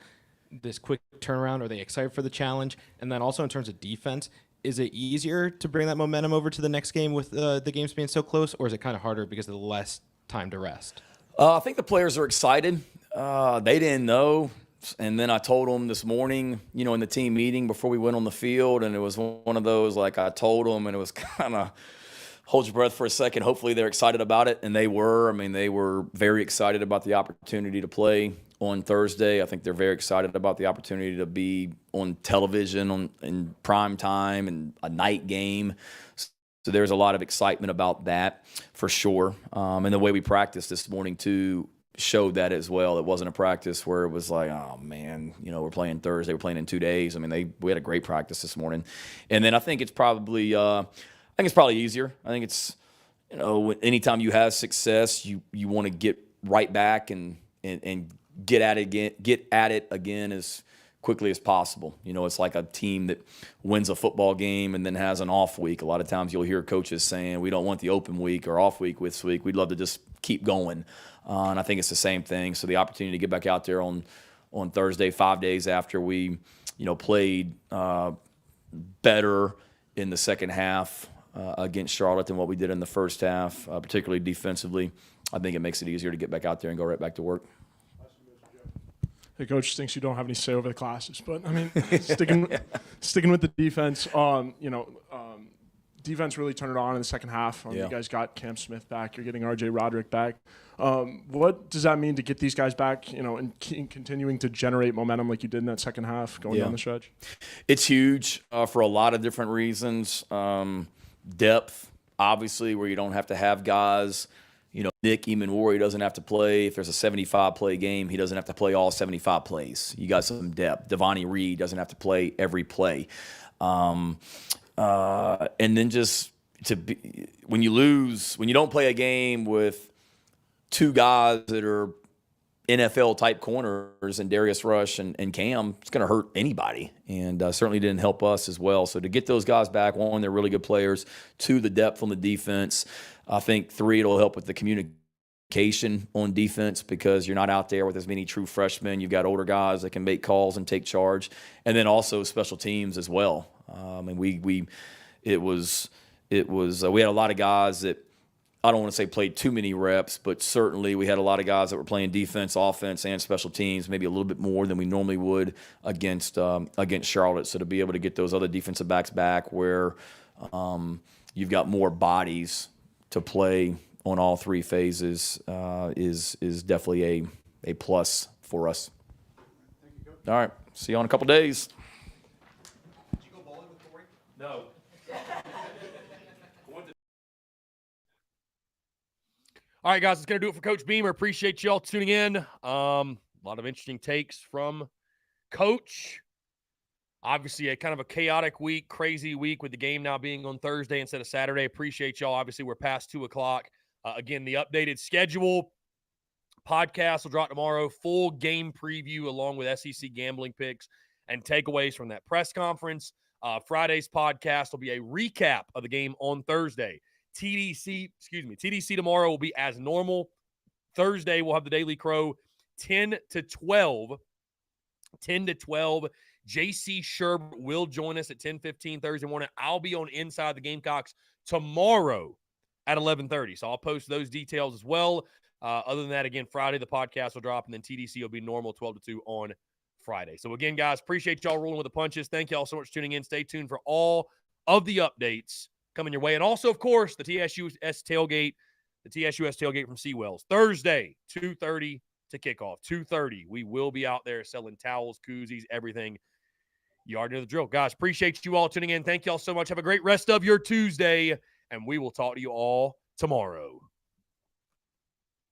this quick turnaround? Are they excited for the challenge? And then also in terms of defense, is it easier to bring that momentum over to the next game with the games being so close, or is it kind of harder because of the less time to rest? I think the players are excited. They didn't know. And then I told them this morning, in the team meeting before we went on the field, and it was one of those, like I told them, and it was kind of hold your breath for a second. Hopefully they're excited about it, and they were. They were very excited about the opportunity to play on Thursday. I think they're very excited about the opportunity to be on television in prime time and a night game. So there's a lot of excitement about that for sure. And the way we practiced this morning too showed that as well. It wasn't a practice where it was like, oh man, we're playing Thursday, we're playing in 2 days. We had a great practice this morning. And then I think it's probably easier. I think it's, anytime you have success, you want to get right back and get at it again as quickly as possible. It's like a team that wins a football game and then has an off week. A lot of times you'll hear coaches saying, we don't want the open week or off week this week. We'd love to just keep going. And I think it's the same thing. So the opportunity to get back out there on Thursday, 5 days after we, played better in the second half against Charlotte than what we did in the first half, particularly defensively. I think it makes it easier to get back out there and go right back to work. the coach thinks you don't have any say over the classes. But I mean, sticking with the defense, defense really turned it on in the second half. You guys got Cam Smith back. You're getting R.J. Roderick back. What does that mean to get these guys back, and continuing to generate momentum like you did in that second half going down the stretch? It's huge for a lot of different reasons. Depth, obviously, where you don't have to have guys. Nick Eamon-Wari doesn't have to play. If there's a 75-play game, he doesn't have to play all 75 plays. You got some depth. Devontae Reed doesn't have to play every play. And then just when you don't play a game with two guys that are NFL-type corners and Darius Rush and Cam, it's going to hurt anybody, and certainly didn't help us as well. So to get those guys back, one, they're really good players. Two, the depth on the defense. I think three, it'll help with the communication on defense because you're not out there with as many true freshmen. You've got older guys that can make calls and take charge, and then also special teams as well. And we had a lot of guys that I don't want to say played too many reps, but certainly we had a lot of guys that were playing defense, offense, and special teams, maybe a little bit more than we normally would against Charlotte. So to be able to get those other defensive backs back where you've got more bodies to play on all three phases is definitely a plus for us. All right, see you in a couple days. Did you go bowling with Corey? No. All right, guys, that's going to do it for Coach Beamer. Appreciate y'all tuning in. A lot of interesting takes from Coach. Obviously, a kind of a chaotic week, crazy week with the game now being on Thursday instead of Saturday. Appreciate y'all. Obviously, we're past 2 o'clock. Again, the updated schedule podcast will drop tomorrow. Full game preview along with SEC gambling picks and takeaways from that press conference. Friday's podcast will be a recap of the game on Thursday. TDC tomorrow will be as normal. Thursday, we'll have the Daily Crow 10 to 12. JC Sherb will join us at 10:15 Thursday morning. I'll be on Inside the Gamecocks tomorrow at 11:30. So I'll post those details as well. Other than that, again, Friday, the podcast will drop, and then TDC will be normal 12 to 2 on Friday. So again, guys, appreciate y'all rolling with the punches. Thank y'all so much for tuning in. Stay tuned for all of the updates coming your way. And also, of course, the TSUS tailgate from Seawells. Thursday, 2:30 to kickoff. 2:30. We will be out there selling towels, koozies, everything. You already know the drill. Guys, appreciate you all tuning in. Thank y'all so much. Have a great rest of your Tuesday, and we will talk to you all tomorrow.